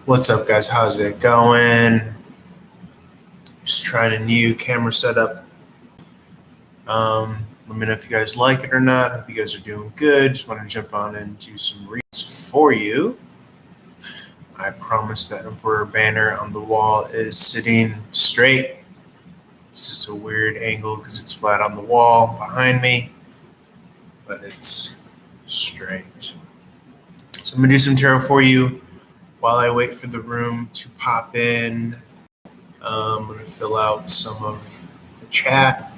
What's up, guys? How's it going? Just trying a new camera setup. Let me know if you guys like it or not. Hope you guys are doing good. Just want to jump on and do some reads for you. I promise the Emperor banner on the wall is sitting straight. It's just a weird angle because it's flat on the wall behind me, but it's straight. So I'm going to do some tarot for you while I wait for the room to pop in. I'm going to fill out some of the chat.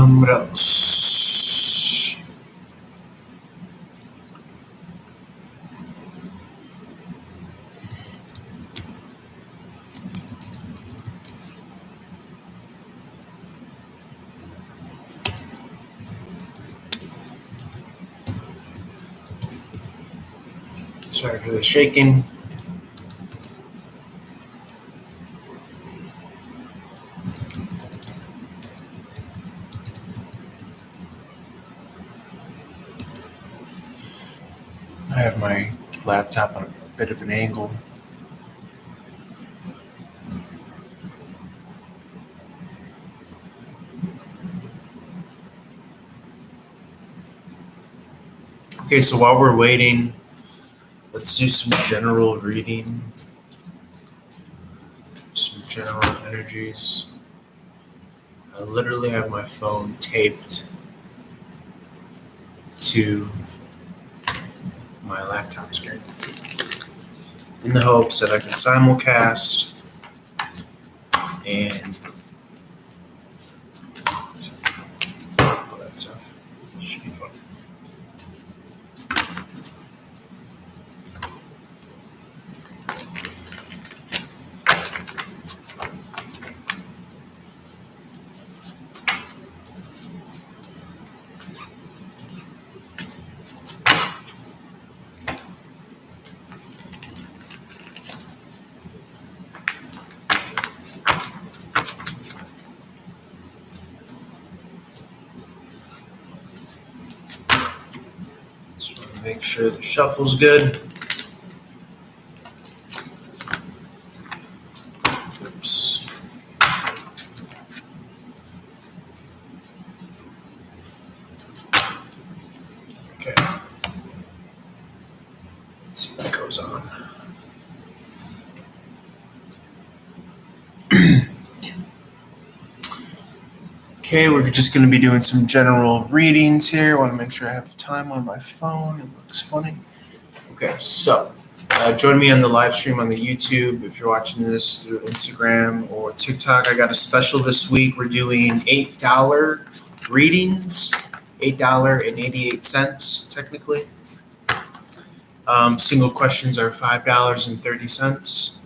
What else? Sorry for the shaking. I have my laptop on a bit of an angle. Okay, so while we're waiting, let's do some general reading, some general energies. I literally have my phone taped to my laptop screen in the hopes that I can simulcast and all that stuff. Should be fun. Make sure the shuffle's good. Oops. Okay. Let's see what goes on. Okay, we're just going to be doing some general readings here. I want to make sure I have time on my phone. It looks funny. Okay, so join me on the live stream on the YouTube. If you're watching this through Instagram or TikTok, I got a special this week. We're doing $8 readings, $8.88 technically. Single questions are $5.30.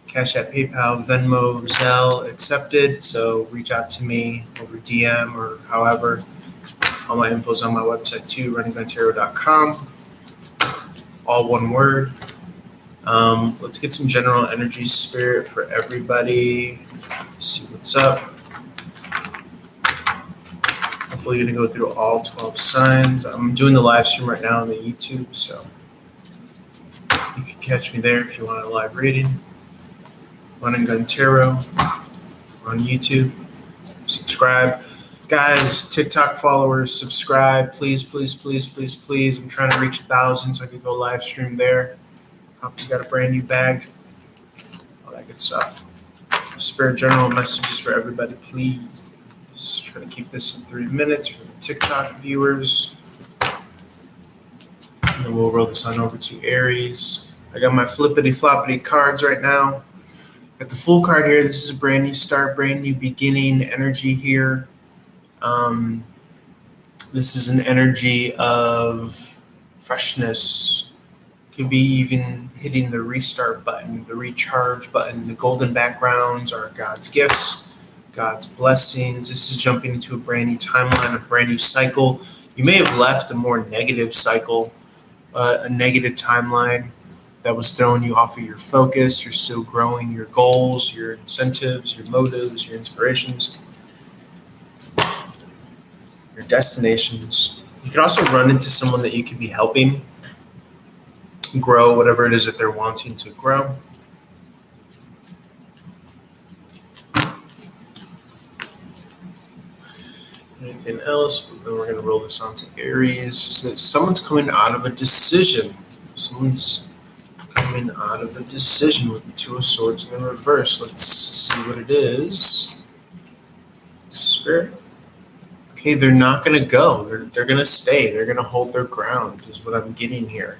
Cash App, PayPal, Venmo, Zelle accepted. So reach out to me over DM or however. All my info is on my website too, runningguntarot.com. All one word. Let's get some general energy spirit for everybody. See what's up. Hopefully you're gonna go through all 12 signs. I'm doing the live stream right now on the YouTube, so you can catch me there if you want a live reading. Run and Gun Tarot on YouTube. Subscribe. Guys, TikTok followers, subscribe. Please, please, please, please, please. I'm trying to reach 1,000 so I could go live stream there. Hop's got a brand new bag. All that good stuff. Spirit general messages for everybody, please. Just trying to keep this in 3 minutes for the TikTok viewers. And then we'll roll this on over to Aries. I got my flippity floppity cards right now. Got the full card here. This is a brand new start, brand new beginning energy here. This is an energy of freshness. Could be even hitting the restart button, the recharge button. The golden backgrounds are God's gifts, God's blessings. This is jumping into a brand new timeline, a brand new cycle. You may have left a more negative cycle, a negative timeline that was throwing you off of your focus. You're still growing your goals, your incentives, your motives, your inspirations, your destinations. You could also run into someone that you could be helping grow whatever it is that they're wanting to grow. Anything else? Then we're going to roll this on to Aries. So someone's coming out of a decision. Someone's coming out of a decision with the Two of Swords in reverse. Let's see what it is. Spirit. Okay, they're not going to go. They're going to stay. They're going to hold their ground is what I'm getting here.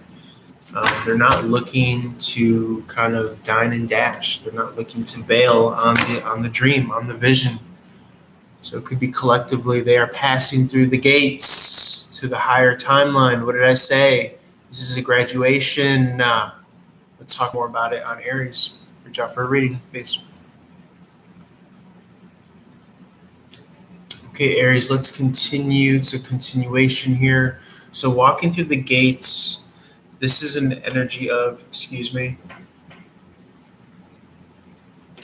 They're not looking to kind of dine and dash. They're not looking to bail on the dream, on the vision. So it could be collectively they are passing through the gates to the higher timeline. What did I say? This is a graduation. Let's talk more about it on Aries. Reach out for a reading. Peace. Okay, Aries, let's continue. It's a continuation here. So walking through the gates, this is an energy of, excuse me,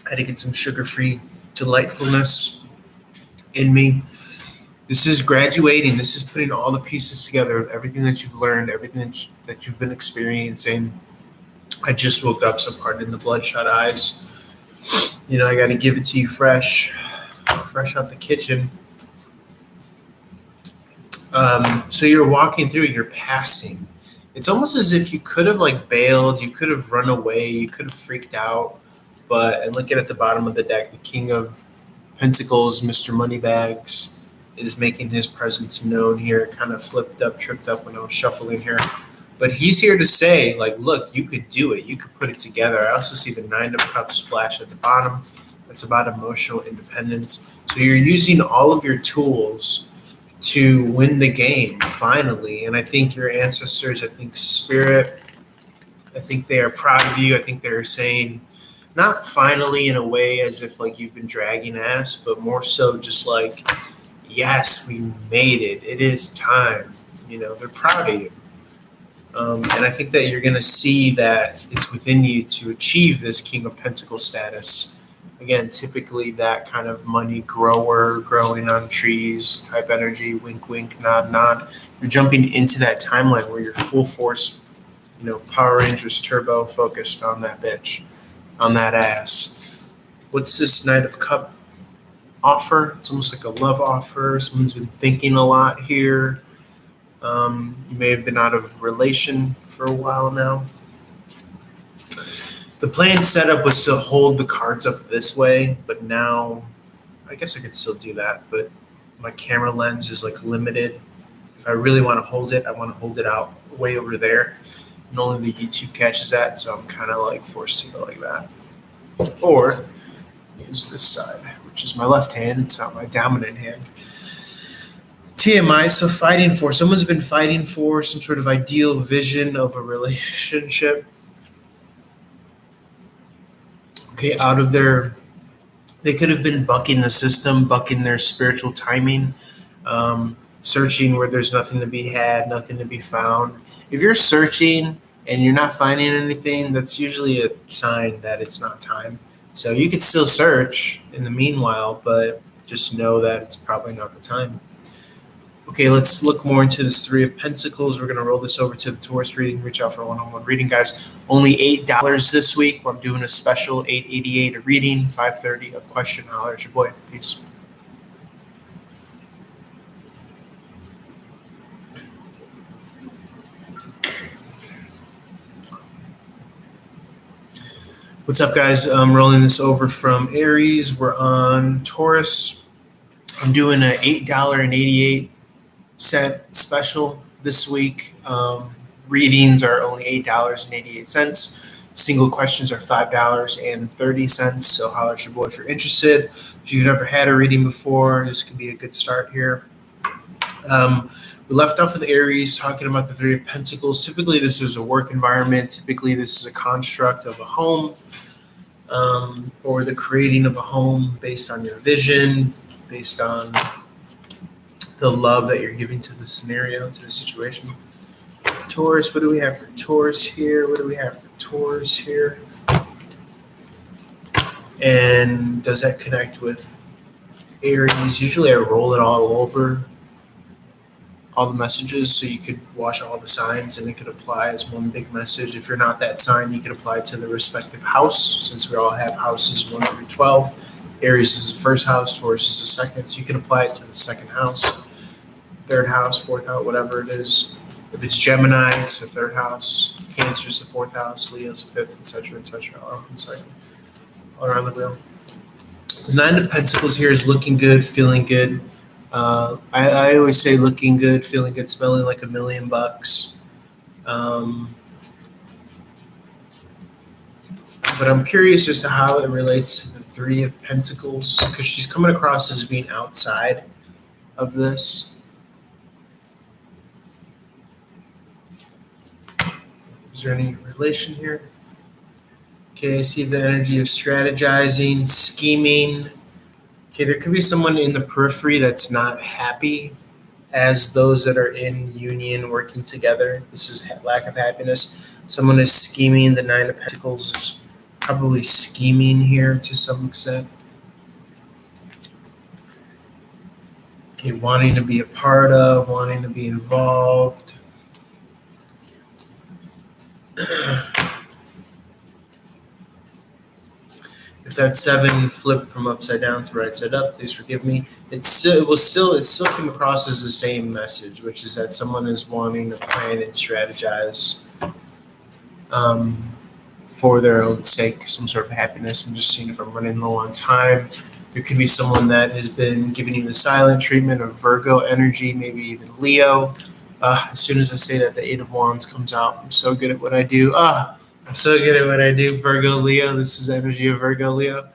I had to get some sugar-free delightfulness in me. This is graduating. This is putting all the pieces together, everything that you've learned, everything that you've been experiencing. I just woke up, so pardon the bloodshot eyes. You know, I got to give it to you fresh out the kitchen. So you're walking through, you're passing. It's almost as if you could have like bailed, you could have run away, you could have freaked out. And looking at the bottom of the deck, the King of Pentacles, Mr. Moneybags, is making his presence known here. Kind of tripped up when I was shuffling here. But he's here to say, like, look, you could do it. You could put it together. I also see the Nine of Cups flash at the bottom. That's about emotional independence. So you're using all of your tools to win the game, finally. And I think your ancestors, I think Spirit, I think they are proud of you. I think they're saying, not finally in a way as if like you've been dragging ass, but more so just like, yes, we made it. It is time. You know, they're proud of you. And I think that you're going to see that it's within you to achieve this King of Pentacles status. Again, typically that kind of money grower, growing on trees type energy, wink, wink, nod, nod. You're jumping into that timeline where you're full force, you know, Power Rangers turbo focused on that bitch, on that ass. What's this Knight of Cup offer? It's almost like a love offer. Someone's been thinking a lot here. You may have been out of relation for a while now. The planned setup was to hold the cards up this way, but now I guess I could still do that, but my camera lens is like limited. If I really want to hold it, I want to hold it out way over there. And only the YouTube catches that, so I'm kind of like forced to go like that. Or use this side, which is my left hand. It's not my dominant hand. TMI, so someone's been fighting for some sort of ideal vision of a relationship. Okay, they could have been bucking the system, bucking their spiritual timing, searching where there's nothing to be had, nothing to be found. If you're searching and you're not finding anything, that's usually a sign that it's not time. So you could still search in the meanwhile, but just know that it's probably not the time. Okay, let's look more into this Three of Pentacles. We're going to roll this over to the Taurus reading. Reach out for a one-on-one reading, guys. Only $8 this week. I'm doing a special $8.88 a reading, $5.30 a question. Holler at your boy. Peace. What's up, guys? I'm rolling this over from Aries. We're on Taurus. I'm doing an $8.88 special this week. Readings are only $8.88. Single questions are $5.30. So holler at your boy if you're interested. If you've never had a reading before, this could be a good start here. We left off with Aries, talking about the Three of Pentacles. Typically, this is a work environment. Typically, this is a construct of a home, or the creating of a home based on your vision, based on the love that you're giving to the scenario, to the situation. Taurus, what do we have for Taurus here? What do we have for Taurus here? And does that connect with Aries? Usually I roll it all over, all the messages, so you could watch all the signs and it could apply as one big message. If you're not that sign, you could apply it to the respective house, since we all have houses 1 through 12. Aries is the first house, Taurus is the second, so you can apply it to the second house, third house, fourth house, whatever it is. If it's Gemini, it's the third house. Cancer is the fourth house. Leo is the fifth, etc., etc. All around the wheel. The Nine of Pentacles here is looking good, feeling good. I always say looking good, feeling good, smelling like $1 million. But I'm curious as to how it relates to the Three of Pentacles, because she's coming across as being outside of this. Is there any relation here? Okay, I see the energy of strategizing, scheming. Okay, there could be someone in the periphery that's not happy as those that are in union working together. This is lack of happiness. Someone is scheming. The Nine of Pentacles is probably scheming here to some extent. Okay, wanting to be a part of, wanting to be involved. If that 7 flipped from upside down to right side up, please forgive me. It still came across as the same message, which is that someone is wanting to plan and strategize for their own sake, some sort of happiness. I'm just seeing if I'm running low on time. There could be someone that has been giving you the silent treatment of Virgo energy, maybe even Leo. As soon as I say that, the 8 of Wands comes out. I'm so good at what I do. I'm so good at what I do. Virgo, Leo. This is the energy of Virgo, Leo.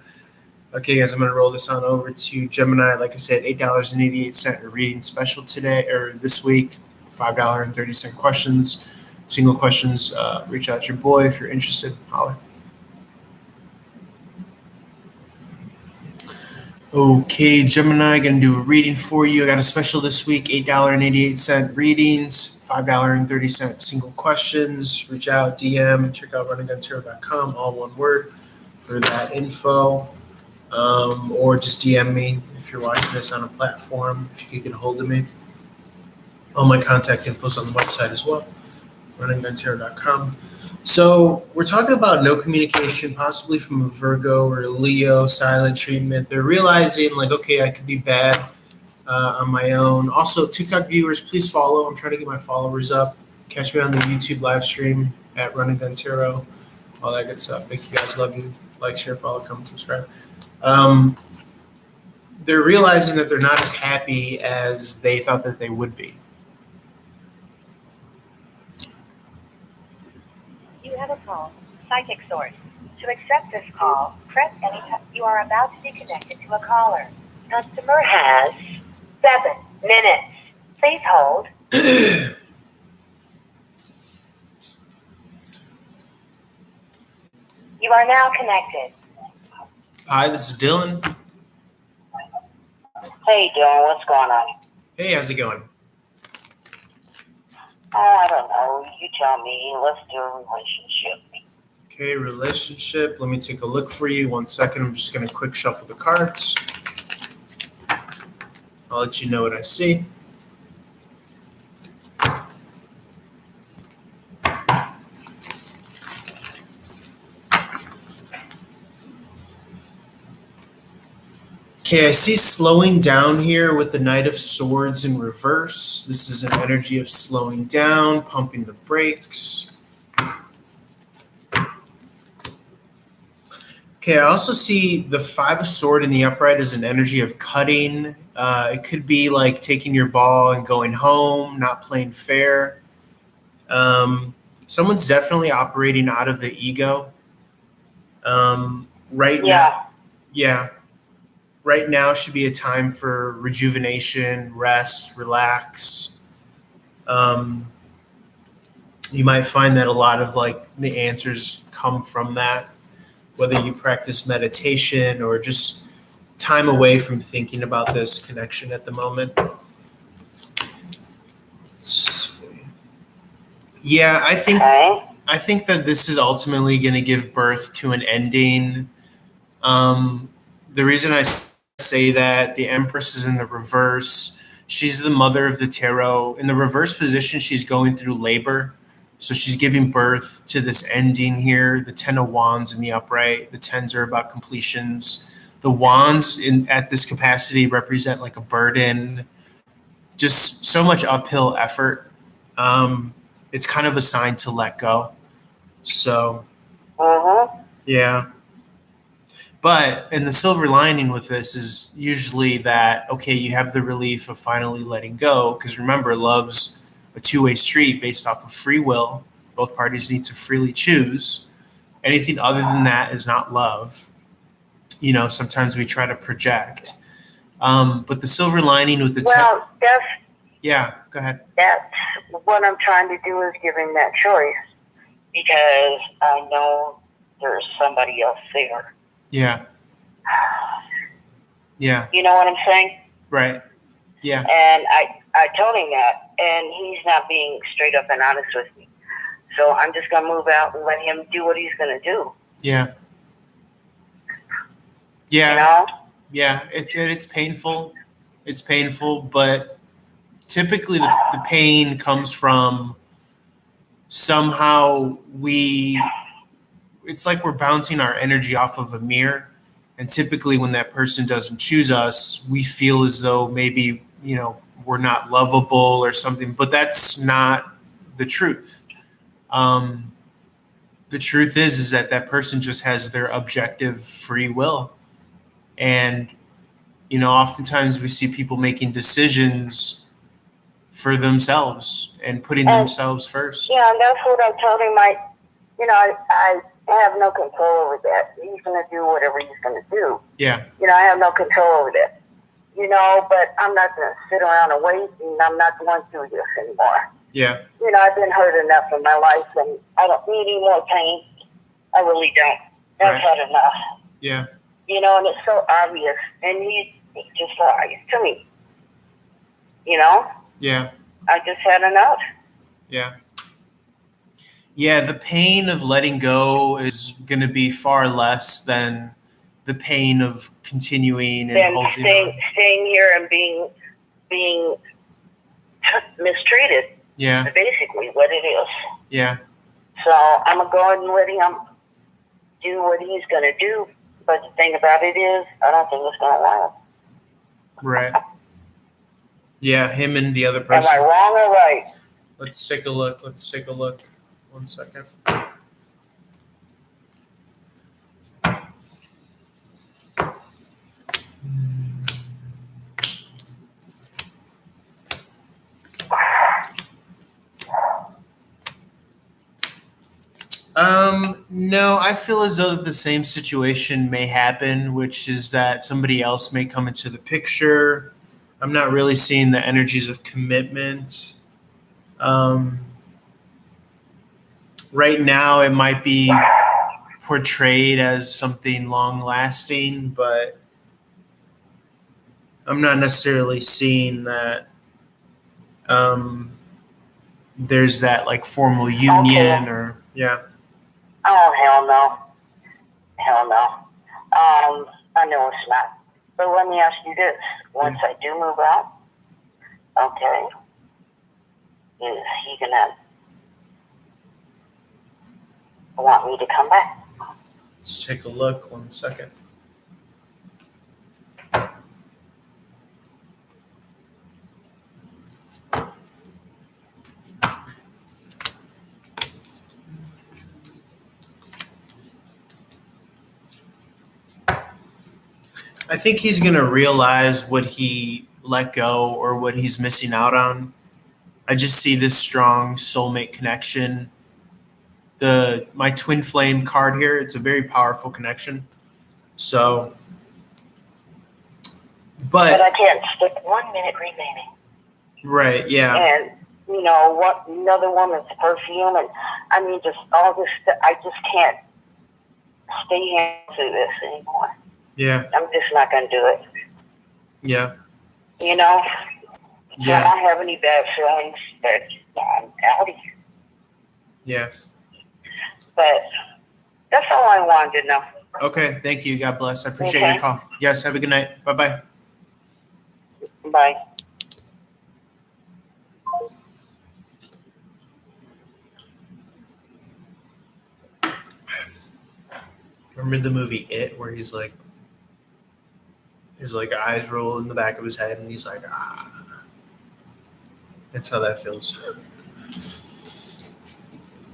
Okay, guys, I'm going to roll this on over to Gemini. Like I said, $8.88 a reading special today, or this week, $5.30 questions. Single questions, reach out to your boy if you're interested. Holler. Okay, Gemini, going to do a reading for you. I got a special this week, $8.88 readings, $5.30 single questions. Reach out, DM, check out runningguntarot.com, all one word, for that info. Or just DM me if you're watching this on a platform, if you could get a hold of me. All my contact info is on the website as well, runningguntarot.com. So we're talking about no communication, possibly from a Virgo or a Leo, silent treatment. They're realizing, like, okay, I could be bad on my own. Also, TikTok viewers, please follow. I'm trying to get my followers up. Catch me on the YouTube live stream at Running Gun Tarot, all that good stuff. Thank you guys. Love you. Like, share, follow, comment, subscribe. They're realizing that they're not as happy as they thought that they would be. You have a call. Psychic source. To accept this call, press any time. You are about to be connected to a caller. Customer has 7 minutes. Please hold. You are now connected. Hi, this is Dylan. Hey, Dylan, what's going on? Hey, how's it going? Oh, I don't know. You tell me. Let's do a relationship. Okay, relationship. Let me take a look for you. 1 second. I'm just going to quick shuffle the cards. I'll let you know what I see. Okay, I see slowing down here with the Knight of Swords in reverse. This is an energy of slowing down, pumping the brakes. Okay, I also see the Five of Sword in the upright as an energy of cutting. It could be like taking your ball and going home, not playing fair. Someone's definitely operating out of the ego. Right now, yeah, right now should be a time for rejuvenation, rest, relax. Um, you might find that a lot of like the answers come from that, whether you practice meditation or just time away from thinking about this connection at the moment. Yeah, I think that this is ultimately going to give birth to an ending. The reason I say that the Empress is in the reverse. She's the mother of the tarot. In the reverse position, she's going through labor. So she's giving birth to this ending here. The Ten of Wands in the upright. The tens are about completions. The wands at this capacity represent like a burden, just so much uphill effort. It's kind of a sign to let go. So, yeah. But and the silver lining with this is usually that okay, you have the relief of finally letting go because remember, love's a two-way street based off of free will. Both parties need to freely choose. Anything other than that is not love. Sometimes we try to project. But the silver lining with the yeah, go ahead. That's what I'm trying to do is give him that choice because I know there's somebody else there. Yeah. Yeah. You know what I'm saying? Right. Yeah. And I told him that, and he's not being straight up and honest with me. So I'm just going to move out and let him do what he's going to do. Yeah. Yeah. You know? Yeah. It's painful. It's painful, but typically the pain comes from somehow it's like we're bouncing our energy off of a mirror. And typically when that person doesn't choose us, we feel as though maybe, we're not lovable or something, but that's not the truth. The truth is that person just has their objective free will. And, oftentimes we see people making decisions for themselves and putting themselves first. Yeah, and that's what I told him. I have no control over that. He's going to do whatever he's going to do. Yeah. I have no control over that. But I'm not going to sit around and wait, and I'm not going through this anymore. Yeah. I've been hurt enough in my life, and I don't need any more pain. I really don't. I've had enough. Yeah. And it's so obvious, and he's just lies to me. Yeah. I just had enough. Yeah. Yeah, the pain of letting go is going to be far less than the pain of continuing and holding staying here and being mistreated. Yeah. Basically what it is. Yeah. So I'm going to go ahead and let him do what he's going to do. But the thing about it is, I don't think it's going to last. Right. Yeah, him and the other person. Am I wrong or right? Let's take a look. 1 second. No, I feel as though the same situation may happen, which is that somebody else may come into the picture. I'm not really seeing the energies of commitment. Right now, it might be portrayed as something long-lasting, but I'm not necessarily seeing that there's that like formal union or yeah. Oh, hell no. Hell no. I know it's not. But let me ask you this. Once I do move out, okay, is he going to want me to come back? Let's take a look. 1 second. I think he's going to realize what he let go or what he's missing out on. I just see this strong soulmate connection. My twin flame card here, it's a very powerful connection. So, But but I can't stick 1 minute remaining. right, yeah, And, what another woman's perfume and, I mean, just all this stuff. I just can't stay here through this anymore. yeah, I'm just not going to do it. yeah, So I yeah, don't have any bad feelings, but I'm out of here. yeah. But that's all I wanted to know. Okay, thank you. God bless. I appreciate Okay. your call. Yes, have a good night. Bye-bye. Bye. Remember the movie It, where he's like, his eyes roll in the back of his head, and he's like, ah. That's how that feels.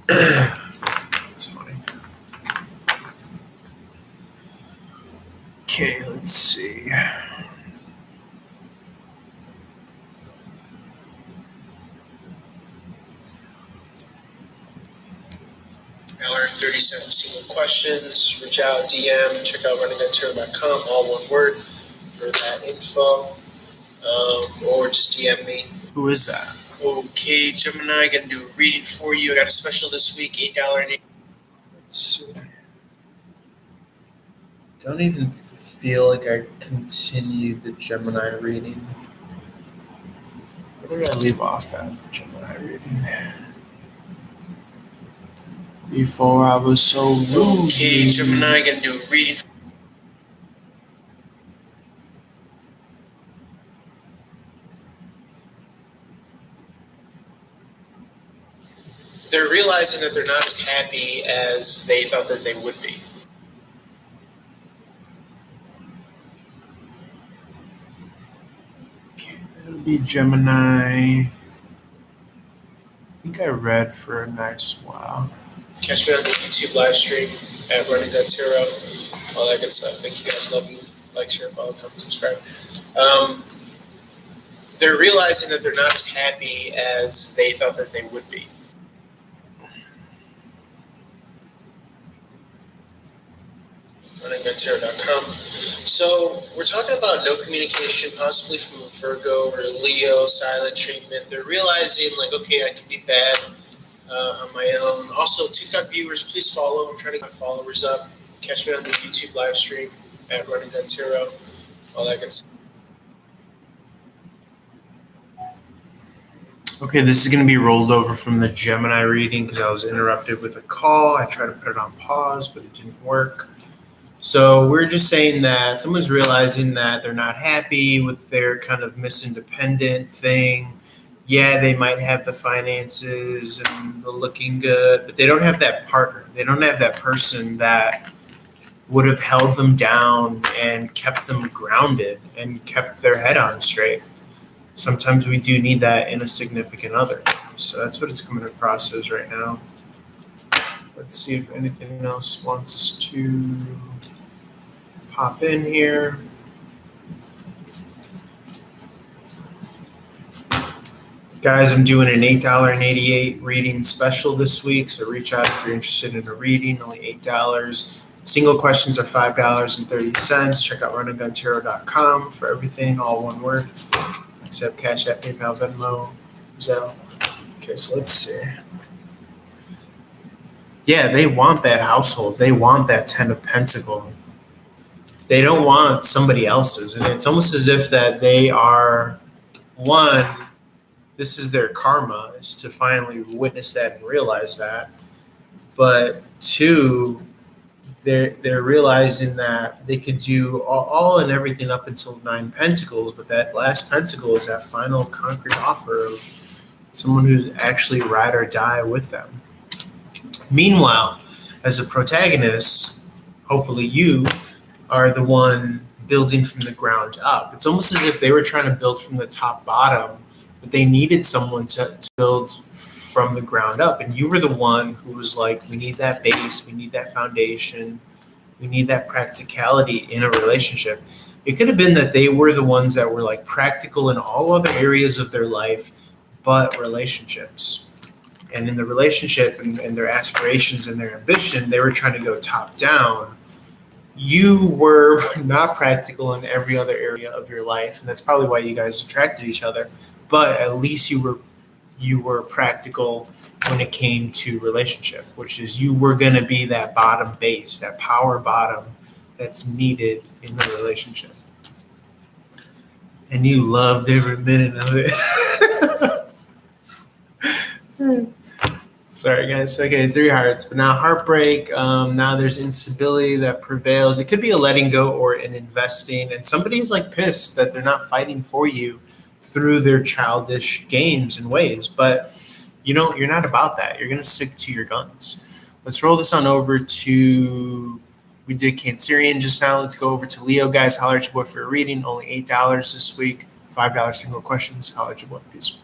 It's funny. Okay, let's see. Hour and 37 single questions. Reach out, DM, check out runningunterror.com, all one word for that info. Or just DM me. Who is that? Okay, Gemini, gonna do a reading for you. I got a special this week, $8.80. Let's see. Don't even feel like I continued the Gemini reading. Where did I leave off at the Gemini reading? Before I was so rude. Okay, Gemini, gonna do a reading. They're realizing that they're not as happy as they thought that they would be. Okay, that'll be Gemini. I think I read for a nice while. Catch me on the YouTube live stream at Running That Tarot, all that good stuff. Thank you guys. Love you. Like, share, follow, comment, subscribe. They're realizing that they're not as happy as they thought that they would be. runningguntarot.com. So we're talking about no communication, possibly from a Virgo or a Leo, silent treatment. They're realizing, like, okay, I can be bad on my own. Also, TikTok viewers, please follow. I'm trying to get my followers up. Catch me on the YouTube live stream at Running That Tarot, all that good stuff. Okay, this is going to be rolled over from the Gemini reading because I was interrupted with a call. I tried to put it on pause, but it didn't work. So we're just saying that someone's realizing that they're not happy with their kind of Miss Independent thing. Yeah, they might have the finances and the looking good, but they don't have that partner. They don't have that person that would have held them down and kept them grounded and kept their head on straight. Sometimes we do need that in a significant other. So that's what it's coming across as right now. Let's see if anything else wants to pop in here. Guys, I'm doing an $8.88 reading special this week, so reach out if you're interested in a reading, only $8. Single questions are $5.30. Check out runningguntarot.com for everything, all one word. Accept Cash App, PayPal, Venmo, Zelle. Okay, so let's see. Yeah, they want that household. They want that 10 of Pentacles. They don't want somebody else's. And it's almost as if that they are, one, this is their karma, is to finally witness that and realize that. But two, they're realizing that they could do all and everything up until 9 Pentacles, but that last Pentacle is that final concrete offer of someone who's actually ride or die with them. Meanwhile, as a protagonist, hopefully you are the one building from the ground up. It's almost as if they were trying to build from the top bottom, but they needed someone to build from the ground up. And you were the one who was like, we need that base, we need that foundation, we need that practicality in a relationship. It could have been that they were the ones that were like practical in all other areas of their life, but relationships. And in the relationship and their aspirations and their ambition, they were trying to go top down. You were not practical in every other area of your life, and that's probably why you guys attracted each other. But at least you were practical when it came to relationship, which is you were going to be that bottom base, that power bottom that's needed in the relationship. And you loved every minute of it. Sorry, guys. Okay, 3 hearts. But now heartbreak. Now there's instability that prevails. It could be a letting go or an investing. And somebody's like pissed that they're not fighting for you through their childish games and ways. But you're not about that. You're going to stick to your guns. Let's roll this on over to, we did Cancerian just now. Let's go over to Leo, guys. Holler at your boy for a reading. Only $8 this week. $5 single questions. Holler at your boy. Peace.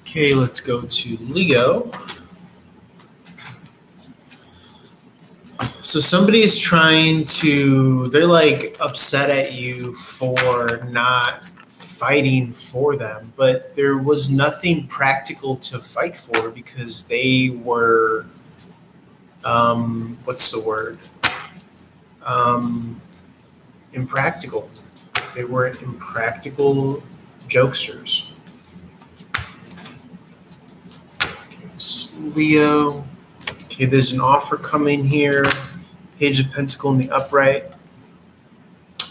Okay, let's go to Leo. So somebody is they're like upset at you for not fighting for them, but there was nothing practical to fight for because they were, what's the word? Impractical. They were impractical jokesters. Okay, this is Leo. Okay, there's an offer coming here. Page of Pentacle in the upright.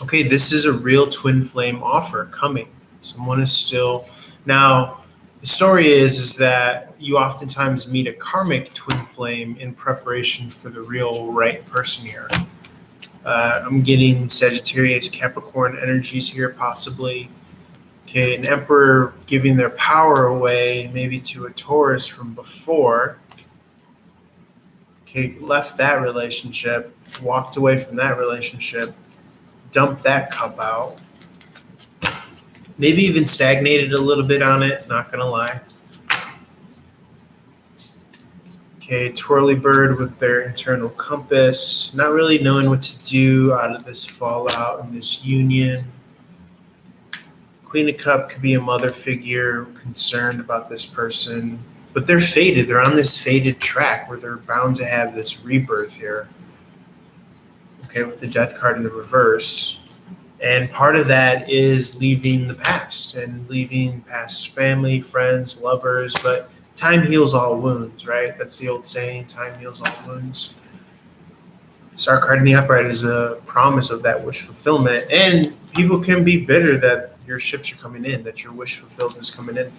Okay, this is a real twin flame offer coming. Someone is still... Now, the story is that you oftentimes meet a karmic twin flame in preparation for the real right person here. I'm getting Sagittarius, Capricorn energies here, possibly. Okay, an Emperor giving their power away, maybe to a Taurus from before. Okay, left that relationship, walked away from that relationship, dumped that cup out. Maybe even stagnated a little bit on it, not gonna lie. Okay, twirly bird with their internal compass, not really knowing what to do out of this fallout and this union. Queen of Cup could be a mother figure concerned about this person, but they're fated. They're on this fated track where they're bound to have this rebirth here. Okay, with the Death card in the reverse. And part of that is leaving the past and leaving past family, friends, lovers, but time heals all wounds, right? That's the old saying, time heals all wounds. Star card in the upright is a promise of that wish fulfillment. And people can be bitter that your ships are coming in, that your wish fulfilled is coming in.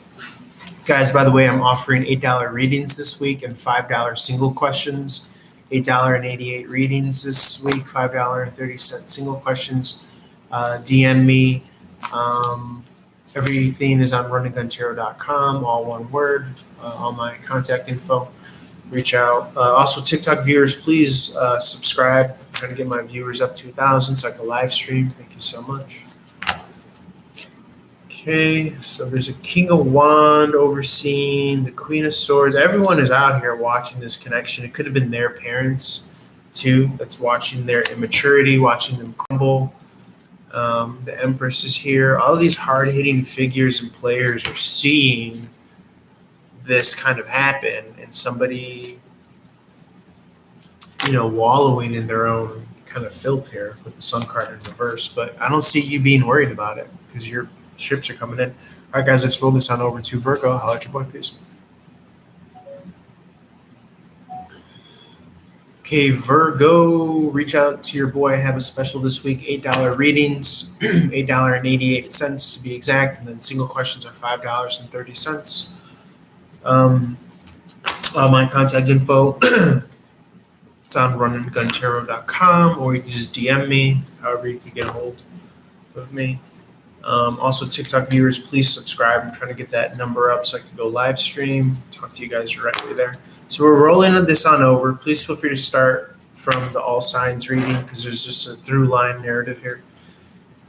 Guys, by the way, I'm offering $8 readings this week and $5 single questions. $8.88 readings this week, $5.30 single questions. DM me. Everything is on runningguntarot.com, all one word, all my contact info. Reach out. Also, TikTok viewers, please subscribe. I'm trying to get my viewers up to 1,000 so I can live stream. Thank you so much. Okay, so there's a King of Wand overseeing the Queen of Swords. Everyone is out here watching this connection. It could have been their parents, too, that's watching their immaturity, watching them crumble. The Empress is here. All of these hard-hitting figures and players are seeing this kind of happen, and somebody, wallowing in their own kind of filth here with the Sun card in reverse. But I don't see you being worried about it because your ships are coming in. All right, guys, let's roll this on over to Virgo. Holla at your boy, please. Okay, Virgo, reach out to your boy. I have a special this week, $8 readings, $8.88 to be exact, and then single questions are $5.30. My contact info, it's on runningguntarot.com, or you can just DM me, however you can get a hold of me. Also, TikTok viewers, please subscribe. I'm trying to get that number up so I can go live stream, talk to you guys directly there. So we're rolling this on over. Please feel free to start from the all signs reading because there's just a through line narrative here.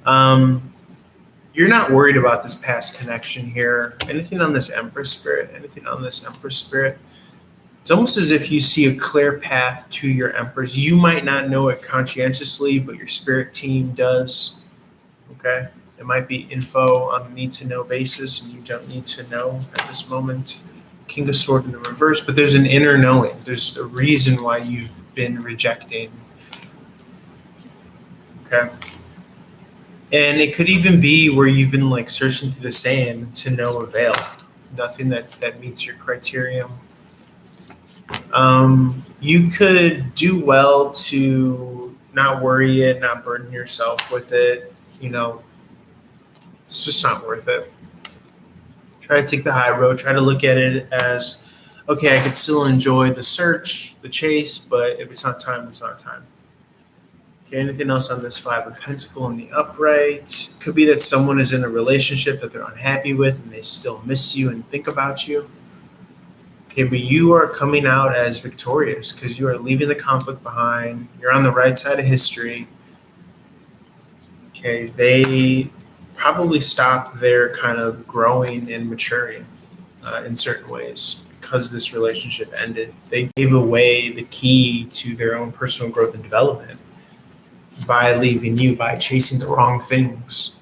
You're not worried about this past connection here. Anything on this Empress spirit? It's almost as if you see a clear path to your empress. You might not know it conscientiously, but your spirit team does. Okay? It might be info on a need to know basis, and you don't need to know at this moment. King of Sword in the reverse, but there's an inner knowing. There's a reason why you've been rejecting. Okay? And it could even be where you've been like searching through the sand to no avail. Nothing that meets your criterion. You could do well to not worry it, not burden yourself with it. It's just not worth it. Try to take the high road. Try to look at it as, okay, I could still enjoy the search, the chase, but if it's not time, it's not time. Okay, anything else on this Five of Pentacles in the upright? Could be that someone is in a relationship that they're unhappy with and they still miss you and think about you. Okay, but you are coming out as victorious because you are leaving the conflict behind. You're on the right side of history. Okay, they probably stopped their kind of growing and maturing in certain ways because this relationship ended. They gave away the key to their own personal growth and development by leaving you, by chasing the wrong things.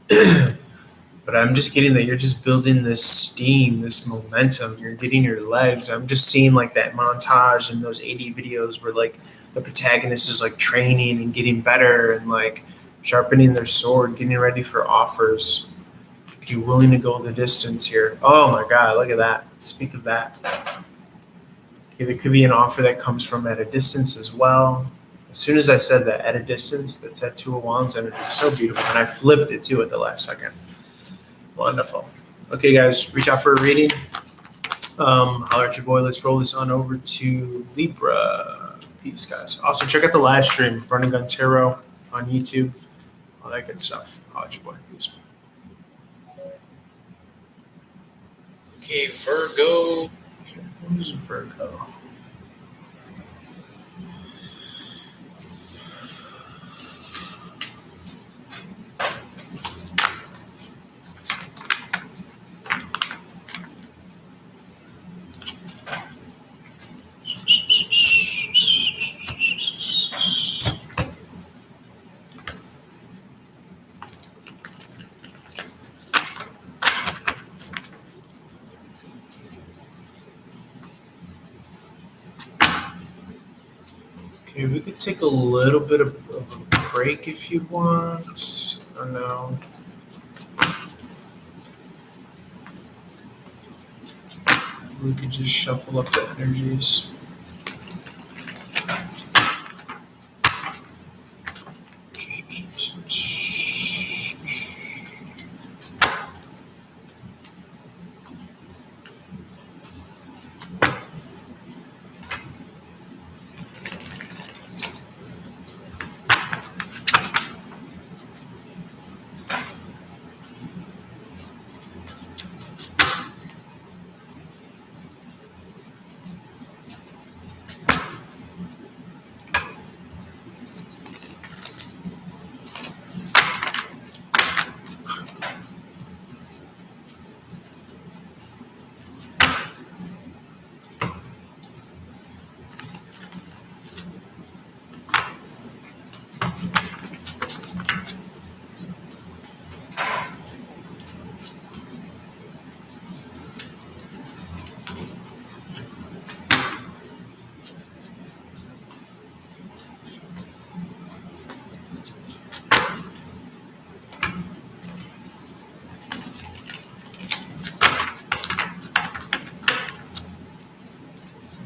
But I'm just getting that you're just building this steam, this momentum. You're getting your legs. I'm just seeing like that montage in those 80 videos where like the protagonist is like training and getting better and like sharpening their sword, getting ready for offers. Okay, willing to go the distance here. Oh my God, look at that. Speak of that. Okay, there could be an offer that comes from at a distance as well. As soon as I said that, at a distance, that's that Two of Wands energy. So beautiful. And I flipped it too at the last second. Wonderful. Okay, guys, reach out for a reading. Holler at your boy. Let's roll this on over to Libra. Peace, guys. Also, check out the live stream, Running Gun Tarot on YouTube. All that good stuff. Holler at your boy. Peace. Okay, Virgo. Okay, who's Virgo? Okay, we could take a little bit of a break if you want. I know. We could just shuffle up the energies.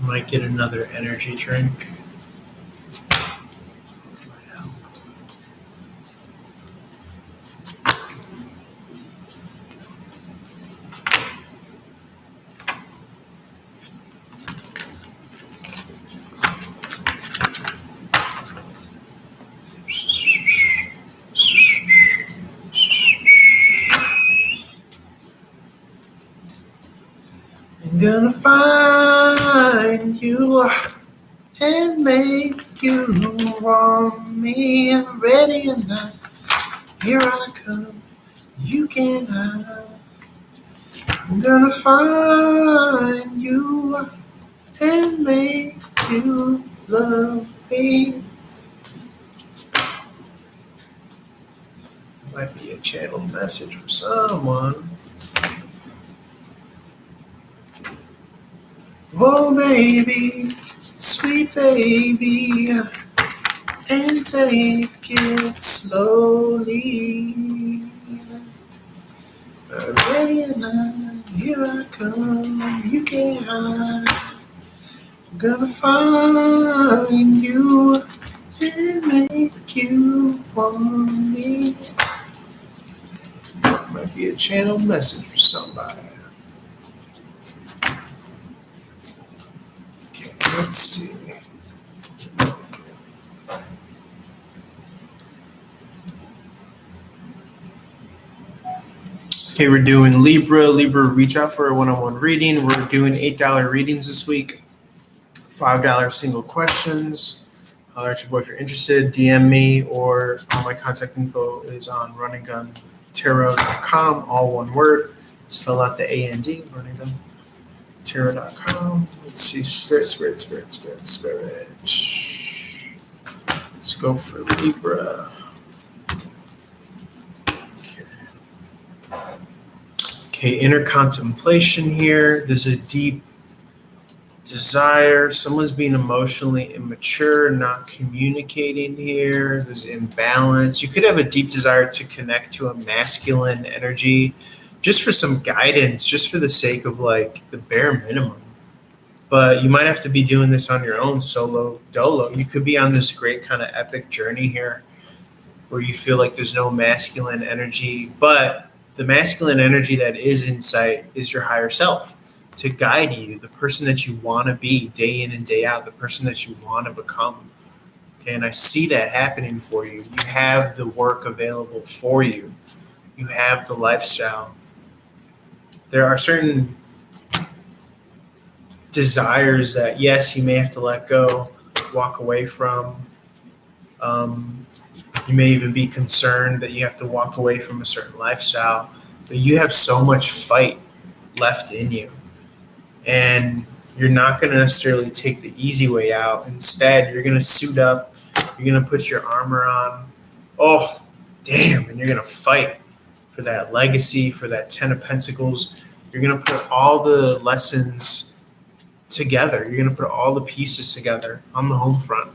Might get another energy drink. I'm gonna find you and make you want me. I'm ready or not. Here I come. You can't hide. I'm gonna find you and make you love me. Might be a channel message for someone. Oh, baby, sweet baby, and take it slowly. Ready or not, here I come, you can't hide. I'm gonna find you and make you want me. Might be a channel message for somebody. Okay, let's see. Okay, we're doing Libra. Libra, reach out for a one-on-one reading. We're doing $8 readings this week. $5 single questions. Holler at your boy if you're interested. DM me, or all my contact info is on runningguntarot.com, all one word. Spell out the A-N-D, runningguntarot.com. Let's see, spirit. Let's go for Libra. Okay, inner contemplation here. There's a deep desire. Someone's being emotionally immature, not communicating here. There's imbalance. You could have a deep desire to connect to a masculine energy just for some guidance, just for the sake of like the bare minimum. But you might have to be doing this on your own, solo, dolo. You could be on this great kind of epic journey here where you feel like there's no masculine energy, but the masculine energy that is in sight is your higher self to guide you, the person that you want to be day in and day out, the person that you want to become. Okay, and I see that happening for you. You have the work available for you. You have the lifestyle. There are certain desires that, yes, you may have to let go, walk away from. You may even be concerned that you have to walk away from a certain lifestyle, but you have so much fight left in you. And you're not going to necessarily take the easy way out. Instead, you're going to suit up. You're going to put your armor on. Oh, damn. And you're going to fight for that legacy, for that 10 of Pentacles. You're going to put all the lessons together. You're going to put all the pieces together on the home front.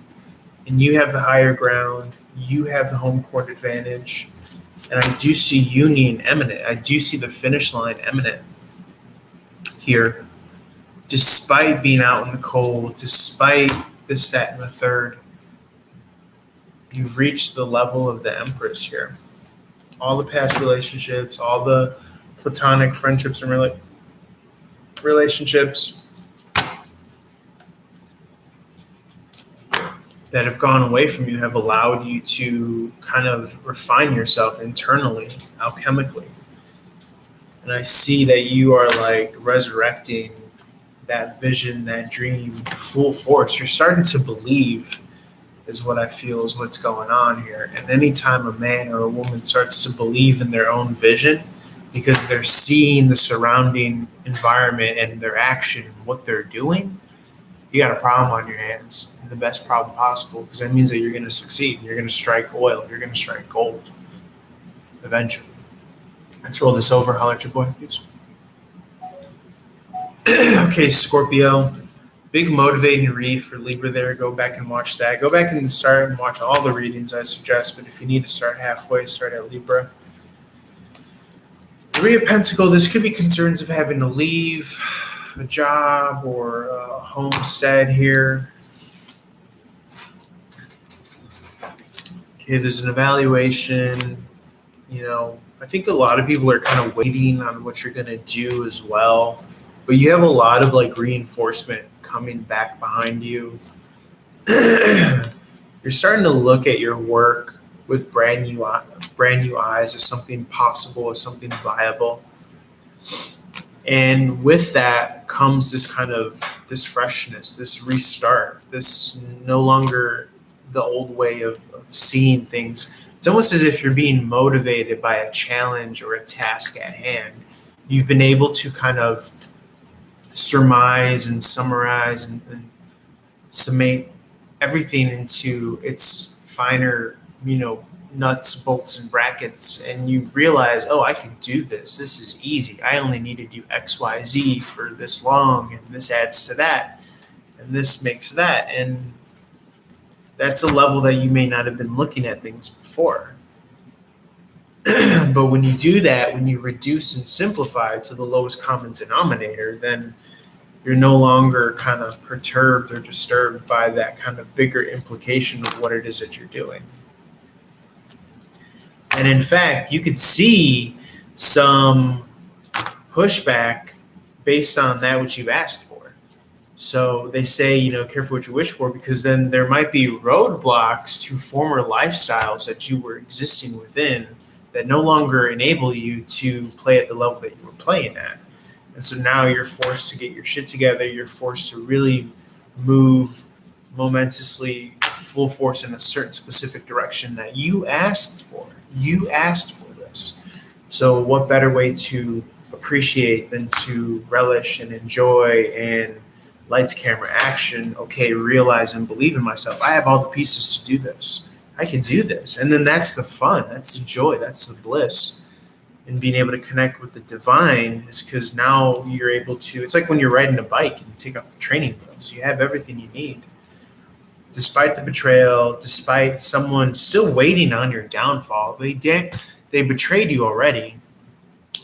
And you have the higher ground. You have the home court advantage. And I do see union imminent. I do see the finish line imminent here. Despite being out in the cold, despite this, that, and the third, you've reached the level of the Empress here. All the past relationships, all the platonic friendships and relationships that have gone away from you have allowed you to kind of refine yourself internally, alchemically. And I see that you are like resurrecting that vision, that dream, full force. You're starting to believe is what I feel is what's going on here. And anytime a man or a woman starts to believe in their own vision because they're seeing the surrounding environment and their action, what they're doing, you got a problem on your hands. The best problem possible, because that means that you're going to succeed. You're going to strike oil. You're going to strike gold eventually. Let's roll this over. Holler at your boy, please. Okay, Scorpio. Big motivating read for Libra there. Go back and watch that. Go back and start and watch all the readings I suggest, but if you need to start halfway, start at Libra. Three of Pentacles. This could be concerns of having to leave a job or a homestead here. Okay, there's an evaluation. I think a lot of people are kind of waiting on what you're going to do as well. But you have a lot of like reinforcement coming back behind you. You're starting to look at your work with brand new eyes as something possible, as something viable. And with that comes this freshness, this restart, this no longer the old way of seeing things. It's almost as if you're being motivated by a challenge or a task at hand. you've been able to kind of surmise and summarize and summate everything into its finer, nuts, bolts, and brackets, and you realize, oh, I can do this. This is easy. I only need to do X, Y, Z for this long, and this adds to that, and this makes that, and that's a level that you may not have been looking at things before. But when you do that, when you reduce and simplify to the lowest common denominator, then you're no longer kind of perturbed or disturbed by that kind of bigger implication of what it is that you're doing. And in fact, you could see some pushback based on that which you've asked for. So they say, careful what you wish for, because then there might be roadblocks to former lifestyles that you were existing within that no longer enable you to play at the level that you were playing at. And so now you're forced to get your shit together. You're forced to really move momentously, full force in a certain specific direction that you asked for. You asked for this. So what better way to appreciate than to relish and enjoy and lights, camera, action. Okay, realize and believe in myself. I have all the pieces to do this. I can do this. And then that's the fun. That's the joy. That's the bliss. And being able to connect with the divine is because now you're able to, it's like when you're riding a bike and you take off the training wheels. You have everything you need. Despite the betrayal, despite someone still waiting on your downfall, they betrayed you already.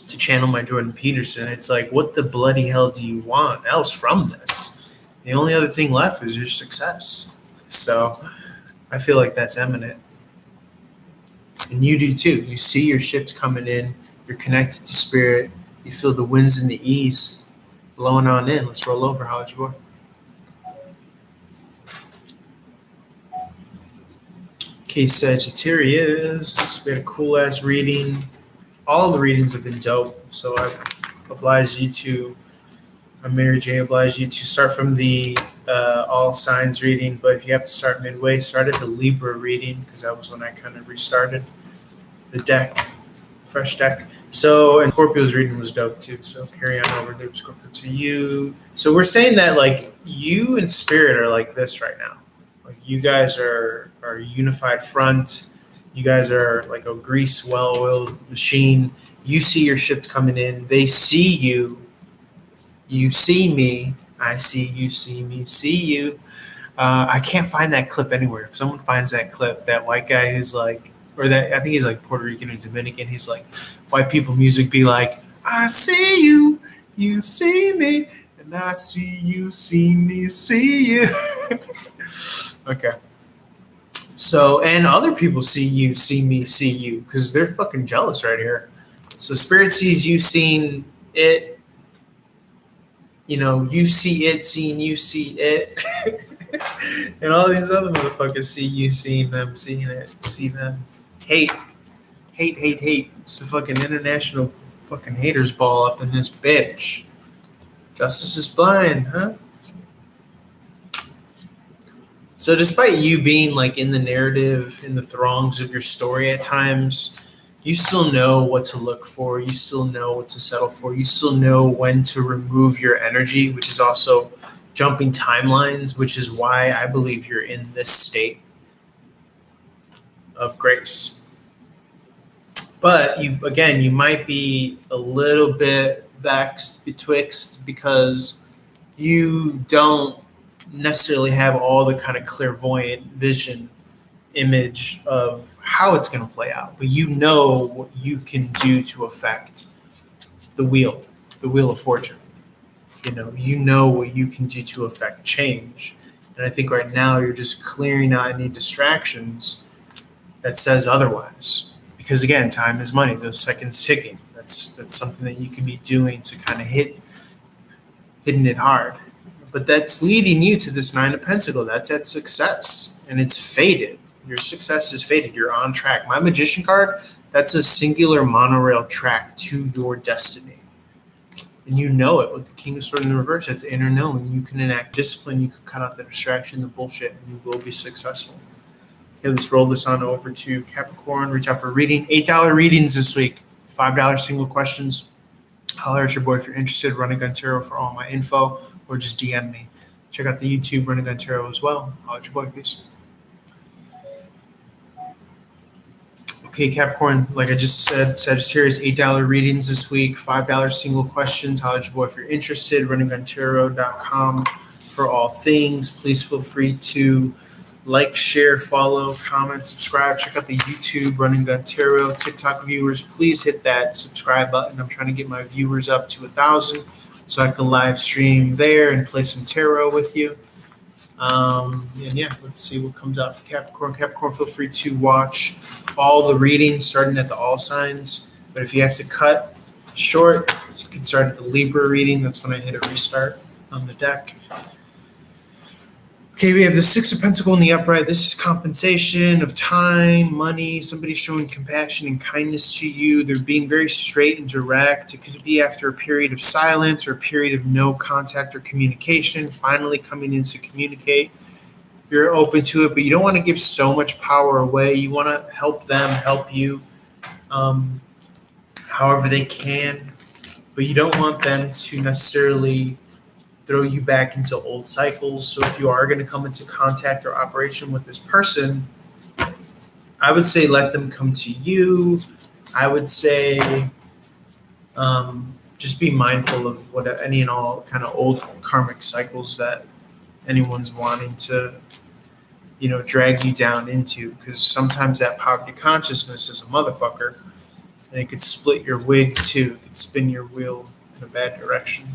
To channel my Jordan Peterson, it's like, what the bloody hell do you want else from this? The only other thing left is your success. So I feel like that's imminent. And you do too. You see your ships coming in. You're connected to spirit. You feel the winds in the east blowing on in. Let's roll over. How's your boy? Okay, Sagittarius. We had a cool ass reading. All the readings have been dope. So I oblige you to, Mary J. oblige you to start from the all signs reading. But if you have to start midway, start at the Libra reading, because that was when I kind of restarted the deck, fresh deck. So, and Scorpio's reading was dope too. So carry on over there, Scorpio, to you. So we're saying that like you and spirit are like this right now. Like you guys are a unified front. You guys are like a grease, well-oiled machine. You see your ship coming in. They see you. You see me. I see you, see me, see you. I can't find that clip anywhere. If someone finds that clip, that white guy who's like, or that, I think he's like Puerto Rican or Dominican. He's like, white people music be like, I see you, you see me, and I see you, see me, see you. Okay. So, and other people see you, see me, see you, because they're fucking jealous right here. So spirit sees you seeing it. You see it, seeing you see it. And all these other motherfuckers see you, seeing them, seeing it, see them. Hate. It's the fucking international fucking haters ball up in this bitch. Justice is blind, huh? So despite you being like in the narrative, in the throngs of your story at times, you still know what to look for. You still know what to settle for. You still know when to remove your energy, which is also jumping timelines, which is why I believe you're in this state of grace. But you might be a little bit vexed betwixt because you don't necessarily have all the kind of clairvoyant vision image of how it's going to play out, but you know what you can do to affect the wheel of fortune. You know what you can do to affect change. And I think right now you're just clearing out any distractions that says otherwise. Because again, time is money. Those seconds ticking. That's something that you can be doing to kind of hitting it hard. But that's leading you to this 9 of Pentacles. That's at success. And it's faded. Your success is faded. You're on track. My Magician card, that's a singular monorail track to your destiny. And you know it with the King of Swords in the reverse. That's inner knowing. You can enact discipline. You can cut out the distraction, the bullshit, and you will be successful. Okay, let's roll this on over to Capricorn. Reach out for reading. $8 readings this week. $5 single questions. Holler at your boy if you're interested. Run a Gun Tarot for all my info, or just DM me. Check out the YouTube Run a Gun Tarot as well. Holler at your boy. Peace. Okay, Capricorn, like I just said, Sagittarius, $8 readings this week, $5 single questions. Holler at your boy if you're interested. RunAGunTarot.com for all things. Please feel free to like, share, follow, comment, subscribe. Check out the YouTube Run Gun Tarot. TikTok viewers, please hit that subscribe button. I'm trying to get my viewers up to 1,000 so I can live stream there and play some tarot with you. And yeah, let's see what comes out for Capricorn. Capricorn, feel free to watch all the readings starting at the all signs. But if you have to cut short, you can start at the Libra reading. That's when I hit a restart on the deck. Okay, we have the Six of Pentacles in the upright. This is compensation of time, money. Somebody's showing compassion and kindness to you. They're being very straight and direct. It could be after a period of silence or a period of no contact or communication, finally coming in to communicate. You're open to it, but you don't want to give so much power away. You want to help them help you however they can, but you don't want them to necessarily throw you back into old cycles. So if you are going to come into contact or operation with this person, I would say let them come to you. I would say just be mindful of what any and all kind of old karmic cycles that anyone's wanting to, drag you down into, because sometimes that poverty consciousness is a motherfucker, and it could split your wig too. It could spin your wheel in a bad direction.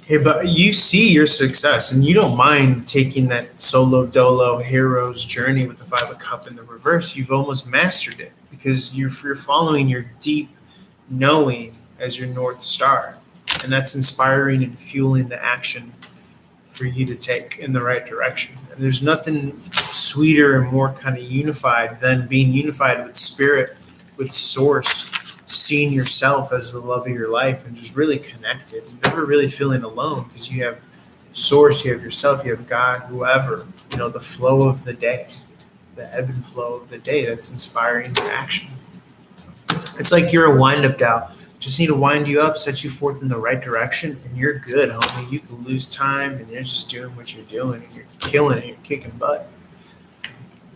Okay, but you see your success, and you don't mind taking that solo dolo hero's journey with the Five of Cups in the reverse. You've almost mastered it because you're following your deep knowing as your North Star, and that's inspiring and fueling the action for you to take in the right direction. And there's nothing sweeter and more kind of unified than being unified with spirit, with source, seeing yourself as the love of your life and just really connected, never really feeling alone because you have source, you have yourself, you have God, whoever, the flow of the day, the ebb and flow of the day that's inspiring to action. It's like you're a wind-up doll. Just need to wind you up, set you forth in the right direction, and you're good, homie. You can lose time and you're just doing what you're doing and you're killing it, you're kicking butt.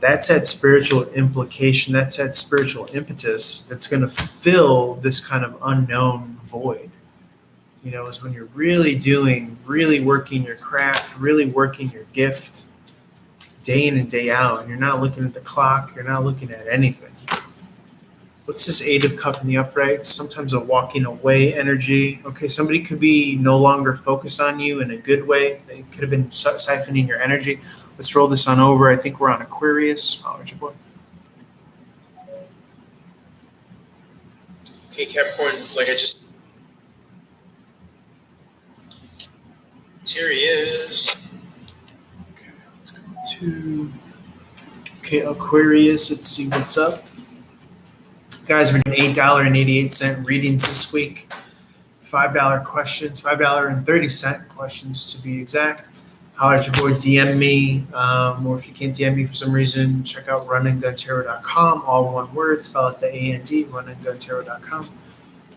That's that spiritual implication. That's that spiritual impetus that's going to fill this kind of unknown void. Is when you're really working your craft, really working your gift day in and day out. And you're not looking at the clock. You're not looking at anything. What's this Eight of Cups in the upright? Sometimes a walking away energy. Okay, somebody could be no longer focused on you in a good way. They could have been siphoning your energy. Let's roll this on over. I think we're on Aquarius. Oh, your boy. Okay, Capricorn, like I just... Here he is. Okay, let's go to... Okay, Aquarius, let's see what's up. Guys, we're doing $8.88 readings this week. $5 questions, $5.30 questions to be exact. Holler at your boy, DM me, or if you can't DM me for some reason, check out runandguntarot.com, all one word, spell it the A-N-D, runandguntarot.com.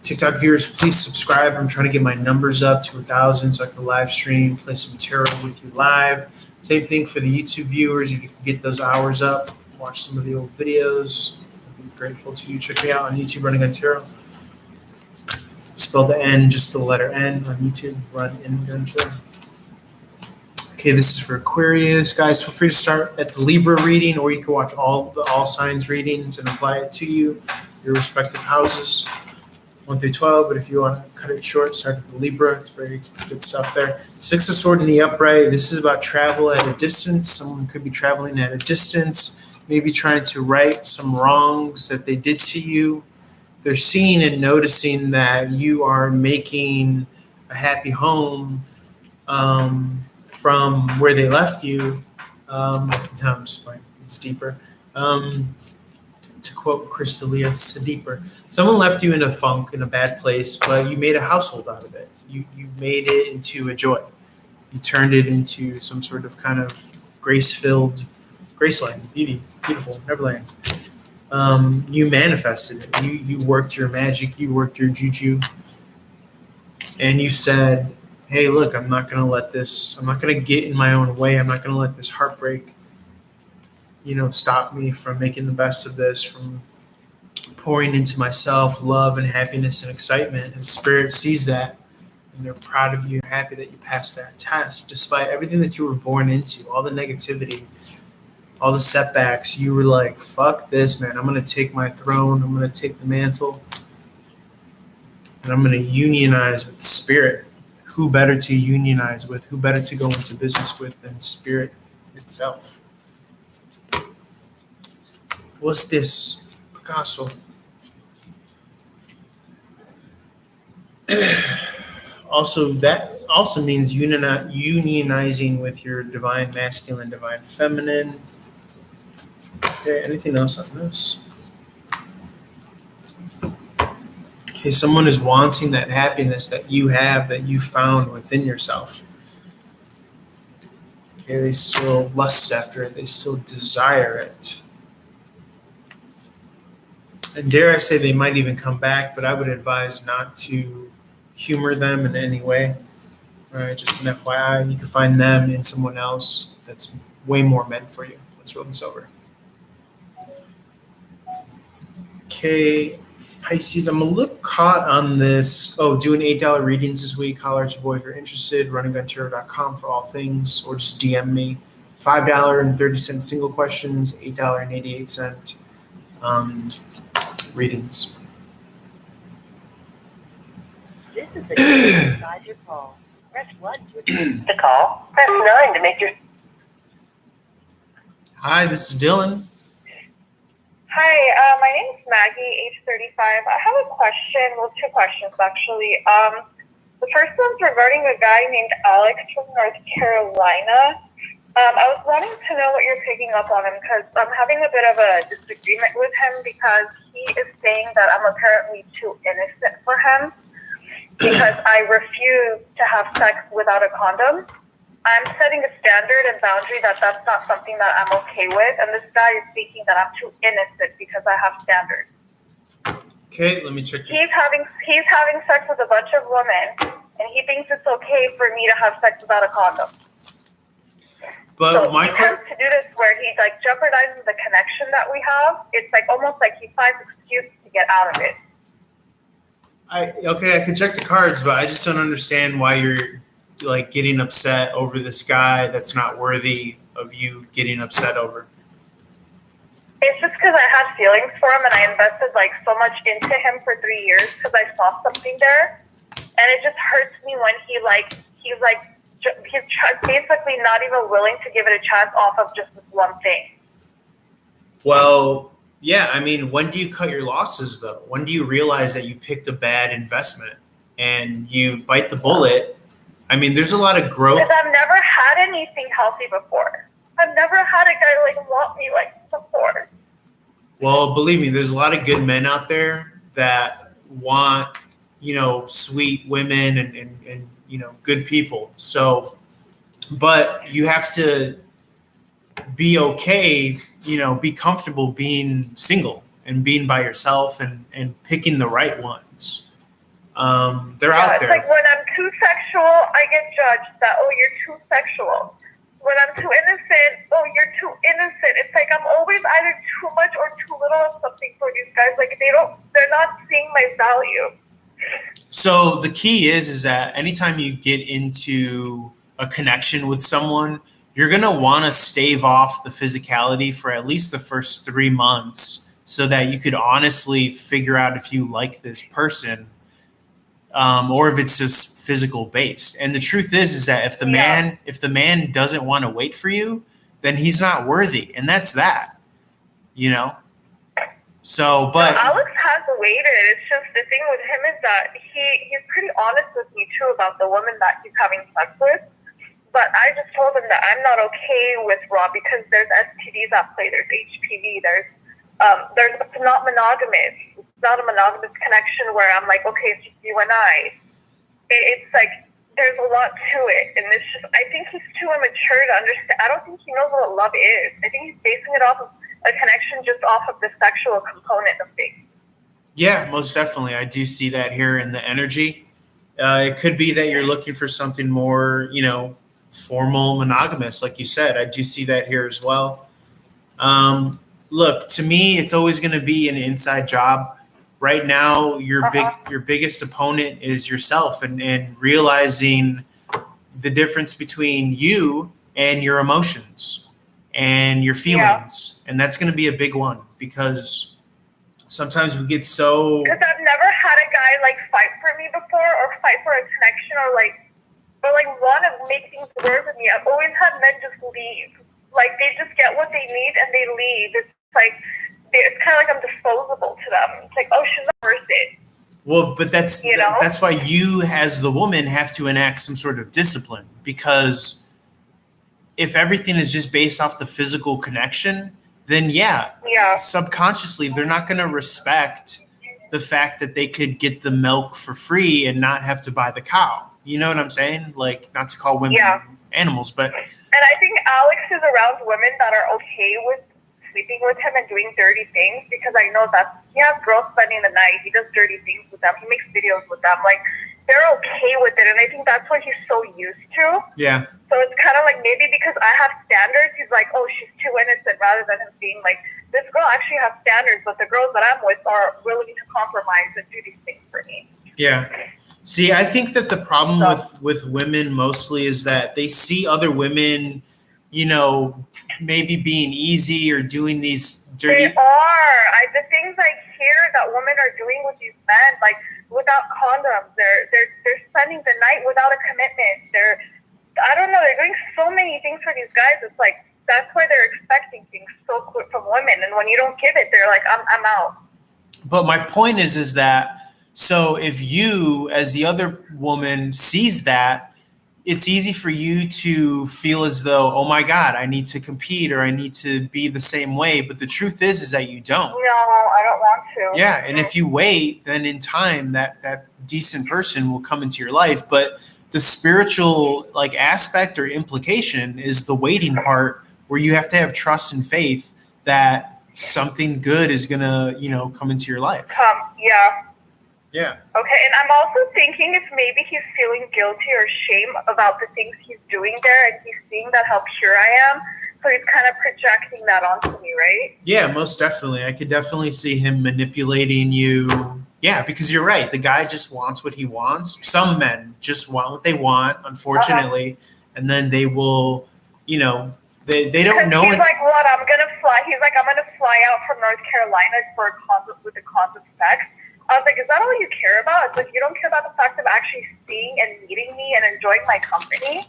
TikTok viewers, please subscribe. I'm trying to get my numbers up to 1,000 so I can live stream, play some tarot with you live. Same thing for the YouTube viewers. If you can get those hours up, watch some of the old videos. I'd be grateful to you. Check me out on YouTube, Run Gun Tarot. Spell the N, just the letter N on YouTube, Run and Gun Tarot. Okay, this is for Aquarius. Guys, feel free to start at the Libra reading, or you can watch all the all signs readings and apply it to you, your respective houses, 1 through 12. But if you want to cut it short, start at the Libra. It's very good stuff there. Six of Swords in the upright. This is about travel at a distance. Someone could be traveling at a distance, maybe trying to right some wrongs that they did to you. They're seeing and noticing that you are making a happy home from where they left you. No, I'm just playing. It's deeper. To quote Crystalia, it's deeper. Someone left you in a funk, in a bad place, but you made a household out of it. You made it into a joy. You turned it into some sort of kind of grace-filled Graceland, beauty, beautiful, Neverland. You manifested it. You worked your magic. You worked your juju, and you said, "Hey, look, I'm not gonna let this. I'm not gonna get in my own way. I'm not gonna let this heartbreak, stop me from making the best of this, from pouring into myself love and happiness and excitement." And Spirit sees that, and they're proud of you, happy that you passed that test, despite everything that you were born into, all the negativity, all the setbacks. You were like, fuck this, man. I'm going to take my throne. I'm going to take the mantle. And I'm going to unionize with Spirit. Who better to unionize with? Who better to go into business with than Spirit itself? What's this? Picasso. That also means unionizing with your divine masculine, divine feminine. Okay, anything else on this? Okay, someone is wanting that happiness that you have, that you found within yourself. Okay, they still lust after it. They still desire it. And dare I say they might even come back, but I would advise not to humor them in any way. All right, just an FYI, you can find them in someone else that's way more meant for you. Let's roll this over. Okay, Pisces, I'm a little caught on this. Oh, doing $8 readings this week. Holler at your boy if you're interested. runningguntarot.com for all things, or just DM me. $5.30 single questions, $8.88 readings. This is the inside your call. Press 1 to accept the call. Press 9 to make your... Hi, this is Dylan. Hi, my name is Maggie, age 35. I have a question, well, two questions actually. The first one's regarding a guy named Alex from North Carolina. I was wanting to know what you're picking up on him because I'm having a bit of a disagreement with him because he is saying that I'm apparently too innocent for him because I refuse to have sex without a condom. I'm setting a standard and boundary that's not something that I'm okay with, and this guy is thinking that I'm too innocent because I have standards. Okay, let me check. He's having sex with a bunch of women, and he thinks it's okay for me to have sex without a condom. But so he tends to do this where he like jeopardizes the connection that we have. It's like almost like he finds excuses to get out of it. I can check the cards, but I just don't understand why you're like getting upset over this guy that's not worthy of you getting upset over. It's just because I had feelings for him and I invested like so much into him for 3 years because I saw something there, and it just hurts me when he's basically not even willing to give it a chance off of just this one thing. Well, yeah, I mean, when do you cut your losses though? When do you realize that you picked a bad investment and you bite the bullet? I mean, there's a lot of growth. Because I've never had anything healthy before. I've never had a guy like want me like before. Well, believe me, there's a lot of good men out there that want, sweet women and good people. So, but you have to be okay, be comfortable being single and being by yourself and picking the right ones. They're out there. It's like when I'm too sexual, I get judged that, oh, you're too sexual. When I'm too innocent, oh, you're too innocent. It's like I'm always either too much or too little of something for these guys. Like they're not seeing my value. So the key is that anytime you get into a connection with someone, you're going to want to stave off the physicality for at least the first 3 months so that you could honestly figure out if you like this person. Or if it's just physical based. And the truth is that if the man doesn't want to wait for you, then he's not worthy. And that's that, So, but Alex has waited. It's just the thing with him is that he's pretty honest with me too about the woman that he's having sex with. But I just told him that I'm not okay with Rob because there's STDs at play. There's HPV. It's not monogamous. It's not a monogamous connection where I'm like, okay, it's just you and I. It's like there's a lot to it, and it's just I think he's too immature to understand. I don't think he knows what love is. I think he's basing it off of a connection just off of the sexual component of things. Yeah, most definitely. I do see that here in the energy. It could be that you're looking for something more, formal, monogamous, like you said. I do see that here as well. Look, to me, it's always going to be an inside job. Right now, your biggest opponent is yourself, and realizing the difference between you and your emotions and your feelings, and that's going to be a big one because sometimes we get so. Because I've never had a guy like fight for me before, or fight for a connection, or want to make things work with me. I've always had men just leave. Like they just get what they need and they leave. It's like it's kind of like I'm disposable to them. It's like, oh, she's not worth it. Well, but that's why you, as the woman, have to enact some sort of discipline, because if everything is just based off the physical connection, then subconsciously they're not going to respect the fact that they could get the milk for free and not have to buy the cow. You know what I'm saying? Like, not to call women animals, but. And I think Alex is around women that are okay with sleeping with him and doing dirty things, because I know that he has girls spending the night. He does dirty things with them. He makes videos with them. Like, they're okay with it. And I think that's what he's so used to. Yeah. So it's kind of like maybe because I have standards, he's like, oh, she's too innocent, rather than him being like, this girl actually has standards, but the girls that I'm with are willing to compromise and do these things for me. Yeah. See, I think that the problem with women mostly is that they see other women, maybe being easy or doing these dirty. They are. The things I hear that women are doing with these men, like without condoms, they're spending the night without a commitment. I don't know, they're doing so many things for these guys. It's like that's why they're expecting things so quick from women, and when you don't give it, they're like, I'm out. But my point is that so if you, as the other woman, sees that, it's easy for you to feel as though, oh my God, I need to compete or I need to be the same way. But the truth is that you don't. No, I don't want to. Yeah, and if you wait, then in time that decent person will come into your life. But the spiritual aspect or implication is the waiting part, where you have to have trust and faith that something good is gonna, come into your life. Yeah. Okay, and I'm also thinking if maybe he's feeling guilty or shame about the things he's doing there, and he's seeing that how pure I am, so he's kind of projecting that onto me, right? Yeah, most definitely. I could definitely see him manipulating you. Yeah, because you're right. The guy just wants what he wants. Some men just want what they want, unfortunately, and then they will, they don't know. He's like, what? I'm gonna fly. He's like, I'm gonna fly out from North Carolina for with the cause of sex. I was like, is that all you care about? It's like, you don't care about the fact of actually seeing and meeting me and enjoying my company?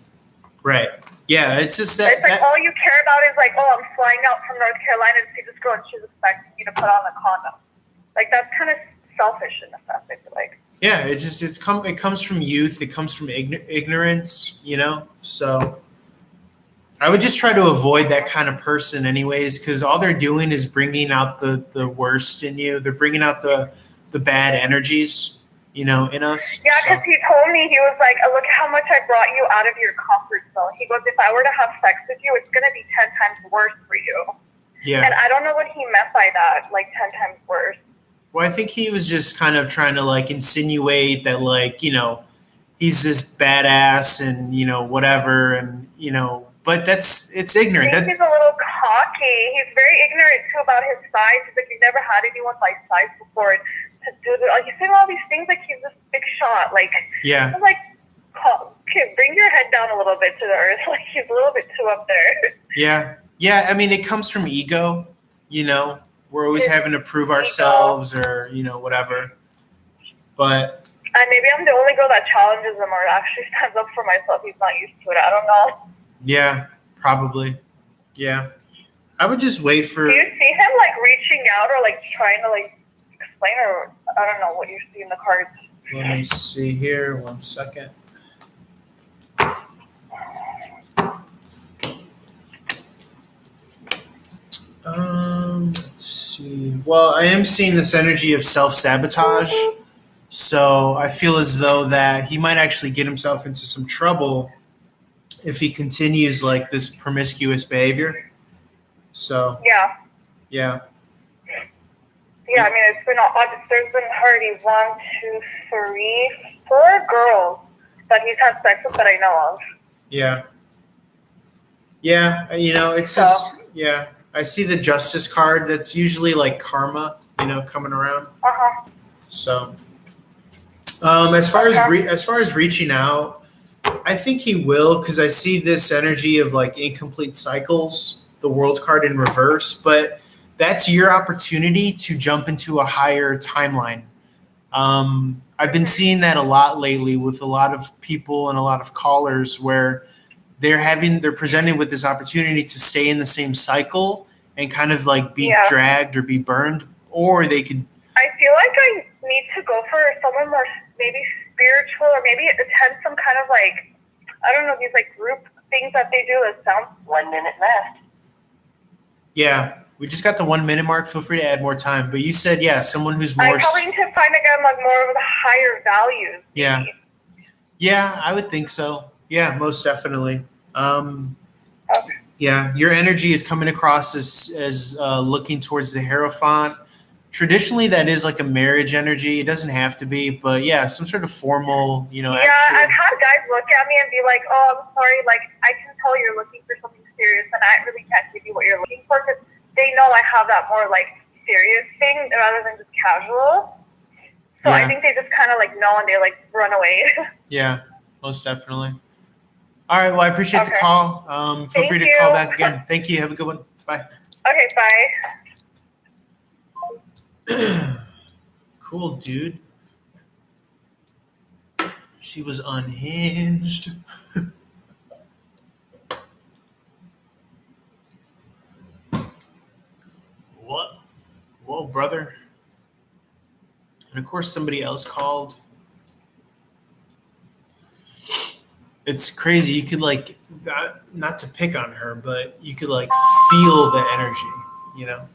Right. Yeah, it's just that. It's like all you care about is like, oh, I'm flying out from North Carolina to see this girl and she's expecting me to put on a condom. Like, that's kind of selfish in a sense, I feel like. Yeah, it comes from youth. It comes from ignorance, So I would just try to avoid that kind of person anyways, because all they're doing is bringing out the worst in you. They're bringing out the bad energies, in us. Yeah, because he told me, he was like, look how much I brought you out of your comfort zone. He goes, if I were to have sex with you, it's going to be 10 times worse for you. Yeah. And I don't know what he meant by that, like 10 times worse. Well, I think he was just kind of trying to insinuate that he's this badass and, whatever. And, but it's ignorant. I think he's a little cocky. He's very ignorant too about his size. He's like, you've never had anyone my size before. And to do he's saying all these things like he's this big shot. Yeah. I'm like, okay, bring your head down a little bit to the earth. Like, he's a little bit too up there. Yeah. Yeah. I mean, it comes from ego, we're always having to prove ourselves or, whatever. But. And maybe I'm the only girl that challenges him or actually stands up for myself. He's not used to it. I don't know. Yeah, probably. Yeah. I would just wait for. Do you see him reaching out or trying to explain, or I don't know what you see in the cards? Let me see here. 1 second. Let's see. Well, I am seeing this energy of self-sabotage. So I feel as though that he might actually get himself into some trouble if he continues like this promiscuous behavior. So Yeah. yeah, Yeah, I mean, it's been, there's been already 1, 2, 3, 4 girls that he's had sex with that I know of. yeah, yeah. You know, it's just yeah. I see the justice card. That's usually like karma, you know, coming around. Uh-huh. So as far as reaching out, I think he will because I see this energy of like incomplete cycles, the world card in reverse, but that's your opportunity to jump into a higher timeline. I've been seeing that a lot lately with a lot of people and a lot of callers where they're presented with this opportunity to stay in the same cycle and kind of like be dragged or be burned, or they could. I feel like I need to go for someone more maybe spiritual, or maybe attend some kind of like, I don't know, these like group things that they do. It sounds 1 minute left. Yeah, we just got the 1 minute mark. Feel free to add more time. But you said, yeah, someone who's more. I probably need to find again like more of the higher values. Yeah. Maybe. Yeah, I would think so. Yeah, most definitely. Okay. Yeah, your energy is coming across as looking towards the Hierophant. Traditionally, that is like a marriage energy. It doesn't have to be, but yeah, some sort of formal, you know. Yeah, actual, I've had guys look at me and be like, "Oh, I'm sorry. Like, I can tell you're looking for something serious, and I really can't give you what you're looking for because they know I have that more like serious thing rather than just casual." So I think they just kind of like know and they like run away. Yeah, most definitely. All right. Well, I appreciate the call. Feel free to call back again. Thank you. Have a good one. Bye. Okay, bye. Cool, dude. She was unhinged. What? Whoa, brother. And of course, somebody else called. It's crazy. You could like, not to pick on her, but you could like feel the energy, you know?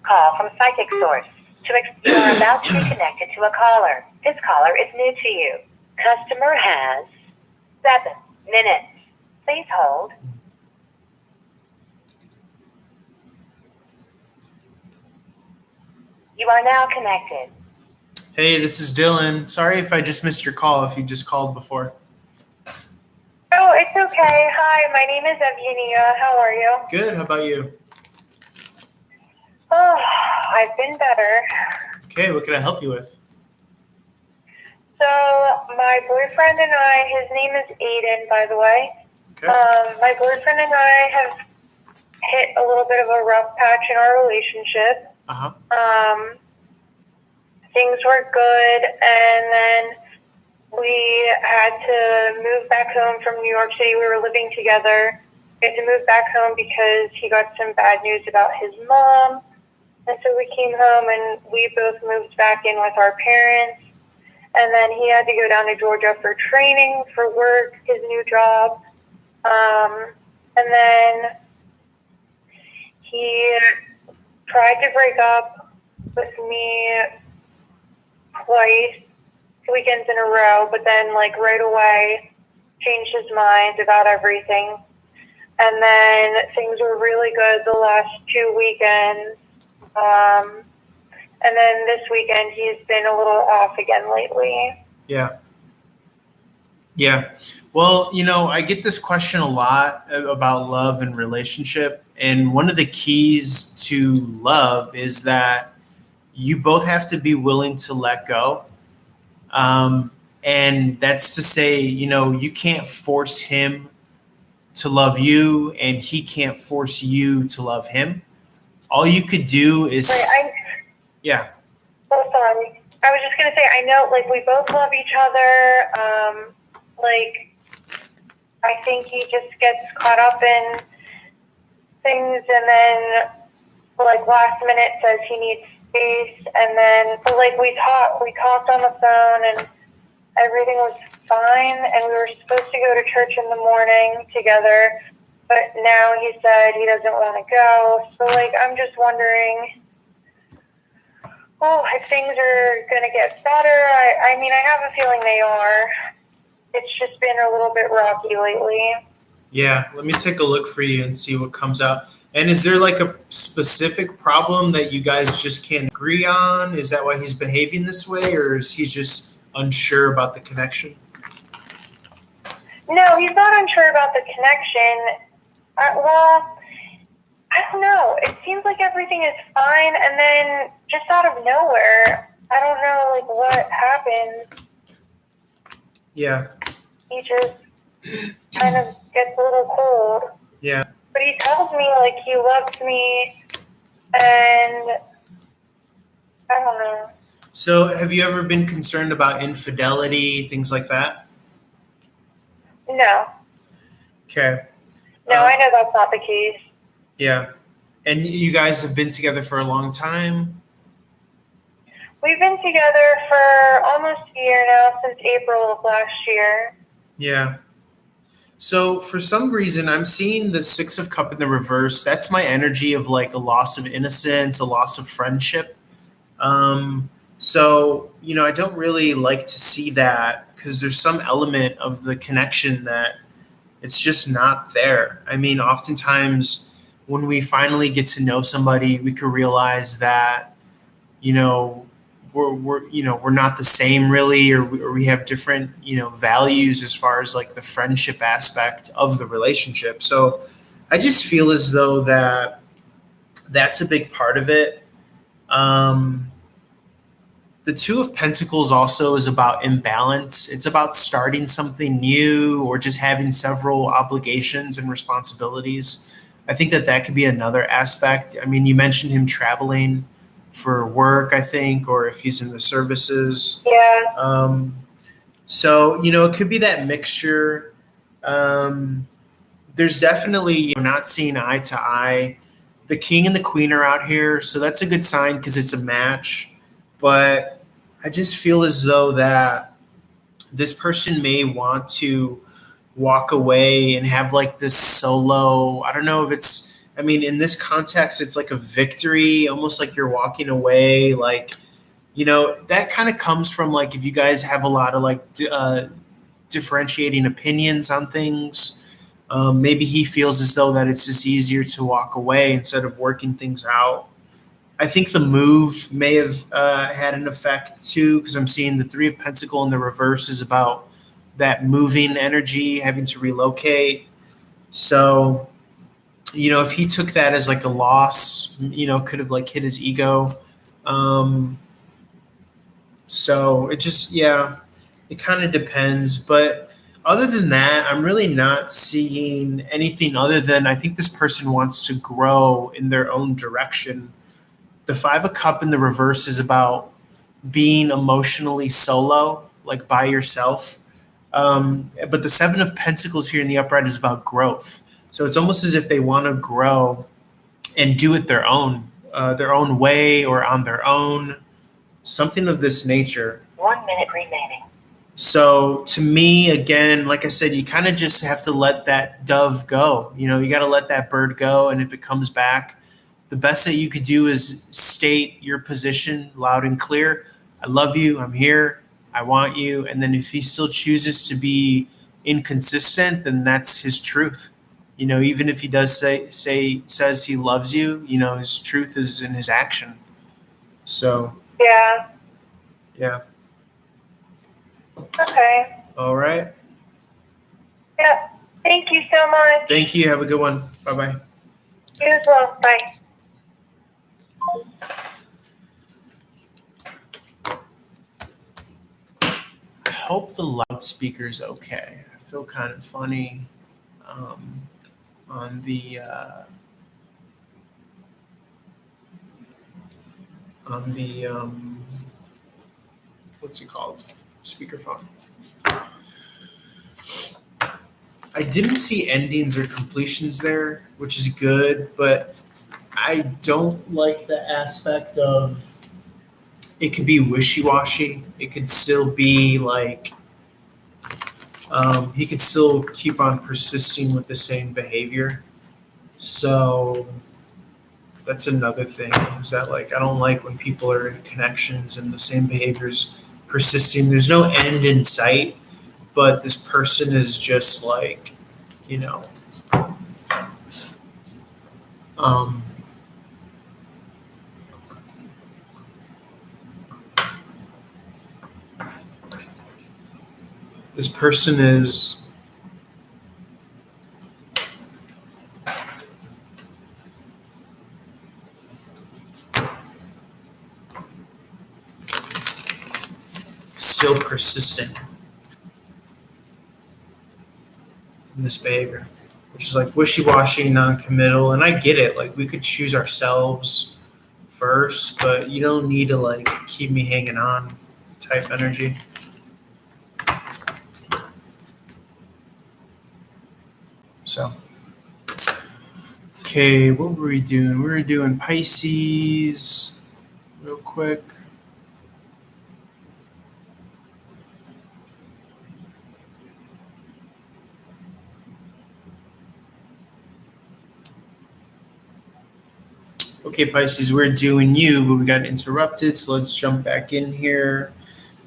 Call from psychic source. You are about to be connected to a caller. This caller is new to you. Customer has 7 minutes. Please hold. You are now connected. Hey, this is Dylan. Sorry if I just missed your call if you just called before. Oh, it's okay. Hi, my name is Evgenia. How are you? Good. How about you? Oh, I've been better. Okay, what can I help you with? So, my boyfriend and I, his name is Aiden, by the way. Okay. My boyfriend and I have hit a little bit of a rough patch in our relationship. Uh-huh. Things were good, and then we had to move back home from New York City. We were living together. We had to move back home because he got some bad news about his mom. And so we came home and we both moved back in with our parents. And then he had to go down to Georgia for training, for work, his new job. And then he tried to break up with me twice, weekends in a row, but then like right away changed his mind about everything. And then things were really good the last 2 weekends. And then this weekend he's been a little off again lately. Yeah. Yeah. Well, you know, I get this question a lot about love and relationship. And one of the keys to love is that you both have to be willing to let go. And that's to say, you know, you can't force him to love you and he can't force you to love him. All you could do is, yeah. Oh, sorry. I was just going to say, I know, like, we both love each other. Like, I think he just gets caught up in things and then, like, last minute says he needs space. And then, but, like, we talked on the phone and everything was fine. And we were supposed to go to church in the morning together. But now he said he doesn't want to go. So, like, I'm just wondering, if things are going to get better. I mean, I have a feeling they are. It's just been a little bit rocky lately. Yeah, let me take a look for you and see what comes out. And is there like a specific problem that you guys just can't agree on? Is that why he's behaving this way, or is he just unsure about the connection? No, he's not unsure about the connection. Well, I don't know. It seems like everything is fine, and then just out of nowhere, I don't know like what happened. Yeah. He just kind of gets a little cold. Yeah. But he tells me like he loves me, and I don't know. So have you ever been concerned about infidelity, things like that? No. Okay. No, I know that's not the case. Yeah. And you guys have been together for a long time? We've been together for almost a year now, since April of last year. Yeah. So for some reason, I'm seeing the Six of Cup in the reverse. That's my energy of like a loss of innocence, a loss of friendship. So, I don't really like to see that because there's some element of the connection that it's just not there. I mean, oftentimes when we finally get to know somebody, we can realize that, we're not the same really, or we have different, values as far as like the friendship aspect of the relationship. So I just feel as though that's a big part of it. The Two of Pentacles also is about imbalance. It's about starting something new or just having several obligations and responsibilities. I think that could be another aspect. I mean, you mentioned him traveling for work, I think, or if he's in the services. Yeah. So, it could be that mixture. There's definitely not seeing eye to eye. The King and the Queen are out here, so that's a good sign because it's a match. But I just feel as though that this person may want to walk away and have like this solo. I don't know if it's, I mean, in this context, it's like a victory, almost like you're walking away. Like, that kind of comes from like if you guys have a lot of like differentiating opinions on things. Maybe he feels as though that it's just easier to walk away instead of working things out. I think the move may have had an effect too, because I'm seeing the Three of Pentacles in the reverse is about that moving energy, having to relocate. So, if he took that as like a loss, could have like hit his ego. So it just, it kind of depends. But other than that, I'm really not seeing anything other than I think this person wants to grow in their own direction. The Five of Cup in the reverse is about being emotionally solo, like by yourself. But the Seven of Pentacles here in the upright is about growth. So it's almost as if they want to grow and do it their own way or on their own, something of this nature. 1 minute remaining. So to me, again, like I said, you kind of just have to let that dove go. You got to let that bird go. And if it comes back, the best that you could do is state your position loud and clear. I love you. I'm here. I want you. And then if he still chooses to be inconsistent, then that's his truth. Even if he does says he loves you, his truth is in his action. So Yeah. yeah. Okay. All right. Yeah. Thank you so much. Thank you. Have a good one. Bye-bye. You as well. Bye. I hope the loudspeaker's okay. I feel kind of funny on the what's it called? Speakerphone. I didn't see endings or completions there, which is good, but I don't like the aspect of it could be wishy-washy. It could still be like he could still keep on persisting with the same behavior. So That's another thing, is that like I don't like when people are in connections and the same behaviors persisting. There's no end in sight, but this person is just like, you know, um, this person is still persistent in this behavior, which is like wishy-washy, non-committal. And I get it. Like we could choose ourselves first, but you don't need to like keep me hanging on type energy. So, okay, what were we doing? We were doing Pisces real quick. Okay, Pisces, we're doing you, but we got interrupted, so let's jump back in here.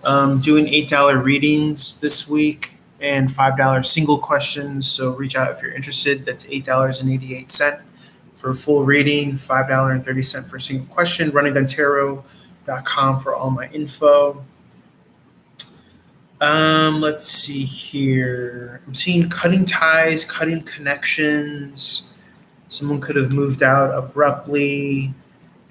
Doing $8 readings this week and $5 single questions, so reach out if you're interested. That's $8.88 for a full reading, $5.30 for a single question. RunningGunTarot.com for all my info. Let's see here. I'm seeing cutting ties, cutting connections. Someone could have moved out abruptly,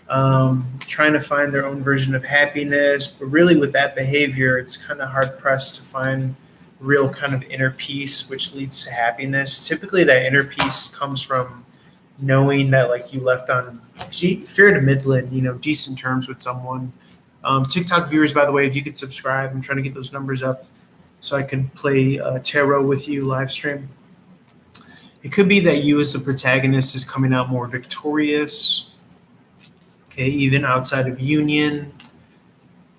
trying to find their own version of happiness. But really with that behavior, it's kind of hard pressed to find real kind of inner peace, which leads to happiness. Typically that inner peace comes from knowing that like you left on fair to Midland, decent terms with someone. TikTok viewers, by the way, if you could subscribe, I'm trying to get those numbers up so I can play tarot with you live stream. It could be that you as the protagonist is coming out more victorious, okay, even outside of union,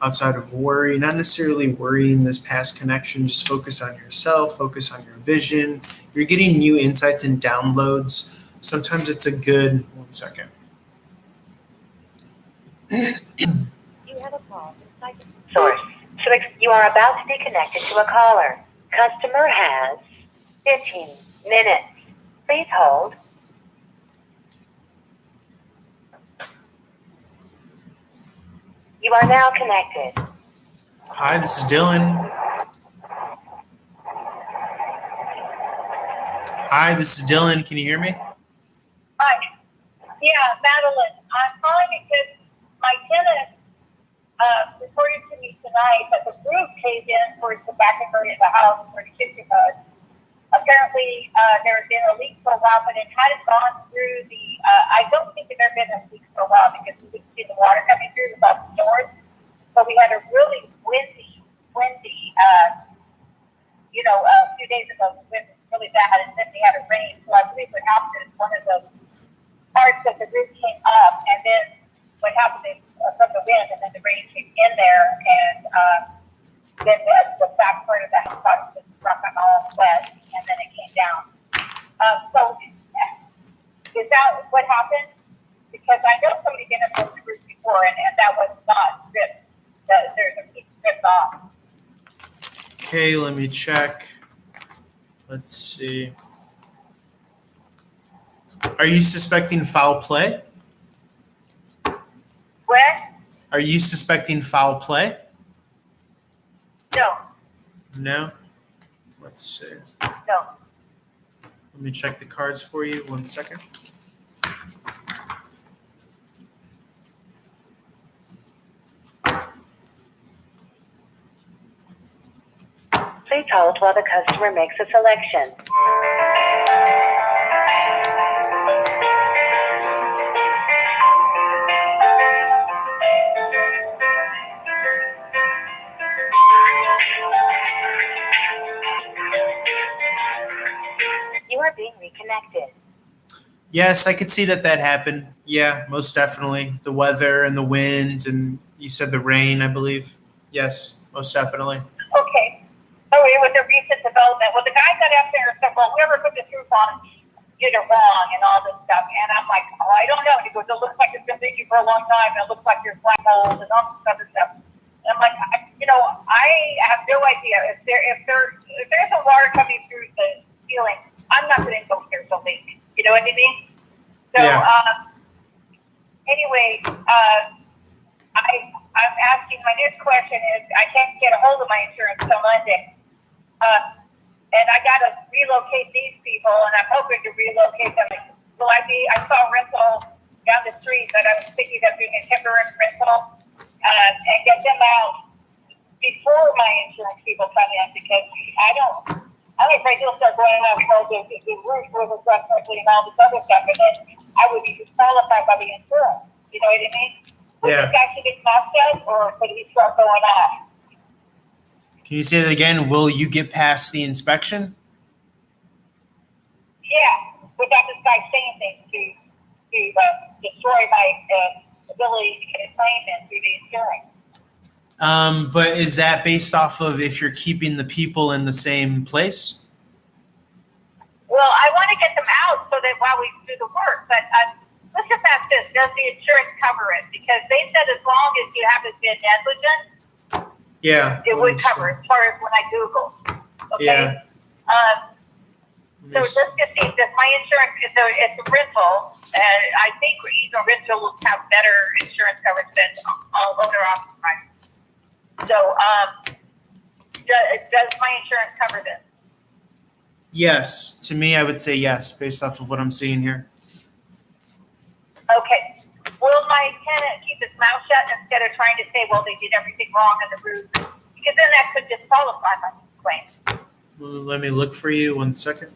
outside of worry, not necessarily worrying this past connection, just focus on yourself, focus on your vision. You're getting new insights and downloads. Sometimes it's a good, one second. You have a call from Psychic Source. You are about to be connected to a caller. Customer has 15 minutes. Please hold. You are now connected. Hi, this is Dylan. Hi, this is Dylan. Can you hear me? Hi. Yeah, Madeline. I'm calling because my tenant reported to me tonight that the roof caved in towards the back area of the house where the kitchen was. Apparently, there had been a leak for a while, but it hadn't gone through the. I don't think there had been a leak for a while because we could see the water coming through the doors. So we had a really windy, a few days ago, it was really bad, and then we had a rain. So I believe what happened is one of the parts of the roof came up, and then what happened is from the wind, and then the rain came in there, and then the back part of the house was rough and all wet, and then it came down. So is that what happened? Because I know somebody did it on the roof before, and that was not ripped. There's a piece ripped off. Okay, let me check. Let's see. Are you suspecting foul play? What? Are you suspecting foul play? No. No? Let's see. No. Let me check the cards for you. 1 second. Please hold while the customer makes a selection. You are being reconnected. Yes, I could see that happened. Yeah, most definitely. The weather and the wind, and you said the rain, I believe. Yes, most definitely. Okay. Oh, it was a recent development. Well, the guy got up there and said, well, whoever put this roof on, did it wrong and all this stuff. And I'm like, oh, I don't know. And he goes, it looks like it's been leaking for a long time. And it looks like there's black holes and all this other stuff. And I'm like, I have no idea if there's a water coming through the ceiling. I'm not going to go here to leak. You know what I mean? So anyway, I'm asking. My next question is, I can't get a hold of my insurance till Monday. And I got to relocate these people, and I'm hoping to relocate them. I saw a rental down the street that I was thinking of doing a temporary rental and get them out before my insurance people come in, because I'm afraid they'll start going out, well, the roof wasn't done correctly and all this other stuff, and then I would be disqualified by the insurance. You know what I mean? Would this actually get knocked out, or could he start going off? Can you say that again? Will you get past the inspection? Yeah, without this guy saying things to destroy my ability to get a claim in through the insurance. But is that based off of if you're keeping the people in the same place? Well, I want to get them out so that while we do the work, but let's just ask this: does the insurance cover it? Because they said as long as you haven't been negligent, it would cover, as far as when I Googled. Okay. Yeah. So let's just see. Does my insurance? It's a rental, and I think even rental will have better insurance coverage than owner occupied. So, does my insurance cover this? Yes. To me, I would say yes, based off of what I'm seeing here. Okay. Will my tenant keep his mouth shut instead of trying to say, well, they did everything wrong on the roof? Because then that could disqualify my claim. Well, let me look for you 1 second.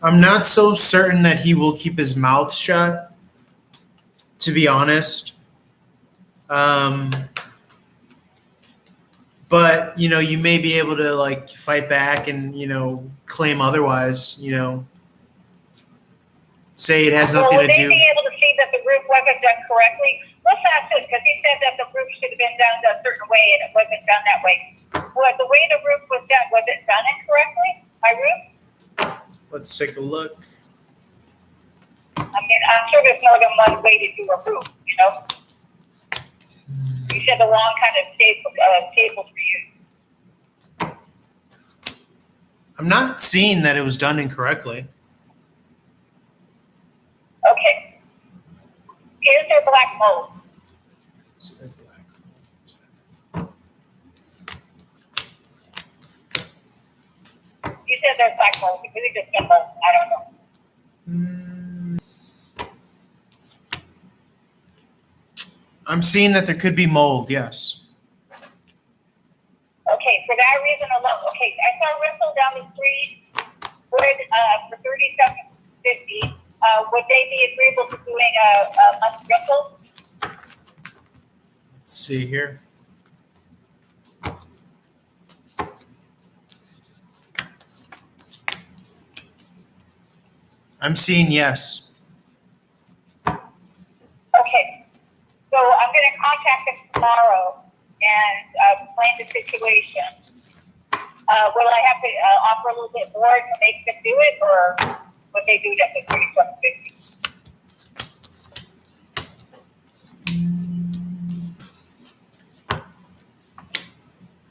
I'm not so certain that he will keep his mouth shut, to be honest. But, you may be able to fight back and, claim otherwise, say it has nothing to do. Will they be able to see that the roof wasn't done correctly? Let's ask this, because he said that the roof should have been done a certain way and it wasn't done that way. Well, the way the roof was done, was it done incorrectly? My roof? Let's take a look. I mean, I'm sure there's more than one way to do a roof, You said the wrong kind of tables were used. I'm not seeing that it was done incorrectly. Okay. Is there black mold? You said there's black mold. Is it just simple? I don't know. I'm seeing that there could be mold, yes. Okay, for that reason alone. Okay, I saw a rental down the street for $37.50. Would they be agreeable to doing a month rental? Let's see here. I'm seeing yes. Okay. So I'm going to contact them tomorrow and explain the situation. Will I have to offer a little bit more to make them do it, or would they do that for $37.50?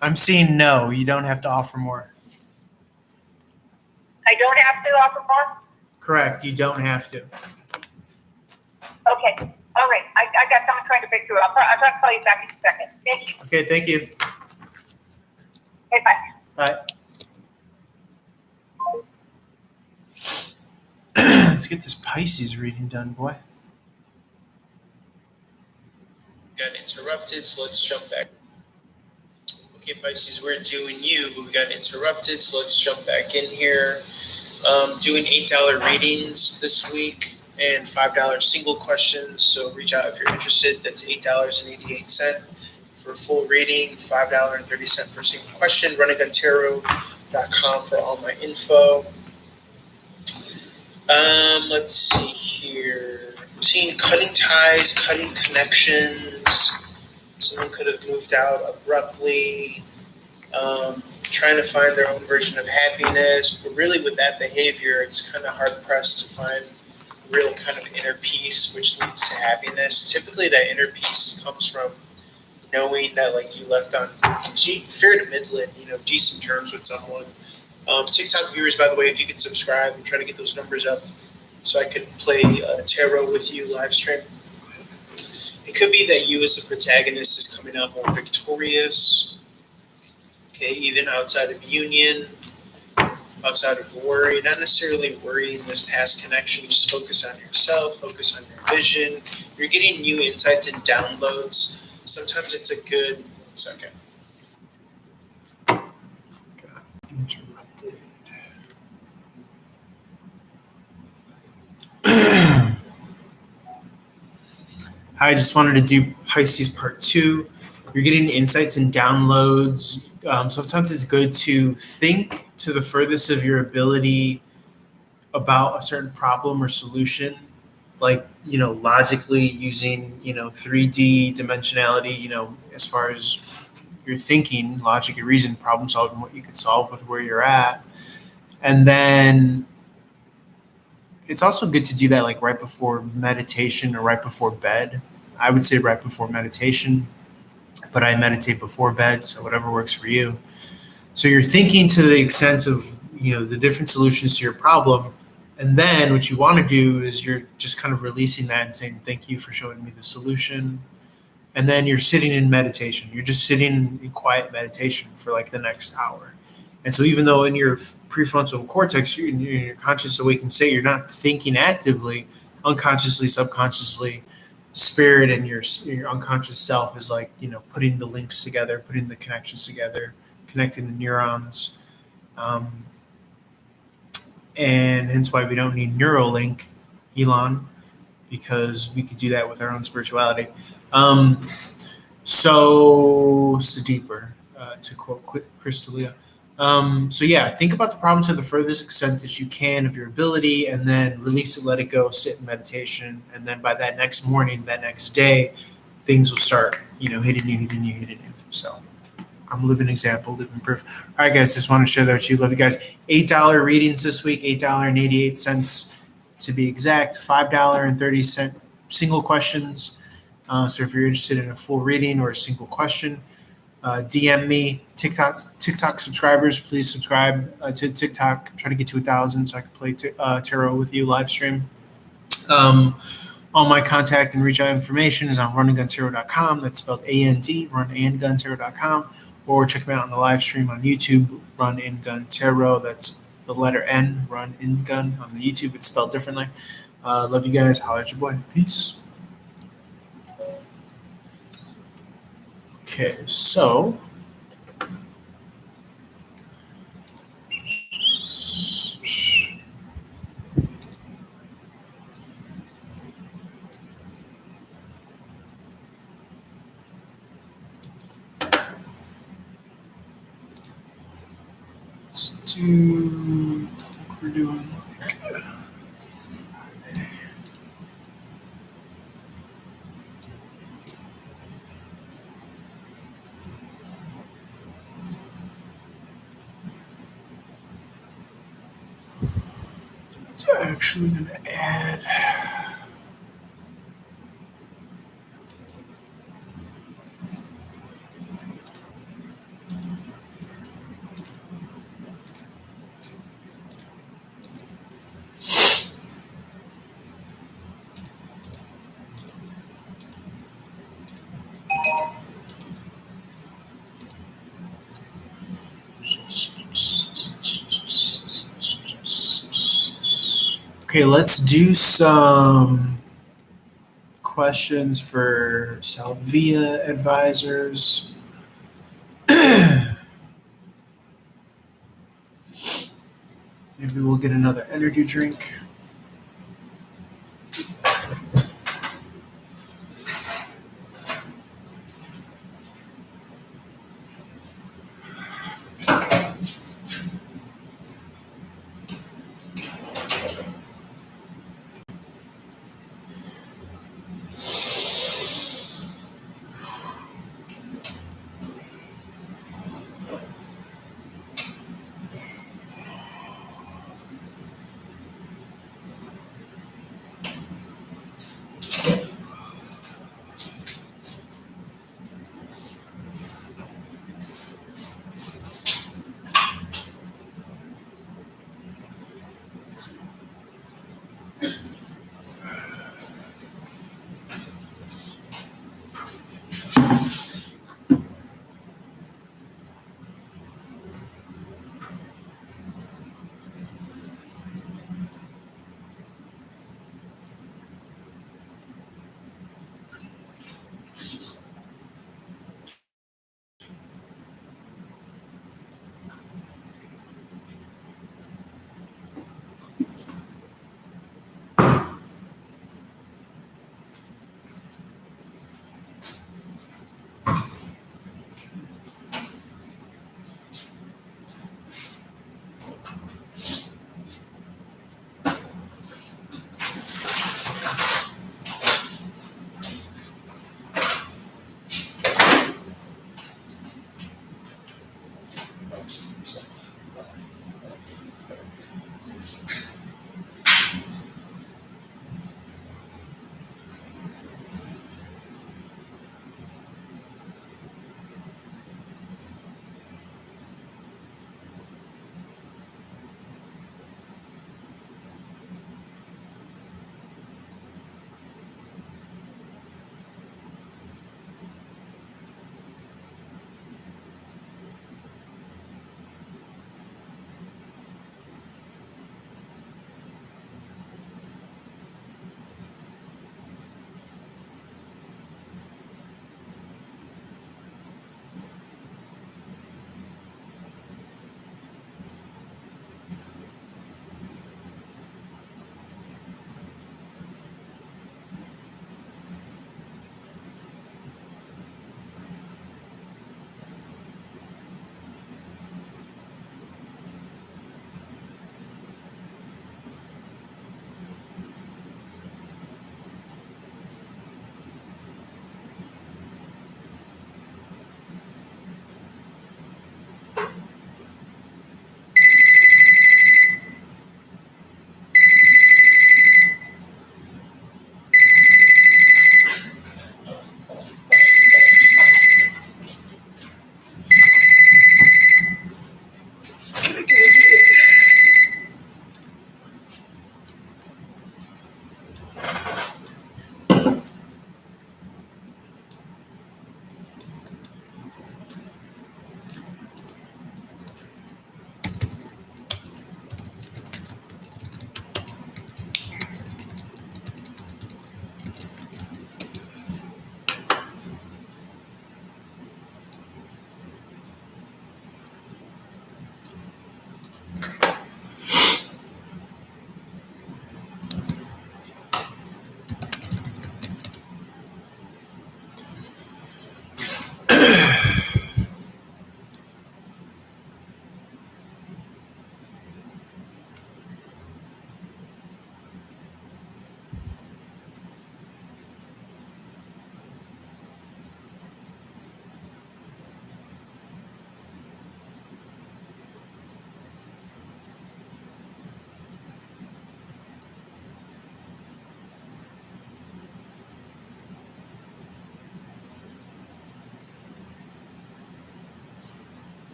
I'm seeing no. You don't have to offer more. I don't have to offer more? Correct. You don't have to. Okay. All right. I got someone trying to break through. I'll try to call you back in a second. Thank you. Okay. Thank you. Okay, bye. Bye. Let's get this Pisces reading done, boy. Got interrupted, so let's jump back. Okay, Pisces, we're doing you, but we got interrupted, so let's jump back in here. Doing $8 readings this week and $5 single questions. So reach out if you're interested. That's $8.88 for a full reading, $5.30 for a single question. Runninguntarot.com for all my info. Let's see here. I'm seeing cutting ties, cutting connections. Someone could have moved out abruptly, trying to find their own version of happiness. But really, with that behavior, it's kind of hard pressed to find real kind of inner peace, which leads to happiness. Typically, that inner peace comes from knowing that like you left on fair to middling, decent terms with someone. TikTok viewers, by the way, if you could subscribe, I'm trying to get those numbers up so I could play tarot with you live stream. It could be that you as the protagonist is coming out more victorious, okay, even outside of union, outside of worry, not necessarily worrying this past connection, just focus on yourself, focus on your vision. You're getting new insights and downloads. Sometimes it's a good, 1 second. Got interrupted. I just wanted to do Pisces part 2. You're getting insights and downloads. Sometimes it's good to think to the furthest of your ability about a certain problem or solution, like, logically using, 3D dimensionality, as far as your thinking, logic and reason, problem solving, what you could solve with where you're at. And then it's also good to do that like right before meditation or right before bed. I would say right before meditation, but I meditate before bed, so whatever works for you. So you're thinking to the extent of, the different solutions to your problem. And then what you want to do is you're just kind of releasing that and saying, thank you for showing me the solution. And then you're sitting in meditation. You're just sitting in quiet meditation for like the next hour. And so even though in your prefrontal cortex, in your conscious awakened state, you're not thinking actively, unconsciously, subconsciously, spirit and your unconscious self is like, putting the links together, putting the connections together, connecting the neurons. And hence why we don't need Neuralink, Elon, because we could do that with our own spirituality. So deeper, to quote Crystalia. So yeah, think about the problem to the furthest extent that you can of your ability, and then release it, let it go, sit in meditation, and then by that next morning, that next day, things will start, hitting you. So I'm a living example, living proof. All right, guys, just want to share that with you. Love you guys. $8 readings this week, $8.88 to be exact, $5.30 single questions. So if you're interested in a full reading or a single question, DM me. TikTok subscribers, please subscribe to TikTok. I'm trying to get to 1,000 so I can play tarot with you live stream. All my contact and reach out information is on runandguntarot.com. That's spelled AND, runandguntarot.com. Or check me out on the live stream on YouTube, Run and Gun Tarot. That's the letter N, Run and Gun. On the YouTube, it's spelled differently. Love you guys. Holla at your boy. Peace. Okay, so let's do, I think we're doing like Friday. It's actually going to add. Okay, let's do some questions for Salvia advisors. Maybe we'll get another energy drink.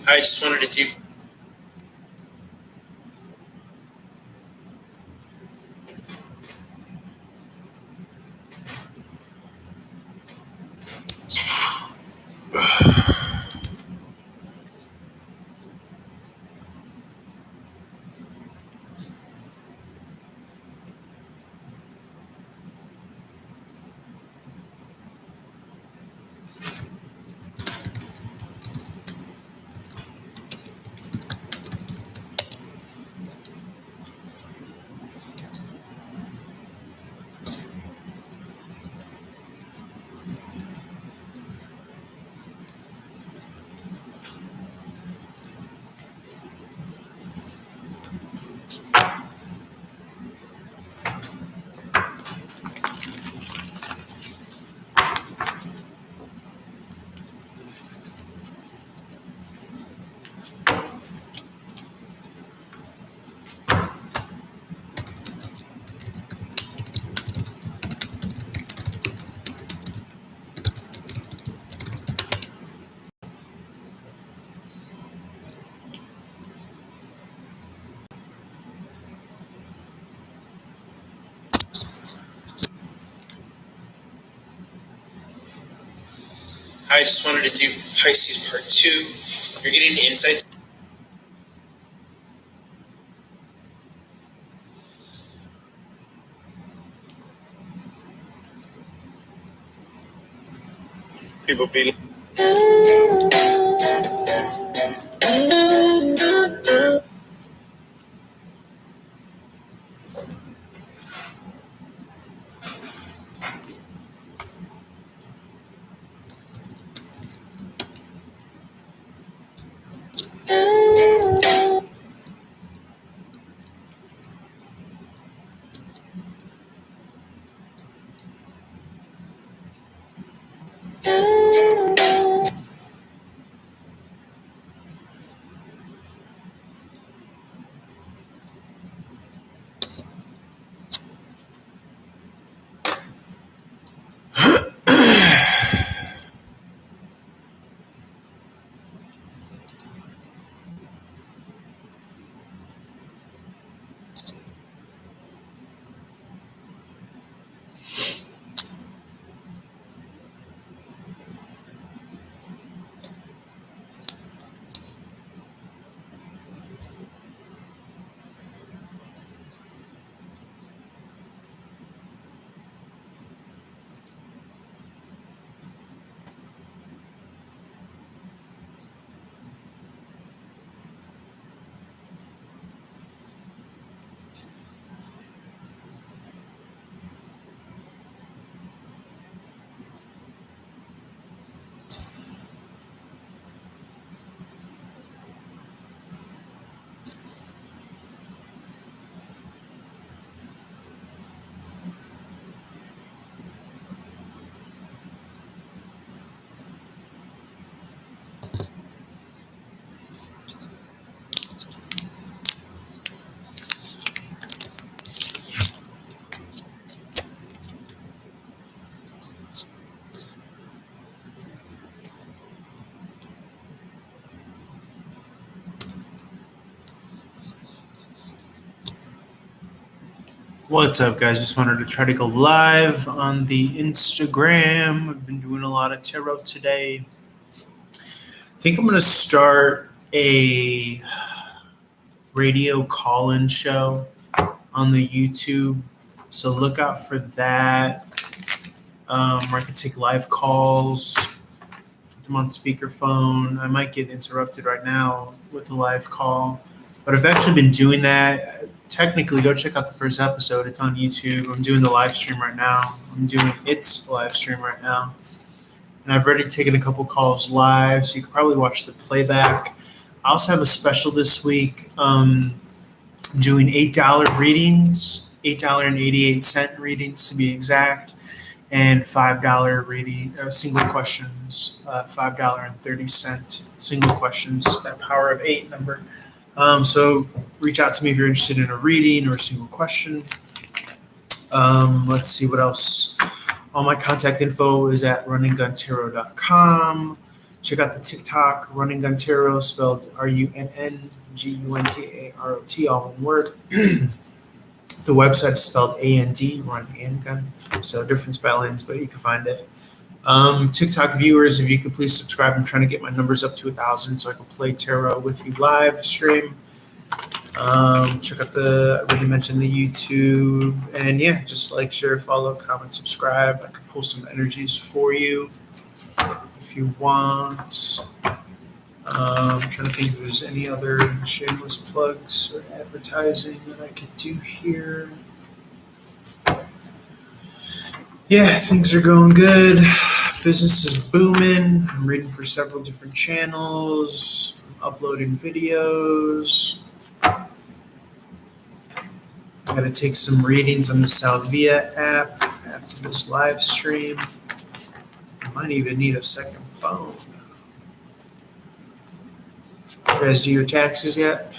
I just wanted to do. I just wanted to do Pisces Part 2. You're getting insights. People be. What's up, guys? Just wanted to try to go live on the Instagram. I've been doing a lot of tarot today. I think I'm going to start a radio call-in show on the YouTube. So look out for that. Where I can take live calls, put them on speakerphone. I might get interrupted right now with a live call, but I've actually been doing that. Technically, go check out the first episode. It's on YouTube. I'm doing the live stream right now. I'm doing its live stream right now. And I've already taken a couple calls live, so you can probably watch the playback. I also have a special this week. I'm doing $8 readings, $8.88 readings to be exact, and $5 reading single questions, $5.30 single questions, that power of 8 number. So reach out to me if you're interested in a reading or a single question. Let's see what else. All my contact info is at runningguntarot.com. Check out the TikTok, Running Gun Tarot, spelled RUNNGUNTAROT, all one word. The website is spelled AND, Run and Gun. So different spellings, but you can find it. TikTok viewers, if you could please subscribe. I'm trying to get my numbers up to 1,000 so I can play tarot with you live stream. Check out I already mentioned the YouTube. And yeah, just like, share, follow, comment, subscribe. I could pull some energies for you if you want. I'm trying to think if there's any other shameless plugs or advertising that I could do here. Yeah, things are going good. Business is booming. I'm reading for several different channels. I'm uploading videos. I got to take some readings on the Salvia app after this live stream. I might even need a second phone. You guys do your taxes yet?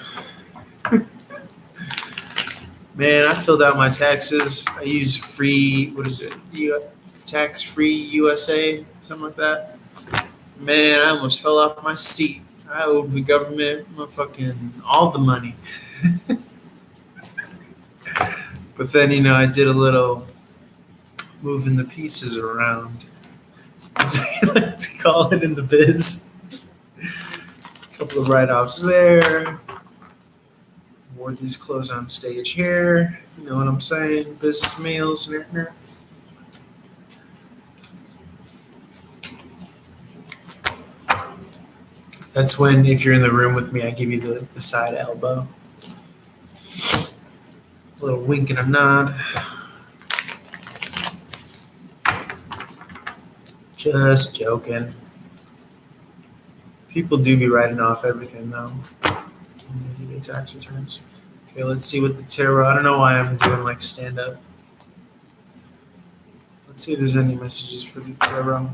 Man, I filled out my taxes. I use Tax Free USA, something like that. Man, I almost fell off my seat. I owed the government all the money. But then, I did a little moving the pieces around, as we like to call it in the biz. A couple of write-offs there. Wore these clothes on stage here. You know what I'm saying? Business meals. That's when, if you're in the room with me, I give you the side elbow. A little wink and a nod. Just joking. People do be writing off everything, though. Tax returns. Okay, let's see what the tarot. I don't know why I'm doing like stand up. Let's see if there's any messages for the tarot.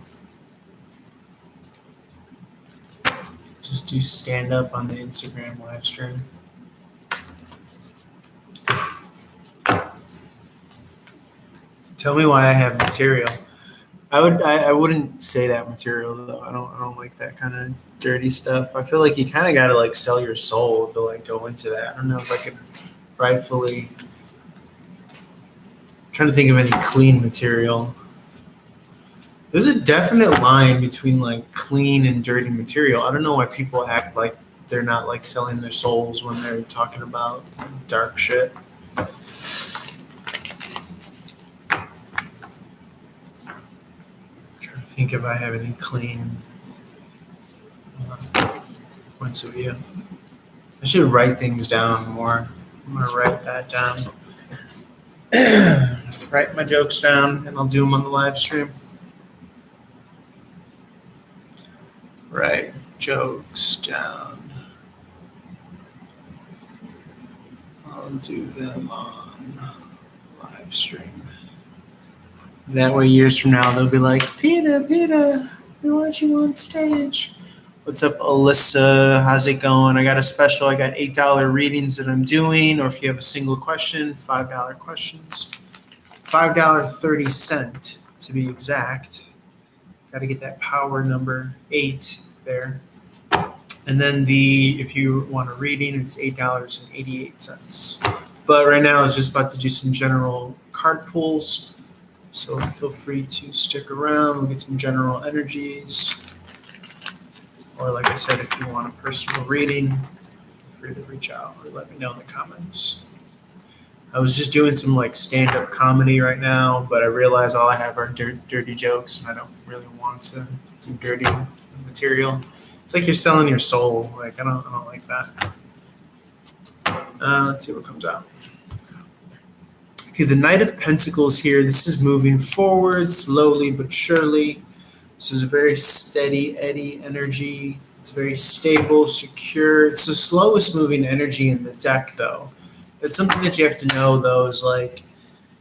Just do stand up on the Instagram live stream. Tell me why I have material. I wouldn't say that material though. I don't like that kind of dirty stuff. I feel like you kind of got to like sell your soul to like go into that. I don't know if I could rightfully. I'm trying to think of any clean material. There's a definite line between like clean and dirty material. I don't know why people act like they're not like selling their souls when they're talking about dark shit. Think if I have any clean points of view. I should write things down more. I'm going to write that down. Write my jokes down, and I'll do them on the live stream. Write jokes down. I'll do them on live stream. That way, years from now, they'll be like, Peter, we want you on stage. What's up, Alyssa? How's it going? I got a special. I got $8 readings that I'm doing, or if you have a single question, $5 questions. $5.30 to be exact. Got to get that power number 8 there. And then if you want a reading, it's $8.88. But right now, I was just about to do some general card pulls. So feel free to stick around. We'll get some general energies. Or like I said, if you want a personal reading, feel free to reach out or let me know in the comments. I was just doing some like stand-up comedy right now, but I realized all I have are dirty jokes, and I don't really want to do dirty material. It's like you're selling your soul. Like I don't like that. Let's see what comes out. Okay, the Knight of Pentacles here. This is moving forward slowly but surely. This is a very steady eddy energy. It's very stable, secure. It's the slowest moving energy in the deck, though. That's something that you have to know, though, is like,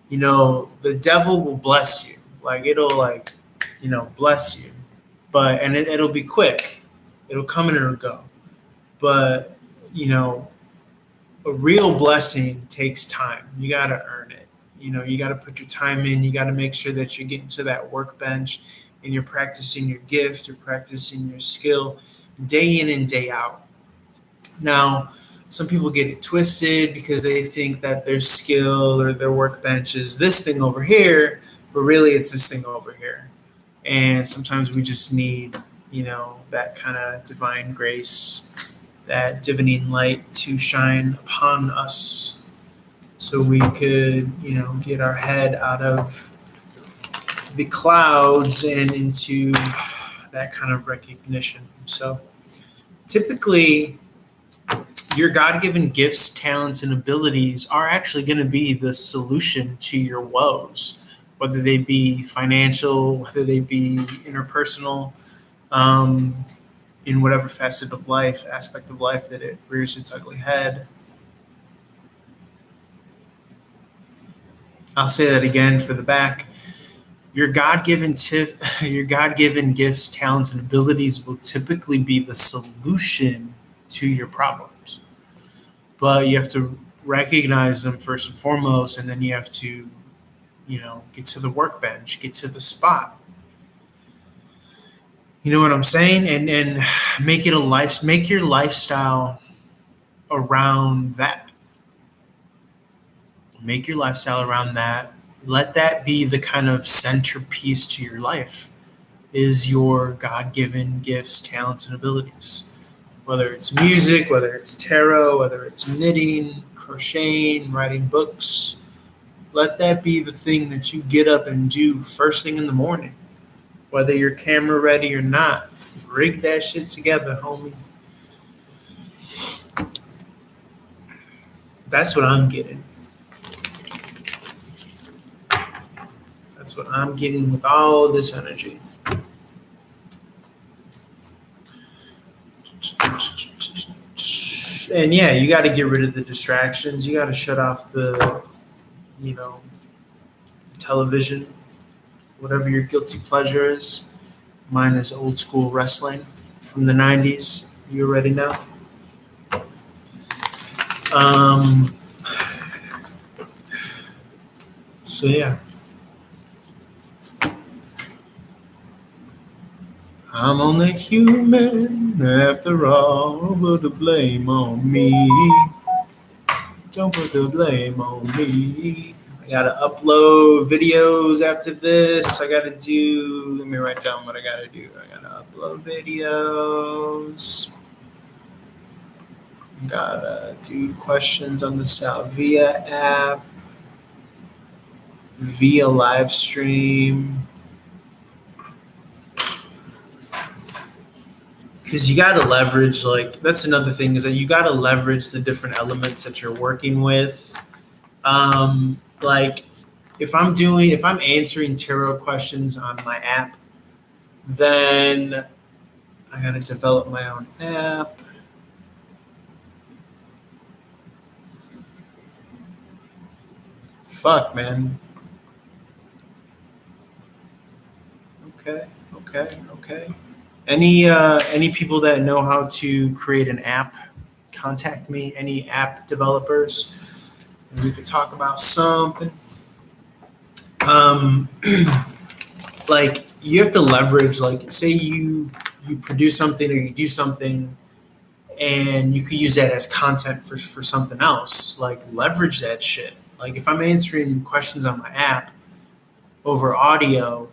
the devil will bless you. Like, it'll, bless you. And it'll be quick. It'll come and it'll go. But, a real blessing takes time. You got to earn it. You got to put your time in. You got to make sure that you're getting to that workbench and you're practicing your gift, you're practicing your skill day in and day out. Now, some people get it twisted because they think that their skill or their workbench is this thing over here, but really it's this thing over here. And sometimes we just need, that kind of divine grace, that divining light to shine upon us so we could, get our head out of the clouds and into that kind of recognition. So typically, your God-given gifts, talents, and abilities are actually going to be the solution to your woes, whether they be financial, whether they be interpersonal, in whatever aspect of life that it rears its ugly head. I'll say that again for the back. Your God-given gifts, talents, and abilities will typically be the solution to your problems. But you have to recognize them first and foremost, and then you have to, get to the workbench, get to the spot. You know what I'm saying? And make your lifestyle around that. Make your lifestyle around that. Let that be the kind of centerpiece to your life, is your God-given gifts, talents, and abilities. Whether it's music, whether it's tarot, whether it's knitting, crocheting, writing books, let that be the thing that you get up and do first thing in the morning. Whether you're camera ready or not, rig that shit together, homie. That's what I'm getting. That's what I'm getting with all this energy. And yeah, you got to get rid of the distractions. You got to shut off the, television, whatever your guilty pleasure is. Mine is old school wrestling from the 90s. You already know. So yeah. I'm only human after all, put the blame on me. Don't put the blame on me. I gotta upload videos after this. Let me write down what I gotta do. I gotta upload videos. Gotta do questions on the Salvia app via live stream. Because you got to leverage, that's another thing, is that you got to leverage the different elements that you're working with. If I'm answering tarot questions on my app, then I got to develop my own app. Fuck, man. Okay. Any people that know how to create an app, contact me. Any app developers, and we could talk about something. You have to leverage. Say you produce something or you do something, and you could use that as content for something else. Leverage that shit. If I'm answering questions on my app over audio,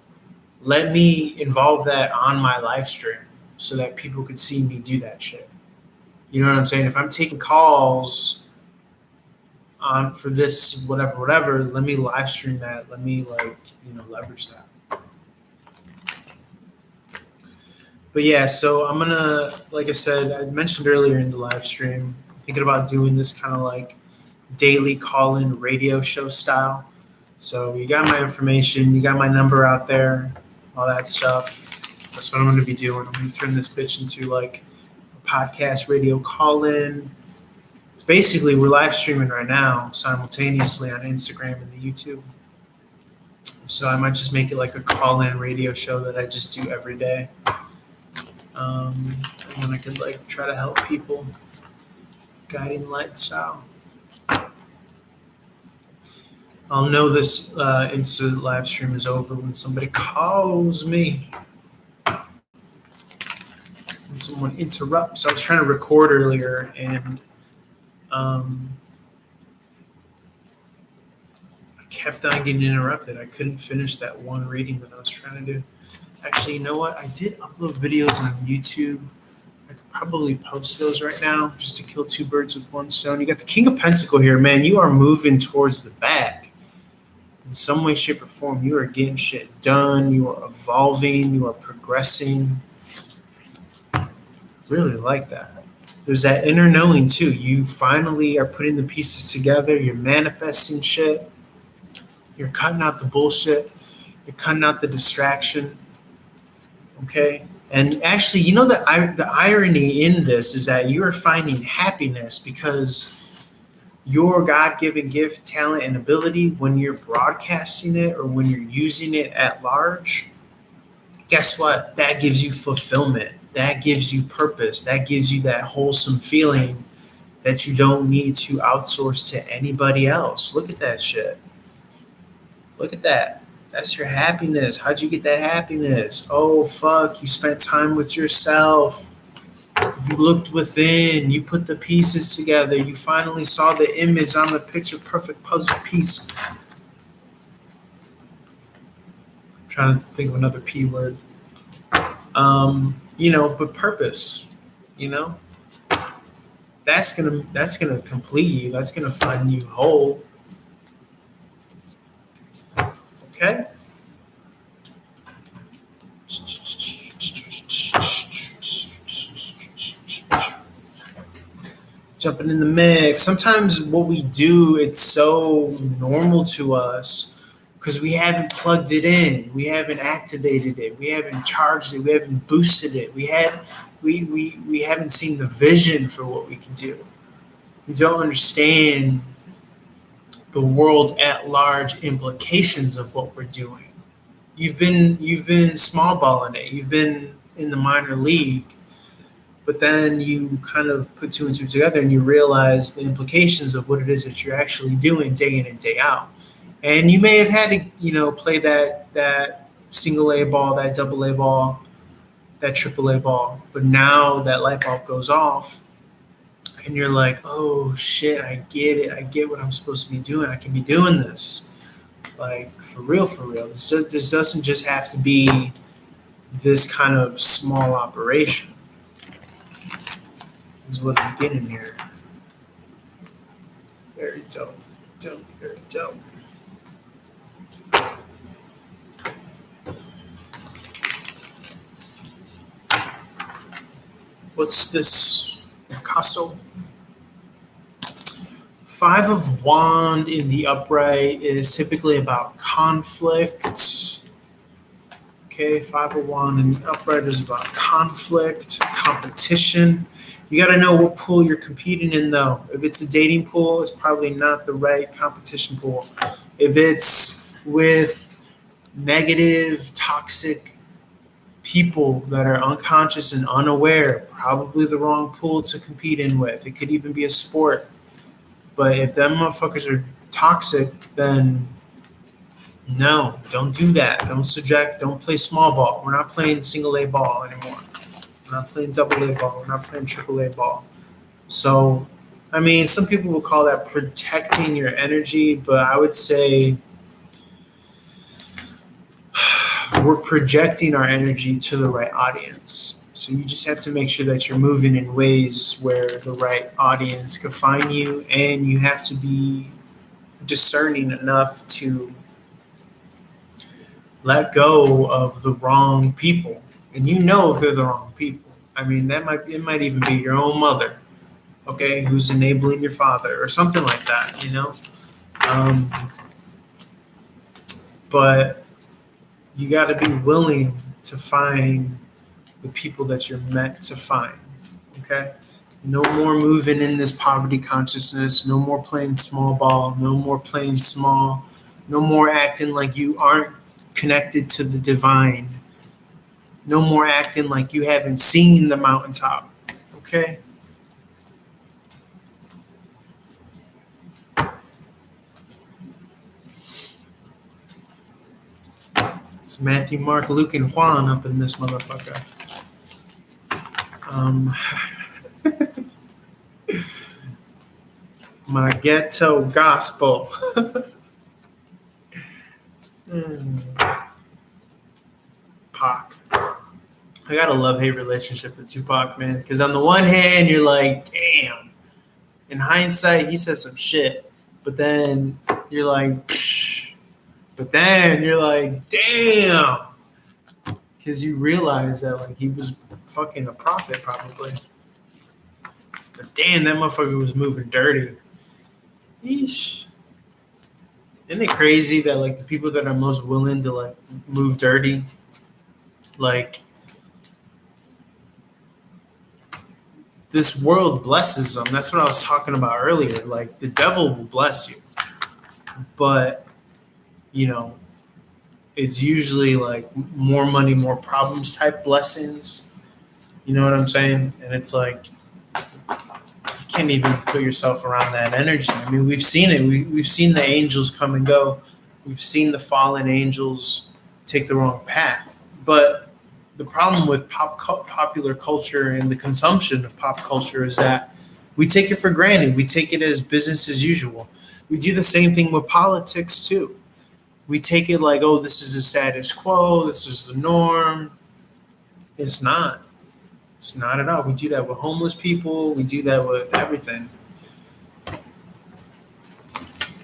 let me involve that on my live stream so that people could see me do that shit. You know what I'm saying? If I'm taking calls on for this, whatever, let me live stream that. Let me leverage that. But yeah, so I'm gonna, like I said, I mentioned earlier in the live stream, thinking about doing this kind of daily call-in radio show style. So you got my information, you got my number out there, all that stuff. That's what I'm going to be doing. I'm going to turn this bitch into a podcast radio call-in. It's basically, we're live streaming right now simultaneously on Instagram and the YouTube. So I might just make it a call-in radio show that I just do every day. And then I could try to help people, guiding light style. I'll know this Insta live stream is over when somebody calls me. When someone interrupts. I was trying to record earlier and I kept on getting interrupted. I couldn't finish that one reading that I was trying to do. Actually, you know what? I did upload videos on YouTube. I could probably post those right now just to kill two birds with one stone. You got the King of Pentacle here, man. You are moving towards the back. In some way, shape, or form, you are getting shit done. You are evolving. You are progressing. Really like that. There's that inner knowing, too. You finally are putting the pieces together. You're manifesting shit. You're cutting out the bullshit. You're cutting out the distraction. Okay? And actually, you know, the irony in this is that you are finding happiness because your God-given gift, talent, and ability, when you're broadcasting it or when you're using it at large, guess what? That gives you fulfillment. That gives you purpose. That gives you that wholesome feeling that you don't need to outsource to anybody else. Look at that shit. Look at that. That's your happiness. How'd you get that happiness? Oh, fuck. You spent time with yourself. You looked within. You put the pieces together. You finally saw the image on the picture perfect puzzle piece. I'm trying to think of another P word. But purpose, that's gonna complete you. That's gonna find you whole. Okay. Jumping in the mix. Sometimes what we do, it's so normal to us because we haven't plugged it in. We haven't activated it. We haven't charged it. We haven't boosted it. We haven't seen the vision for what we can do. We don't understand the world at large implications of what we're doing. You've been small balling it. You've been in the minor league. But then you kind of put two and two together and you realize the implications of what it is that you're actually doing day in and day out. And you may have had to, play that single A ball, that double A ball, that triple A ball. But now that light bulb goes off and you're like, oh shit, I get it. I get what I'm supposed to be doing. I can be doing this. Like for real. This doesn't just have to be this kind of small operation. Is what I'm getting here. Very dope. Very dope. What's this? Picasso. 5 of Wand in the upright is typically about conflict. Okay, 5 of Wand in the upright is about conflict, competition. You got to know what pool you're competing in, though. If it's a dating pool, it's probably not the right competition pool. If it's with negative, toxic people that are unconscious and unaware, probably the wrong pool to compete in with. It could even be a sport. But if them motherfuckers are toxic, then no, don't do that. Don't play small ball. We're not playing single A ball anymore. We're not playing double A ball. We're not playing triple A ball. So, some people will call that protecting your energy, but I would say we're projecting our energy to the right audience. So you just have to make sure that you're moving in ways where the right audience can find you, and you have to be discerning enough to let go of the wrong people. And if they're the wrong people. It might even be your own mother, okay, who's enabling your father or something like that, But you got to be willing to find the people that you're meant to find, okay? No more moving in this poverty consciousness. No more playing small ball. No more playing small. No more acting like you aren't connected to the divine. No more acting like you haven't seen the mountaintop, okay? It's Matthew, Mark, Luke, and Juan up in this motherfucker. My ghetto gospel. Pac. I got a love-hate relationship with Tupac, man. Because on the one hand, you're like, damn. In hindsight, he said some shit. But then you're like, psh. But then you're like, damn. Because you realize that like he was fucking a prophet, probably. But damn, that motherfucker was moving dirty. Yeesh. Isn't it crazy that like the people that are most willing to like move dirty, like this world blesses them. That's what I was talking about earlier. Like the devil will bless you, but you know, it's usually like more money, more problems type blessings. You know what I'm saying? And it's like you can't even put yourself around that energy. I mean, we've seen it. We've seen the angels come and go. We've seen the fallen angels take the wrong path. But the problem with popular culture and the consumption of pop culture is that we take it for granted. We take it as business as usual. We do the same thing with politics too. We take it like, oh, this is the status quo. This is the norm. It's not. It's not at all. We do that with homeless people. We do that with everything.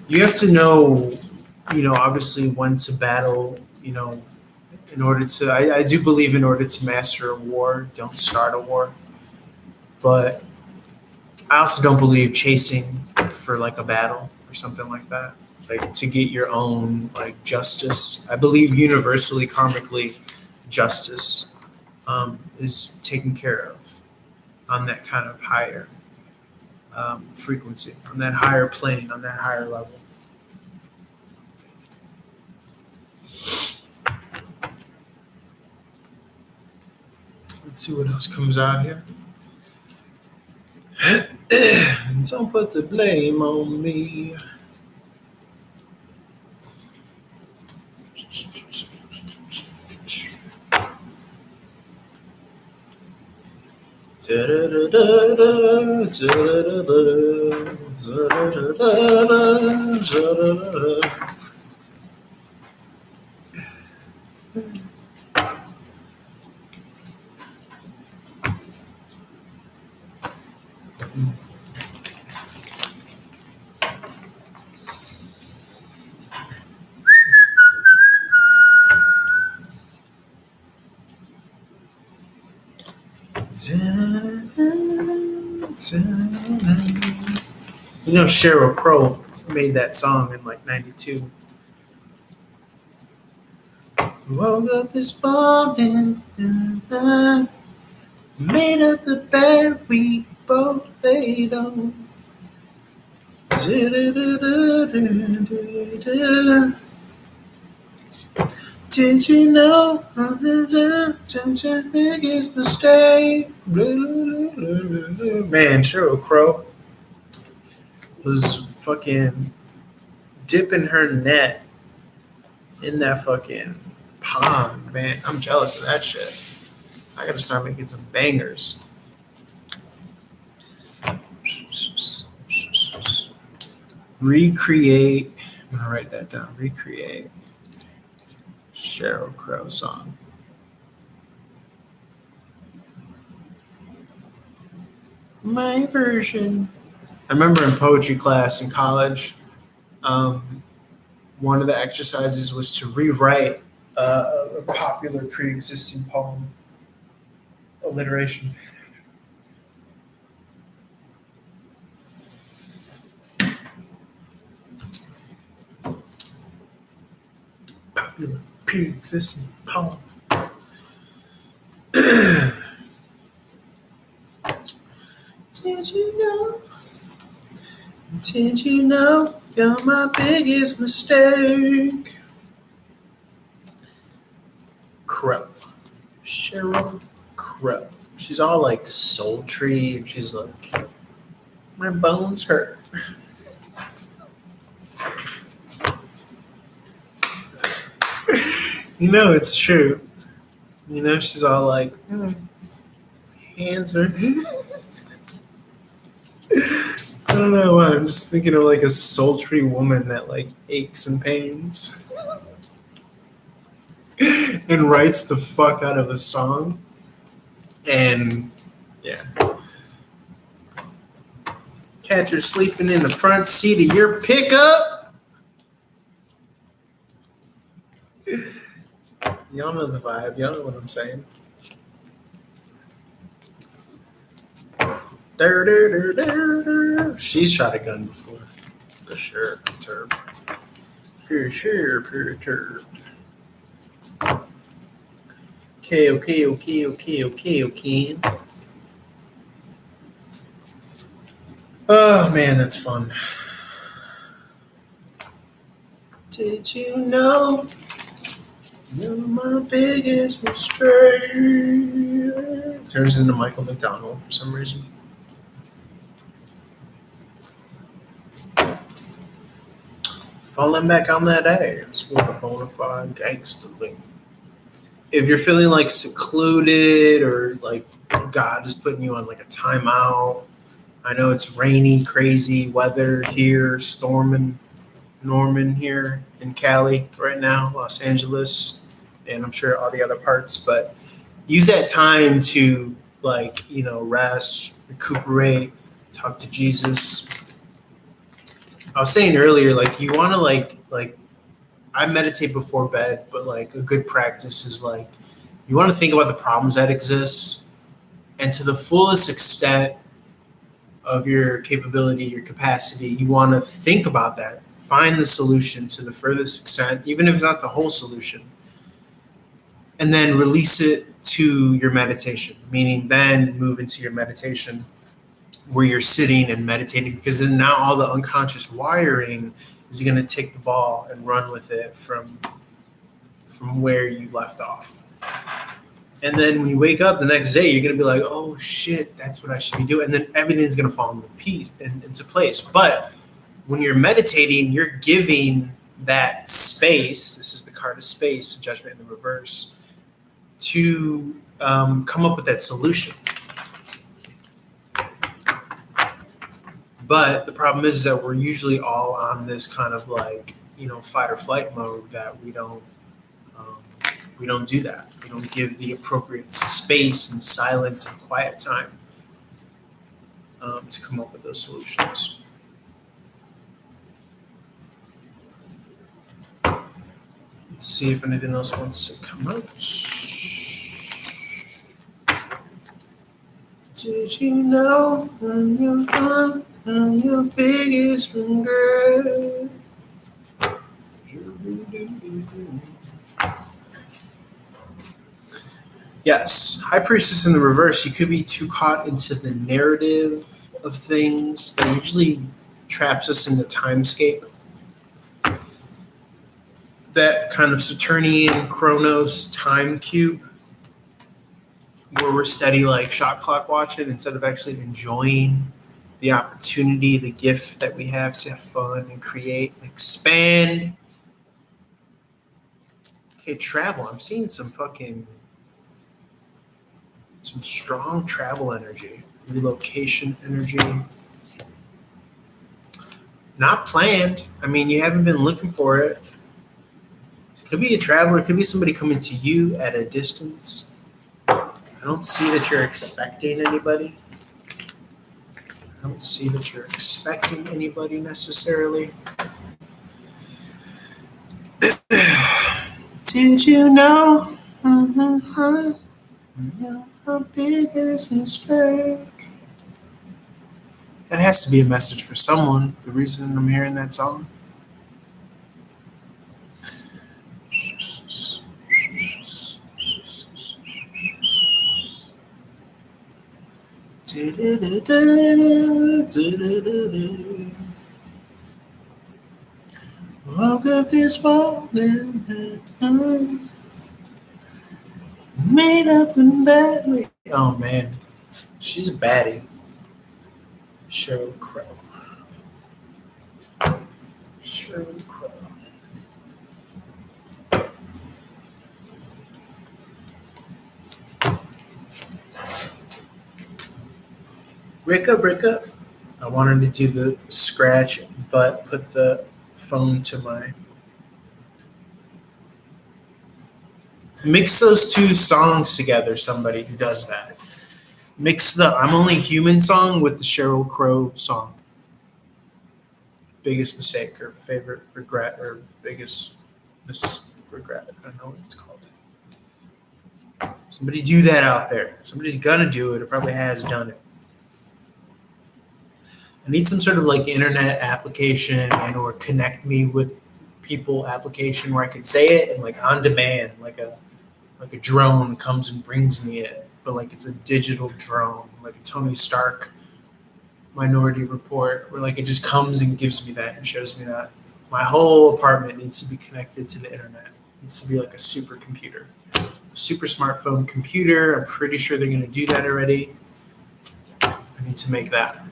You have to know, obviously when to battle, in order to, I do believe in order to master a war, don't start a war. But I also don't believe chasing for like a battle or something like that, like to get your own like justice. I believe universally, karmically, justice is taken care of on that kind of higher frequency, on that higher plane, on that higher level. Let's see what else comes out here. Don't put the blame on me. Sheryl Crow made that song in like 92. Woke up this morning, made up the bed we both laid on. Did you know your biggest mistake? Man, Sheryl Crow was fucking dipping her net in that fucking pond, man. I'm jealous of that shit. I gotta start making some bangers. Recreate. I'm gonna write that down. Recreate Sheryl Crow song. My version. I remember in poetry class in college, one of the exercises was to rewrite a popular pre-existing poem, alliteration. Popular pre-existing poem. Did you know? Did you know you're my biggest mistake? Crow. Sheryl Crow. She's all like sultry and she's like, my bones hurt. You know, it's true. You know, she's all like, hands are. I don't know why. I'm just thinking of like a sultry woman that like aches and pains and writes the fuck out of a song. And yeah. Catch her sleeping in the front seat of your pickup. Y'all know the vibe. Y'all know what I'm saying. She's shot a gun before. For sure. Perturbed. For sure. Perturbed. Okay. Oh man, that's fun. Did you know you're my biggest mistake? Turns into Michael McDonald for some reason. Falling back on that ass with a bona fide gangster link. If you're feeling like secluded or like God is putting you on like a timeout, I know it's rainy, crazy weather here, storming Norman here in Cali right now, Los Angeles, and I'm sure all the other parts, but use that time to like, rest, recuperate, talk to Jesus. I was saying earlier, like you want to like I meditate before bed, but like a good practice is like you want to think about the problems that exist and to the fullest extent of your capability, your capacity, you want to think about that. Find the solution to the furthest extent, even if it's not the whole solution. And then release it to your meditation, meaning then move into your meditation where you're sitting and meditating, because then now all the unconscious wiring is going to take the ball and run with it from where you left off. And then when you wake up the next day, you're going to be like, oh shit, that's what I should be doing. And then everything's going to fall into place. But when you're meditating, you're giving that space, this is the card of space, judgment in the reverse, to come up with that solution. But the problem is that we're usually all on this kind of like, fight or flight mode that we don't do that. We don't give the appropriate space and silence and quiet time to come up with those solutions. Let's see if anything else wants to come out. Did you know when you're young and your biggest regret? Yes, High Priestess in the reverse, you could be too caught into the narrative of things that usually traps us in the timescape. That kind of Saturnian Chronos time cube where we're steady like shot clock watching instead of actually enjoying the opportunity, the gift that we have to have fun and create and expand. Okay, travel. I'm seeing some strong travel energy, relocation energy. Not planned. I mean, you haven't been looking for it. It could be a traveler. It could be somebody coming to you at a distance. I don't see that you're expecting anybody. I don't see that you're expecting anybody necessarily. Did you know? Your biggest mistake. That has to be a message for someone. The reason I'm hearing that song. Woke up this morning, made up the bed. Oh man, she's a baddie. Sheryl Crow. break up. I wanted to do the scratch, but put the phone to my. Mix those two songs together, somebody who does that. Mix the I'm Only Human song with the Sheryl Crow song. Biggest mistake or favorite regret or biggest regret. I don't know what it's called. Somebody do that out there. Somebody's gonna do it or probably has done it. I need some sort of like internet application and or connect me with people application where I could say it and like on demand, like a drone comes and brings me it, but like it's a digital drone, like a Tony Stark Minority Report, where like it just comes and gives me that and shows me that. My whole apartment needs to be connected to the internet. It needs to be like a supercomputer, a super smartphone computer. I'm pretty sure they're going to do that already. I need to make that.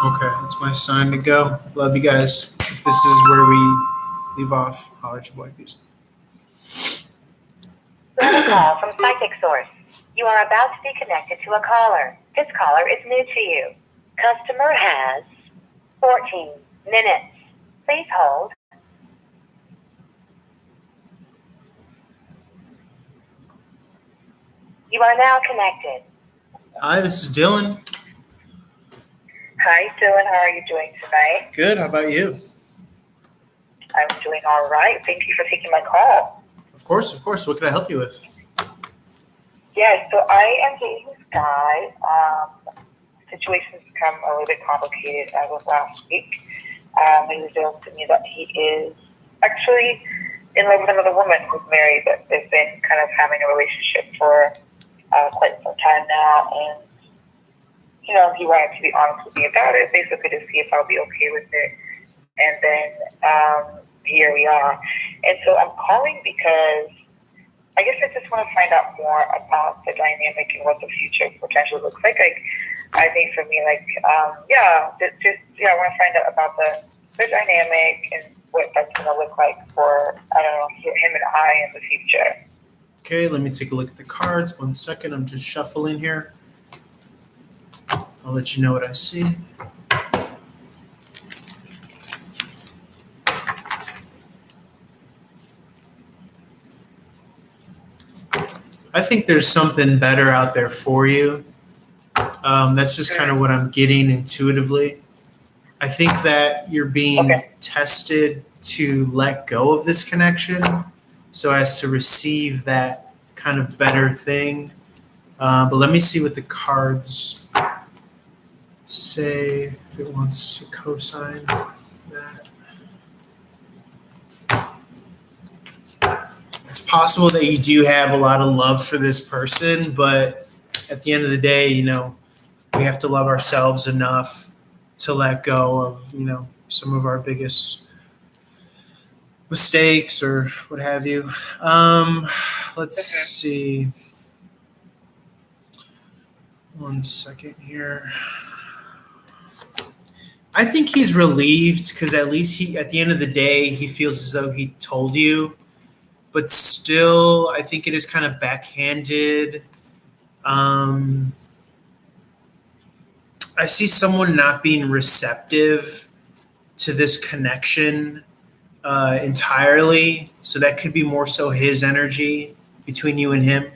Okay, that's my sign to go. Love you guys. If this is where we leave off, holler at your boy. Peace. We have a call from Psychic Source. You are about to be connected to a caller. This caller is new to you. Customer has 14 minutes. Please hold. You are now connected. Hi, this is Dylan. Hi, Dylan. How are you doing tonight? Good. How about you? I'm doing all right. Thank you for taking my call. Of course, of course. What can I help you with? Yeah, so I am dating this guy. Situation's become a little bit complicated as of last week. He revealed to me that he is actually in love with another woman who's married, but they've been kind of having a relationship for quite some time now, and he wanted to be honest with me about it, basically to see if I'll be okay with it. And then here we are. And so I'm calling because I guess I just want to find out more about the dynamic and what the future potentially looks like. I think for me, I want to find out about the dynamic and what that's going to look like for, I don't know, him and I in the future. Okay, let me take a look at the cards. 1 second. I'm just shuffling here. I'll let you know what I see. I think there's something better out there for you. That's just kind of what I'm getting intuitively. I think that you're being tested to let go of this connection so as to receive that kind of better thing. But let me see what the cards say, if it wants to co-sign that. It's possible that you do have a lot of love for this person, but at the end of the day, we have to love ourselves enough to let go of, some of our biggest mistakes or what have you. Let's see. 1 second here. I think he's relieved because at least at the end of the day, he feels as though he told you, but still, I think it is kind of backhanded. I see someone not being receptive to this connection entirely. So that could be more so his energy between you and him.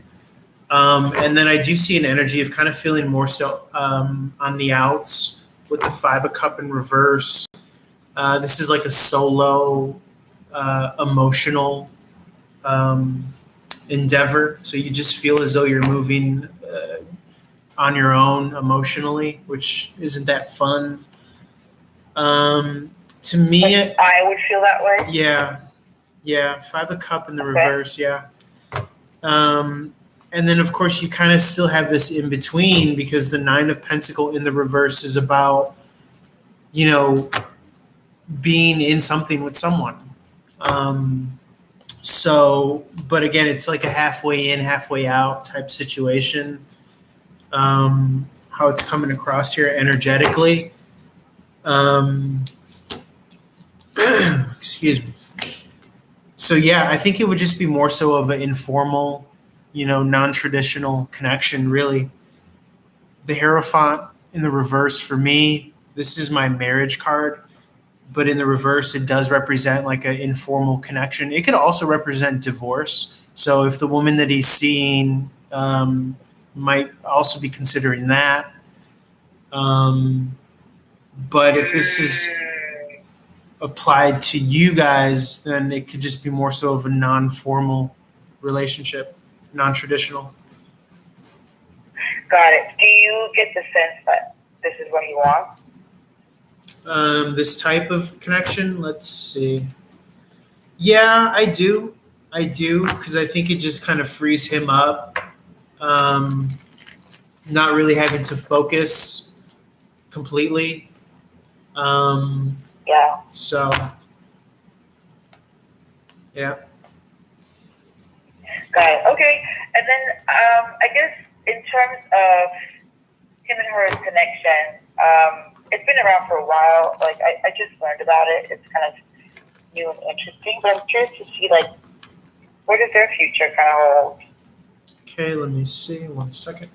And then I do see an energy of kind of feeling more so on the outs with the 5 of Cups in reverse. This is like a solo emotional endeavor. So you just feel as though you're moving on your own emotionally, which isn't that fun. To me, I would feel that way. Yeah. 5 of Cups in the reverse. Yeah. And then, of course, you kind of still have this in between because the 9 of Pentacles in the reverse is about, being in something with someone. But again, it's like a halfway in, halfway out type situation. how it's coming across here energetically. Excuse me. So yeah, I think it would just be more so of an informal, non-traditional connection, really. The Hierophant in the reverse for me, this is my marriage card, but in the reverse, it does represent like an informal connection. It could also represent divorce. So if the woman that he's seeing might also be considering that. But if this is applied to you guys, then it could just be more so of a non-formal relationship, non-traditional. Got it. Do you get the sense that this is what he wants? This type of connection, let's see. Yeah, I do, because I think it just kind of frees him up, not really having to focus completely. Yeah. So, yeah. Got it. Okay. And then I guess in terms of him and her connection, it's been around for a while. Like I just learned about it. It's kind of new and interesting, but I'm curious to see like what does their future kind of hold? Okay, let me see. 1 second.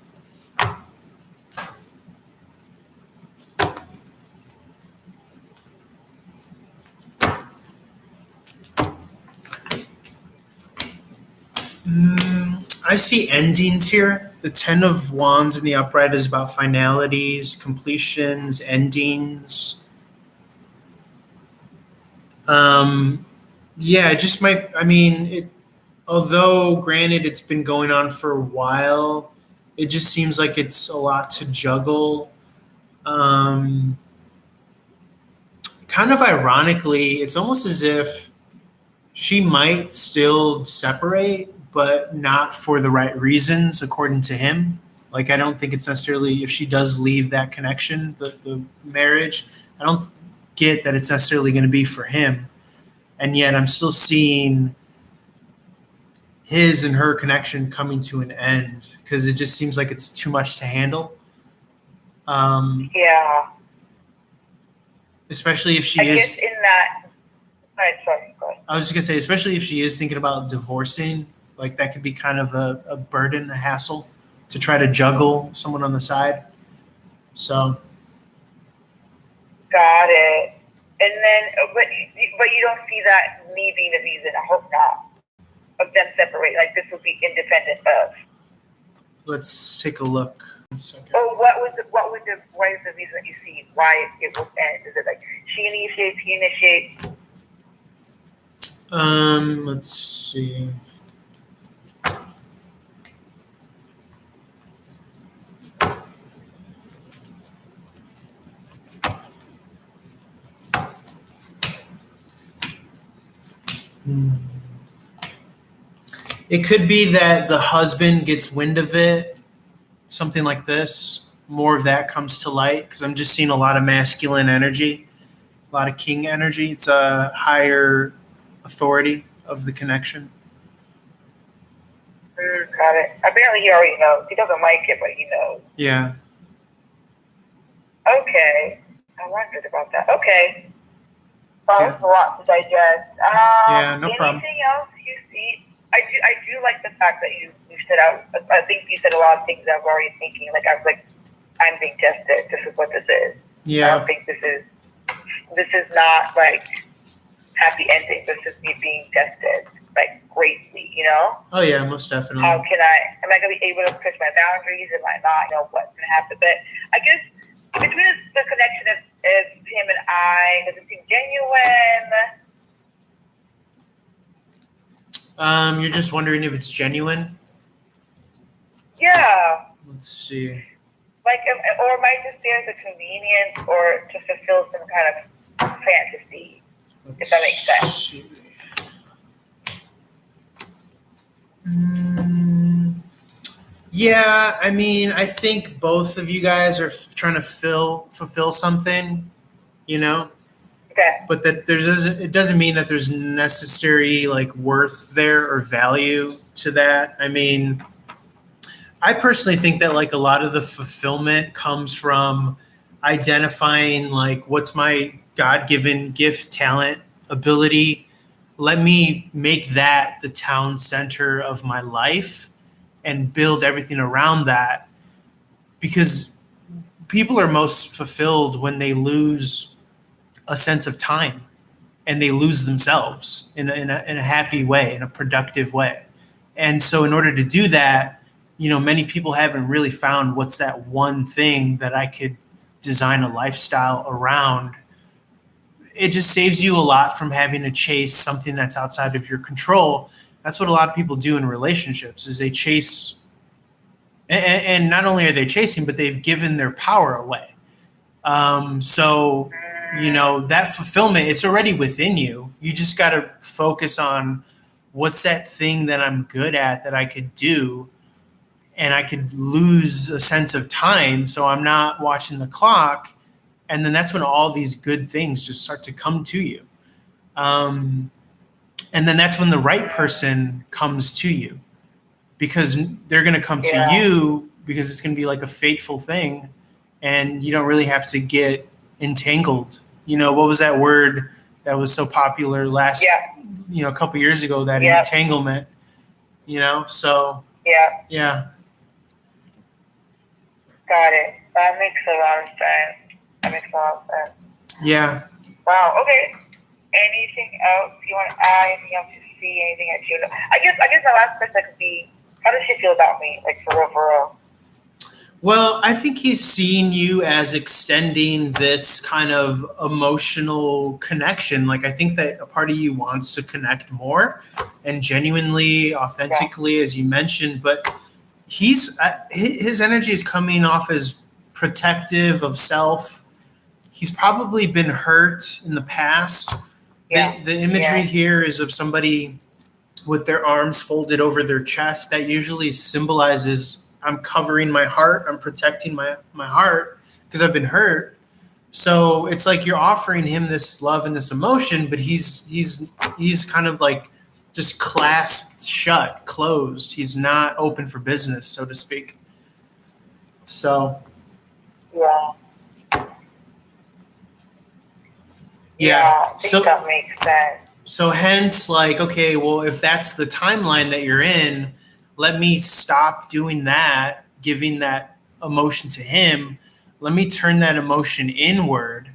I see endings here. The 10 of Wands in the upright is about finalities, completions, endings. Yeah, it just might. I mean, although granted it's been going on for a while, it just seems like it's a lot to juggle. Kind of ironically, it's almost as if she might still separate, but not for the right reasons, according to him. Like, I don't think it's necessarily, if she does leave that connection, the marriage, I don't get that it's necessarily going to be for him. And yet I'm still seeing his and her connection coming to an end because it just seems like it's too much to handle. Yeah. Especially if she I is. guess in that. All right, sorry. Go ahead. I was just going to say, especially if she is thinking about divorcing, like that could be kind of a burden, a hassle to try to juggle someone on the side. So. Got it. And then, but you don't see that me being the reason. I hope not. Of them separate, like this would be independent of. Let's take a look. 1 second. Oh, what is the reason you see why it will end? Is it like she initiates, he initiates? Let's see. It could be that the husband gets wind of it, something like this. More of that comes to light because I'm just seeing a lot of masculine energy, a lot of king energy. It's a higher authority of the connection. Got it. Apparently he already knows. He doesn't like it, but he knows. Yeah. Okay. I wondered about that. Okay. Well, that's a lot to digest. Yeah, no problem. Anything else you see? I do like the fact that you said I think you said a lot of things I was already thinking. Like I was like, I'm being tested. This is what this is. Yeah. I don't think this is not like happy ending. This is me being tested like greatly, you know? Oh yeah, most definitely. Am I gonna be able to push my boundaries? Am I not? You know what's gonna happen? But I guess between the connection of him and I, does it seem genuine? You're just wondering if it's genuine? Yeah. Let's see. Like, or am I just there as a convenience or to fulfill some kind of fantasy, if that makes sense? See. Yeah, I mean, I think both of you guys are trying to fulfill something, you know? Okay. But that it doesn't mean that there's necessary like worth there or value to that. I mean, I personally think that like a lot of the fulfillment comes from identifying like what's my God-given gift, talent, ability. Let me make that the town center of my life and build everything around that, because people are most fulfilled when they lose a sense of time and they lose themselves in a happy way, in a productive way. And so in order to do that, many people haven't really found what's that one thing that I could design a lifestyle around. It just saves you a lot from having to chase something that's outside of your control. That's what a lot of people do in relationships, is they chase, and not only are they chasing, but they've given their power away. So that fulfillment, it's already within you. You just got to focus on what's that thing that I'm good at that I could do, and I could lose a sense of time so I'm not watching the clock. And then that's when all these good things just start to come to you. And then that's when the right person comes to you, because they're going to come to you because it's going to be like a fateful thing, and you don't really have to get entangled. What was that word that was so popular last, a couple years ago, that entanglement, so yeah. Got it. That makes a lot of sense. Yeah. Wow. Okay. Anything else you want to add? Anything else you see? Anything that you? I guess my last question could be, how does she feel about me? Like for real. Well, I think he's seeing you as extending this kind of emotional connection. Like, I think that a part of you wants to connect more and genuinely, authentically, as you mentioned, but his energy is coming off as protective of self. He's probably been hurt in the past. The imagery here is of somebody with their arms folded over their chest. That usually symbolizes, I'm covering my heart, I'm protecting my heart because I've been hurt. So it's like you're offering him this love and this emotion, but he's kind of like just clasped shut, closed. He's not open for business, so to speak. So I think that makes sense. So hence, like, okay, well, if that's the timeline that you're in, let me stop doing that, giving that emotion to him. Let me turn that emotion inward,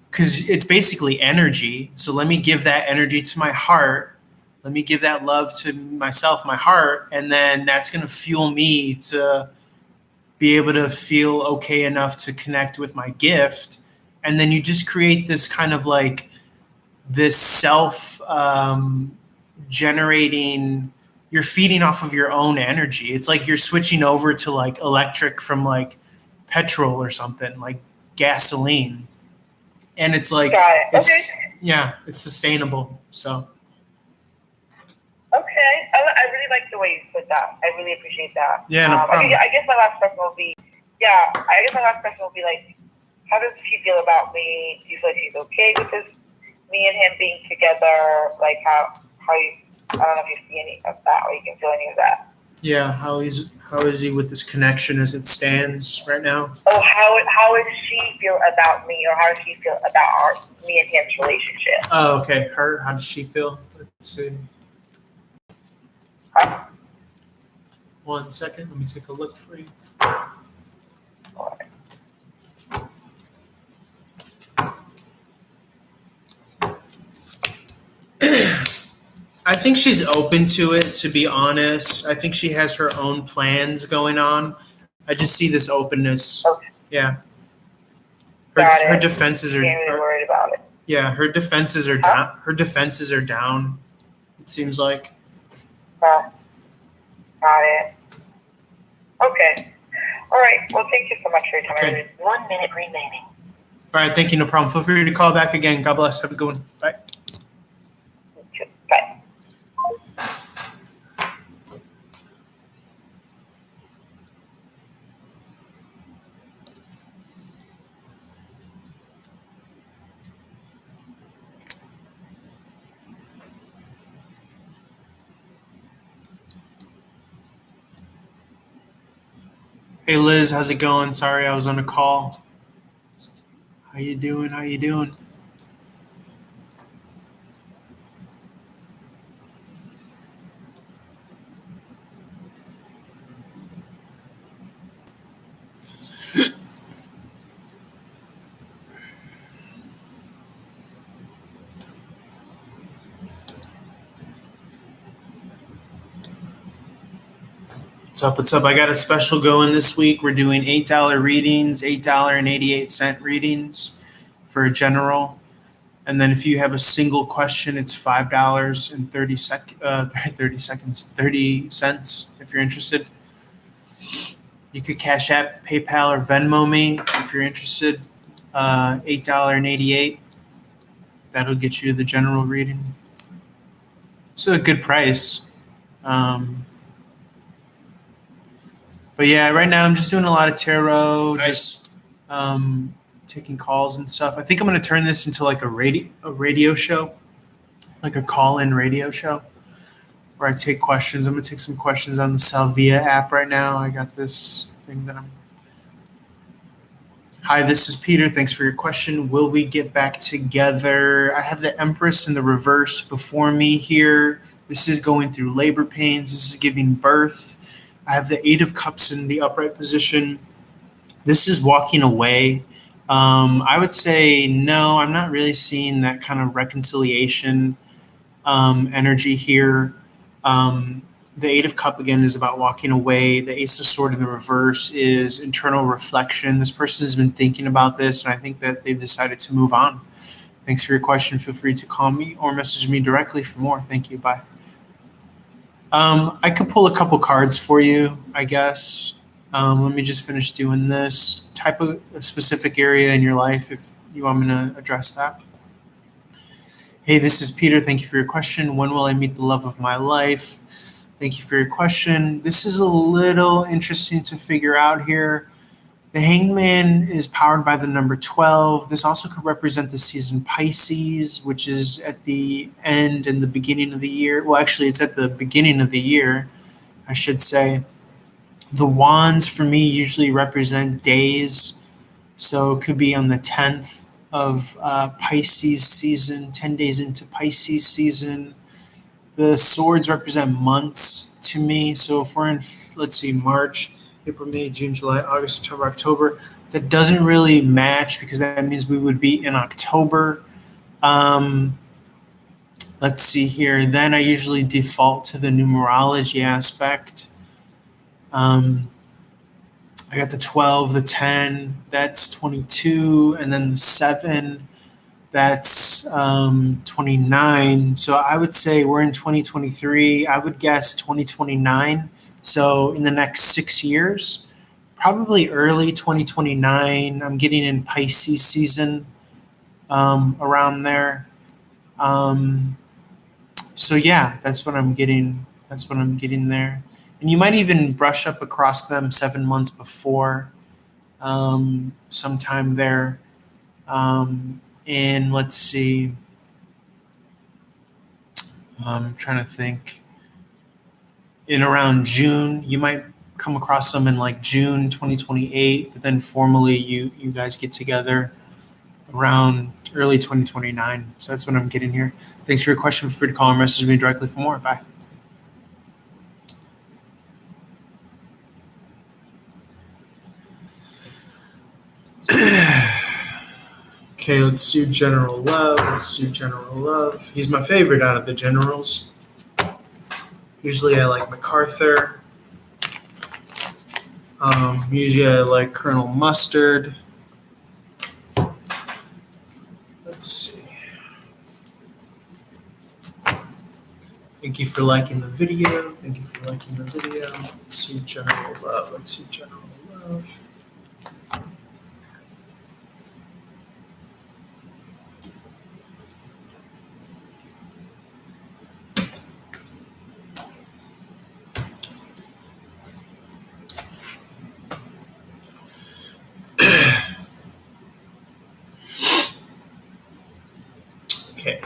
because it's basically energy. So let me give that energy to my heart. Let me give that love to myself, my heart, and then that's going to fuel me to be able to feel okay enough to connect with my gift. And then you just create this kind of like this self generating, you're feeding off of your own energy. It's like you're switching over to like electric from like petrol or something, like gasoline. And it's like, it's sustainable. So. Okay. I really like the way you put that. I really appreciate that. Yeah, no problem. I guess my last question will be, like, how does she feel about me? Do you feel like she's okay with this, me and him being together? Like how you, I don't know if you see any of that or you can feel any of that. Yeah, how is he with this connection as it stands right now? Oh, how does she feel about me, or how does she feel about me and him's relationship? Oh, okay. How does she feel? Let's see. 1 second. Let me take a look for you. I think she's open to it, to be honest. I think she has her own plans going on. I just see this openness. Okay. Yeah. Her defenses are. Can't really worried about it. Yeah, her defenses are down. Her defenses are down. It seems like. Got it. Okay. All right. Well, thank you so much for your time. Okay. 1 minute remaining. All right. Thank you. No problem. Feel free to call back again. God bless. Have a good one. Bye. Bye. Hey Liz, how's it going? Sorry, I was on a call. How you doing? How you doing? What's up? What's up? I got a special going this week. We're doing $8 readings, $8.88 readings for a general. And then if you have a single question, it's $5 and 30 cents if you're interested. You could Cash App, PayPal, or Venmo me if you're interested. $8.88. That'll get you the general reading. It's a good price. But yeah, right now I'm just doing a lot of tarot, just taking calls and stuff. I think I'm going to turn this into like a radio show, like a call-in radio show where I take questions. I'm going to take some questions on the Salvia app right now. I got this thing that I'm... Hi, this is Peter. Thanks for your question. Will we get back together? I have the Empress in the reverse before me here. This is going through labor pains. This is giving birth. I have the Eight of Cups in the upright position. This is walking away. I would say no, I'm not really seeing that kind of reconciliation energy here. The Eight of Cup, again, is about walking away. The Ace of Sword in the reverse is internal reflection. This person has been thinking about this, and I think that they've decided to move on. Thanks for your question. Feel free to call me or message me directly for more. Thank you. Bye. I could pull a couple cards for you, I guess. Let me just finish doing this. Type of a specific area in your life if you want me to address that. Hey, this is Peter. Thank you for your question. When will I meet the love of my life? Thank you for your question. This is a little interesting to figure out here. The Hangman is powered by the number 12. This also could represent the season Pisces, which is at the end and the beginning of the year. Well, actually, it's at the beginning of the year, I should say. The wands for me usually represent days. So it could be on the 10th of Pisces season, 10 days into Pisces season. The swords represent months to me. So if we're in, let's see, March, April, May, June, July, August, September, October, that doesn't really match because that means we would be in October. Let's see here. Then I usually default to the numerology aspect. I got the 12, the 10, that's 22, and then the 7, that's 29. So I would say we're in 2023. I would guess 2029. So in the next 6 years, probably early 2029, I'm getting in Pisces season around there. So yeah, that's what I'm getting. That's what I'm getting there. And you might even brush up across them 7 months before, sometime there. And let's see. I'm trying to think. In around June, you might come across them in like June 2028, but then formally you guys get together around early 2029. So that's what I'm getting here. Thanks for your question. Feel free to call or message me directly for more. Bye. Okay, let's do General Love. He's my favorite out of the generals. Usually I like MacArthur. Usually I like Colonel Mustard. Let's see. Thank you for liking the video. Let's see General Love. Okay.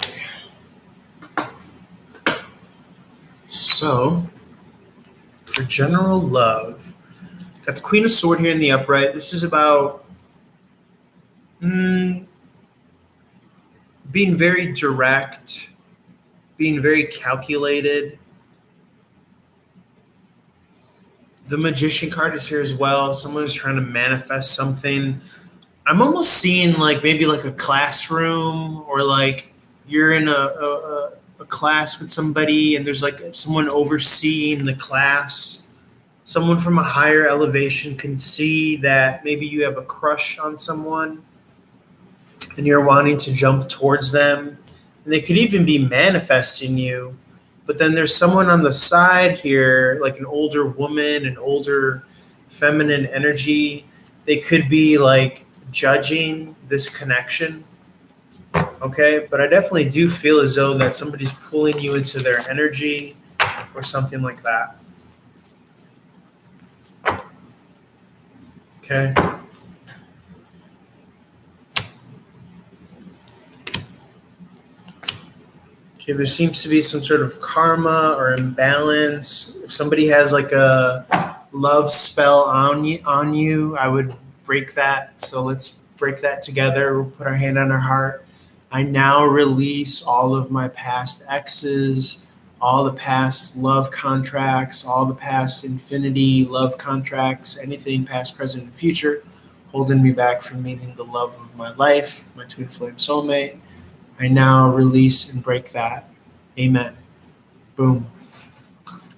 So, for General Love, Got the Queen of Sword here in the upright. This is about being very direct, being very calculated. The Magician card is here as well. Someone is trying to manifest something. I'm almost seeing like maybe like a classroom, or like you're in a class with somebody and there's like someone overseeing the class. Someone from a higher elevation can see that maybe you have a crush on someone and you're wanting to jump towards them. And they could even be manifesting you. But then there's someone on the side here, like an older woman, an older feminine energy. They could be like judging this connection. Okay, but I definitely do feel as though that somebody's pulling you into their energy or something like that. Okay. Okay, there seems to be some sort of karma or imbalance. If somebody has like a love spell on you, I would break that. So let's break that together. We'll put our hand on our heart. I now release all of my past exes, all the past love contracts, all the past infinity love contracts, anything past, present, and future, holding me back from meeting the love of my life, my twin flame soulmate. I now release and break that. Amen. Boom.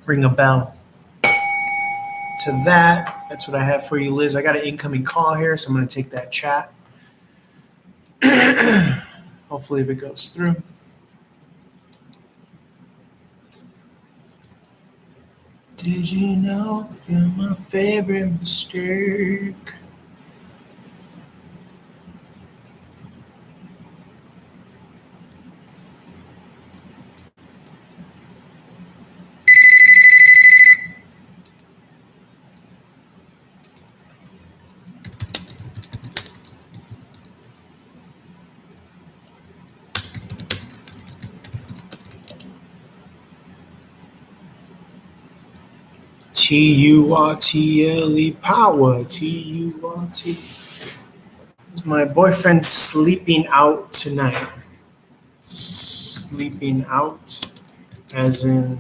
Ring a bell. To that, that's what I have for you, Liz. I got an incoming call here, so I'm going to take that chat. Hopefully, if it goes through. Did you know you're my favorite mistake? T-U-R-T-L-E power. T-U-R-T. My boyfriend's sleeping out tonight. Sleeping out, as in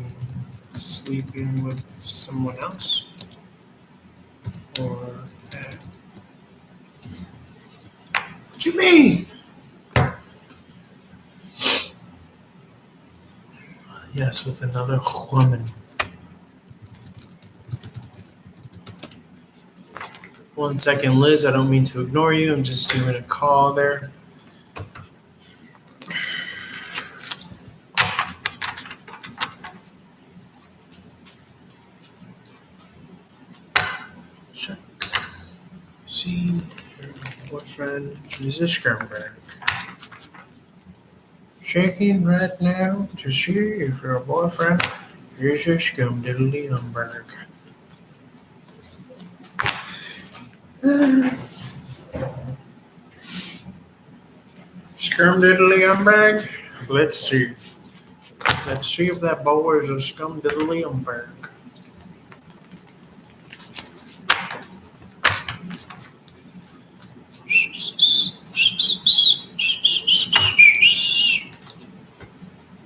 sleeping with someone else? Or what you mean? Yes, with another woman. One second, Liz. I don't mean to ignore you. I'm just doing a call there. Check. See if your boyfriend is a scumberg. Checking right now to see if your boyfriend is a scumdiddly umberg. Scumdiddly umberg? Let's see. Let's see if that boy is a scumdiddly umberg.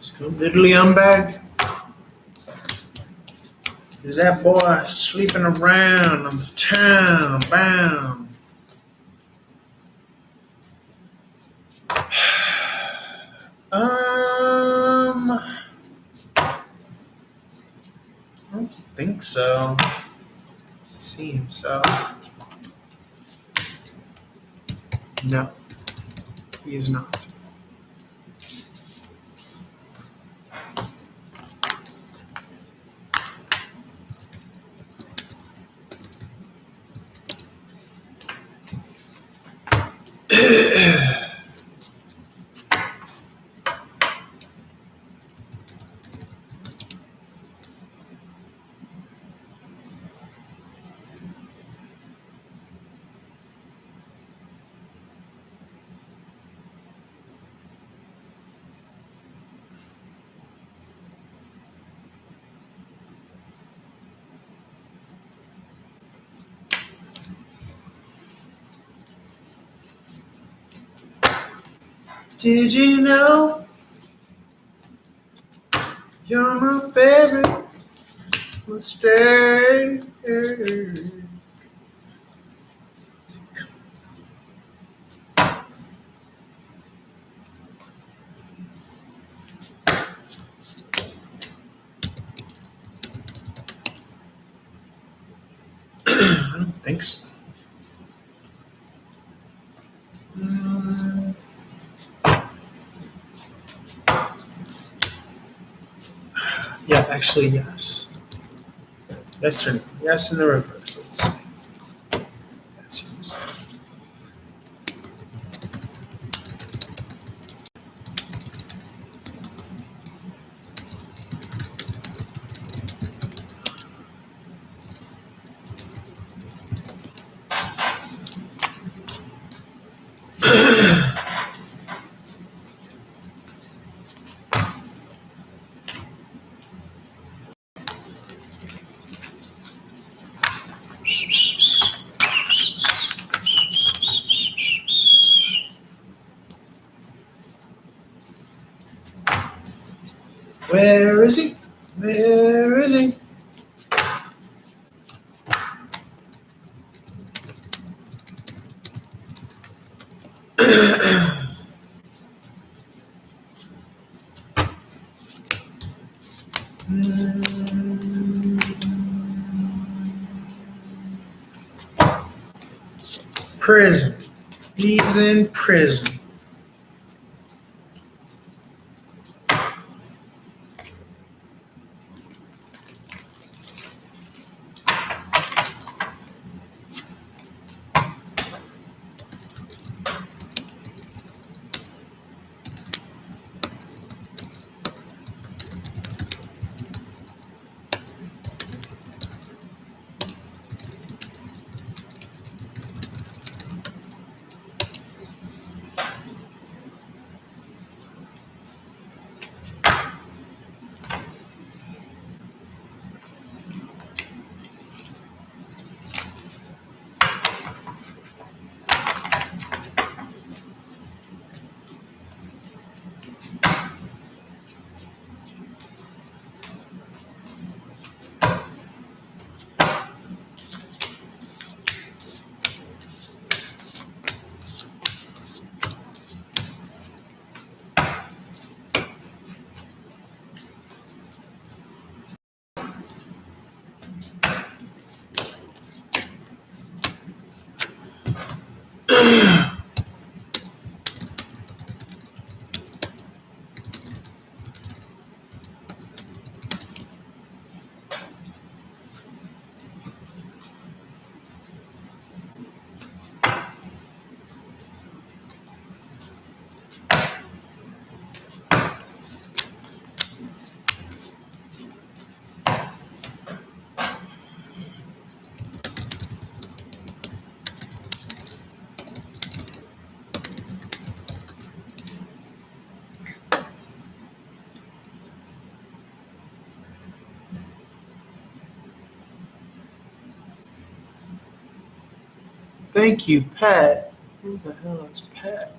Scumdiddly umberg? Is that boy sleeping around the town bound? I don't think so. It seems so. No, he is not. Did you know you're my favorite mistake? I don't think so. Yeah, actually, yes. Yes or no? Yes in the reverse. Let's see. Yes, yes. Where is he? Where is he? Prison. He's in prison. Thank you, Pat. Who the hell is Pat?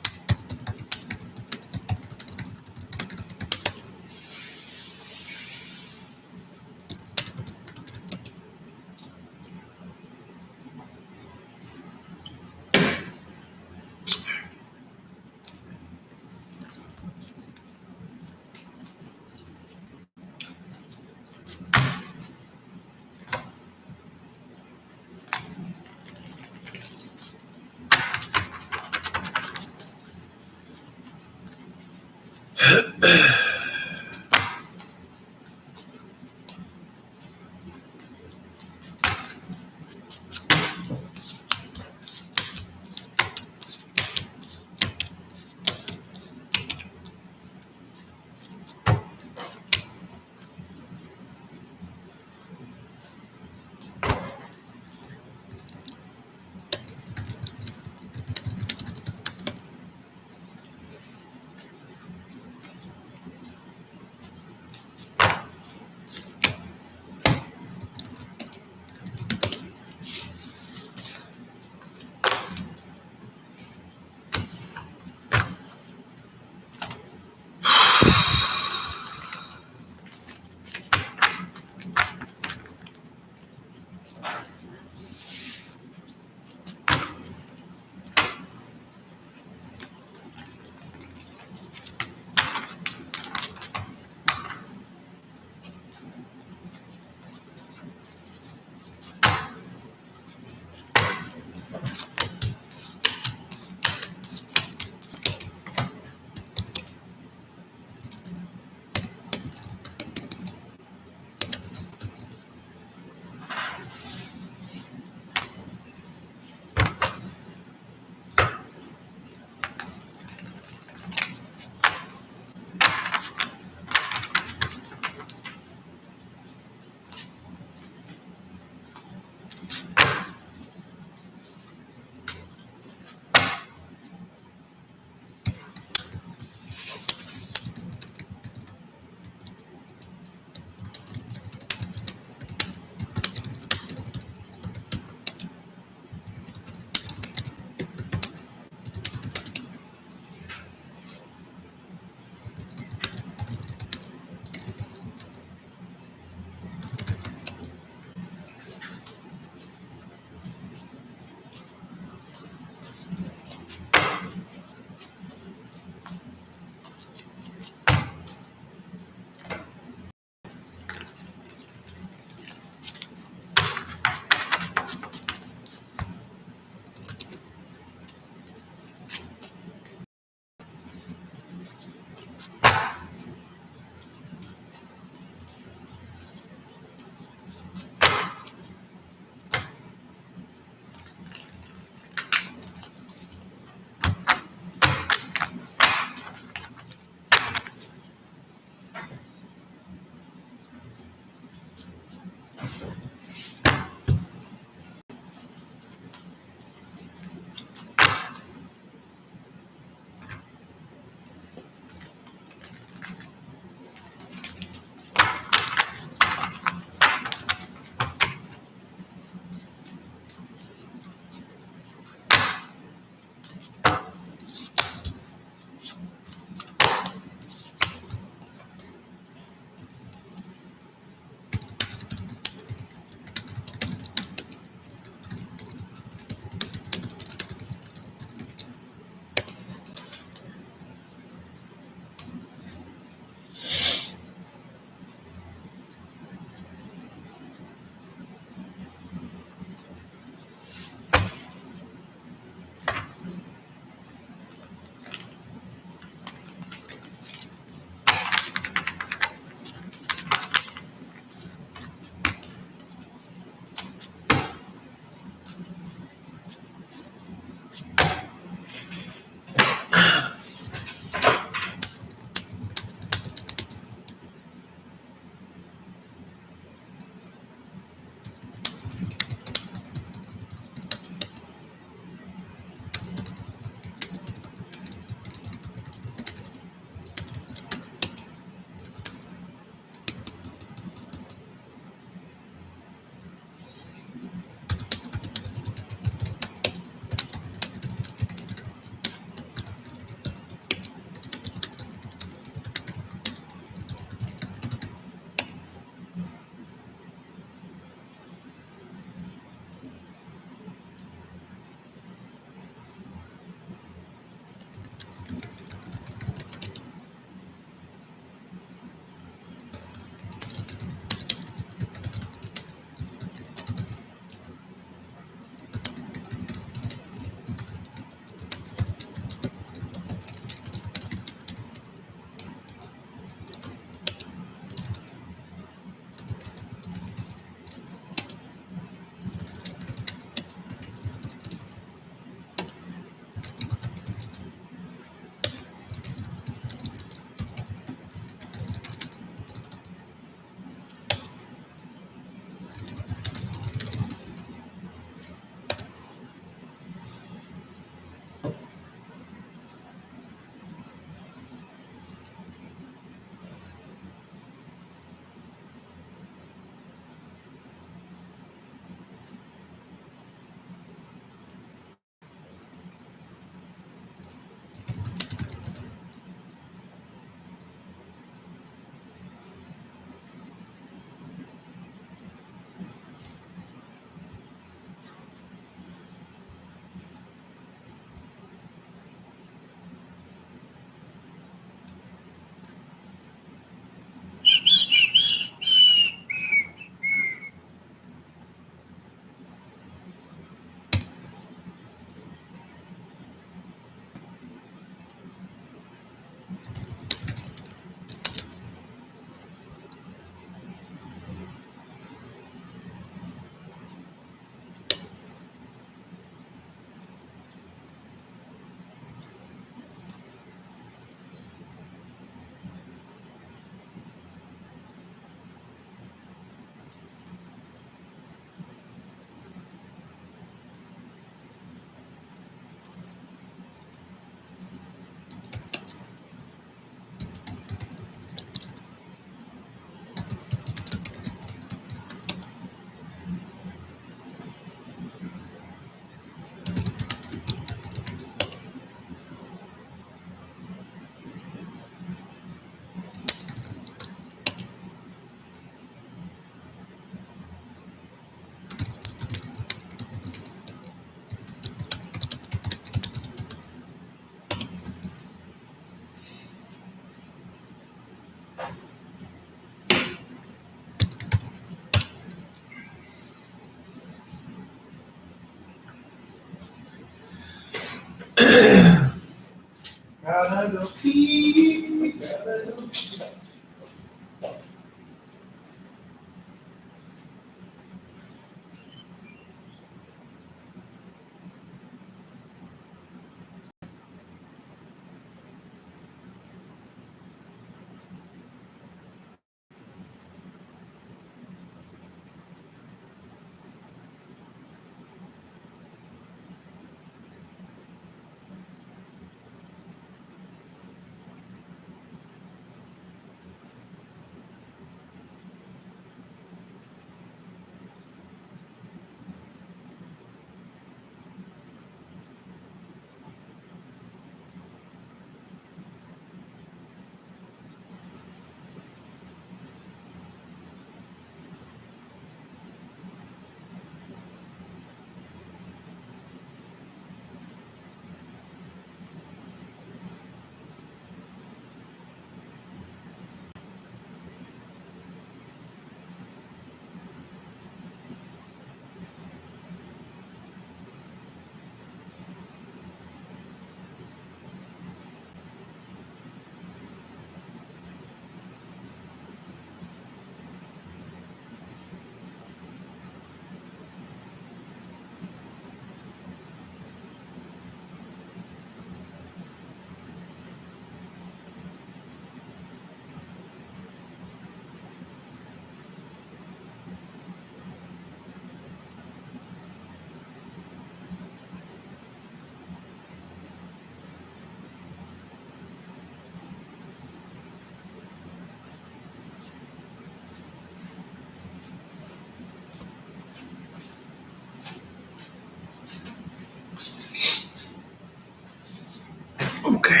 Okay.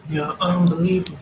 You're unbelievable.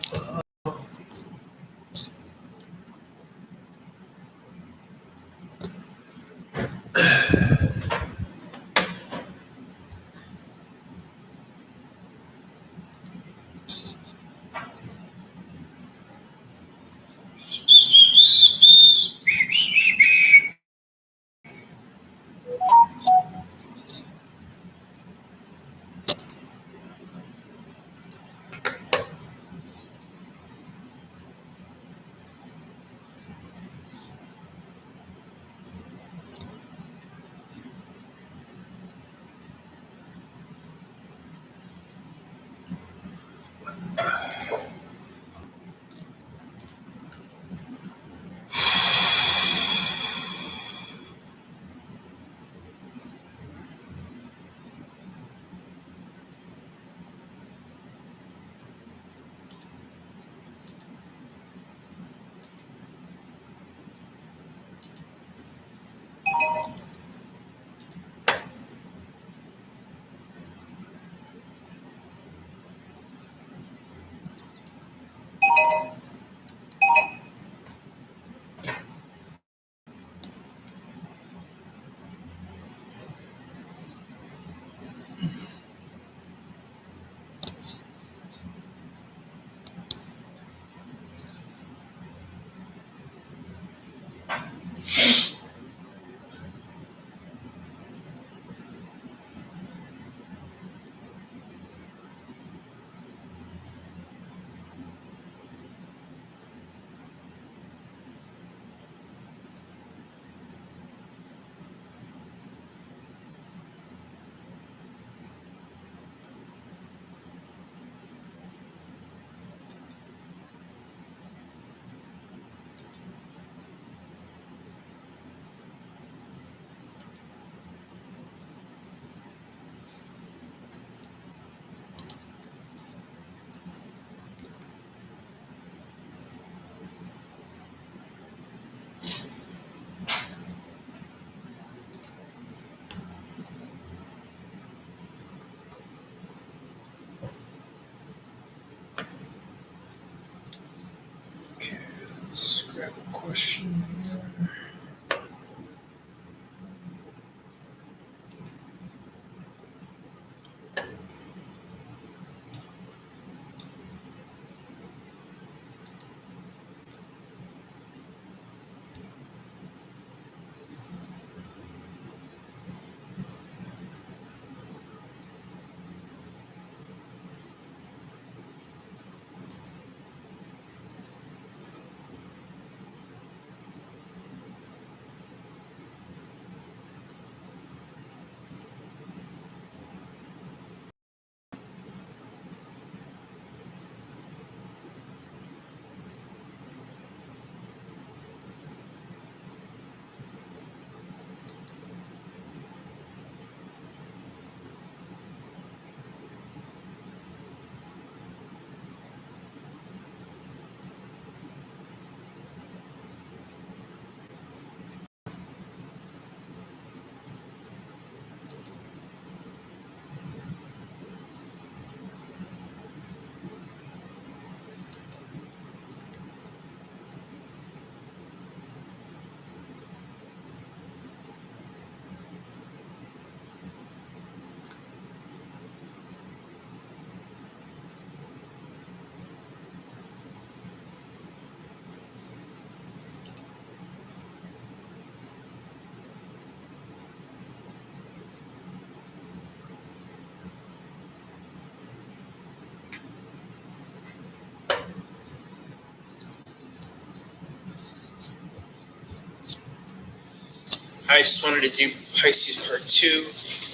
I just wanted to do Pisces Part 2.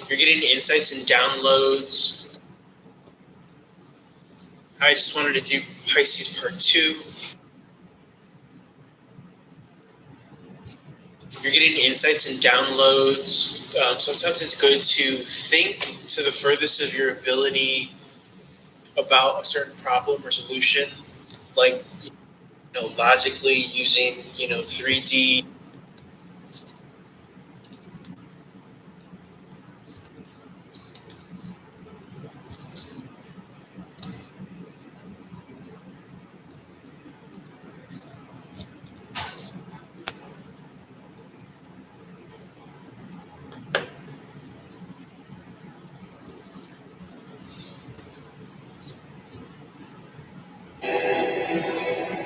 You're getting insights and downloads. I just wanted to do Pisces Part 2. You're getting insights and downloads. Sometimes it's good to think to the furthest of your ability about a certain problem or solution, like logically using 3D.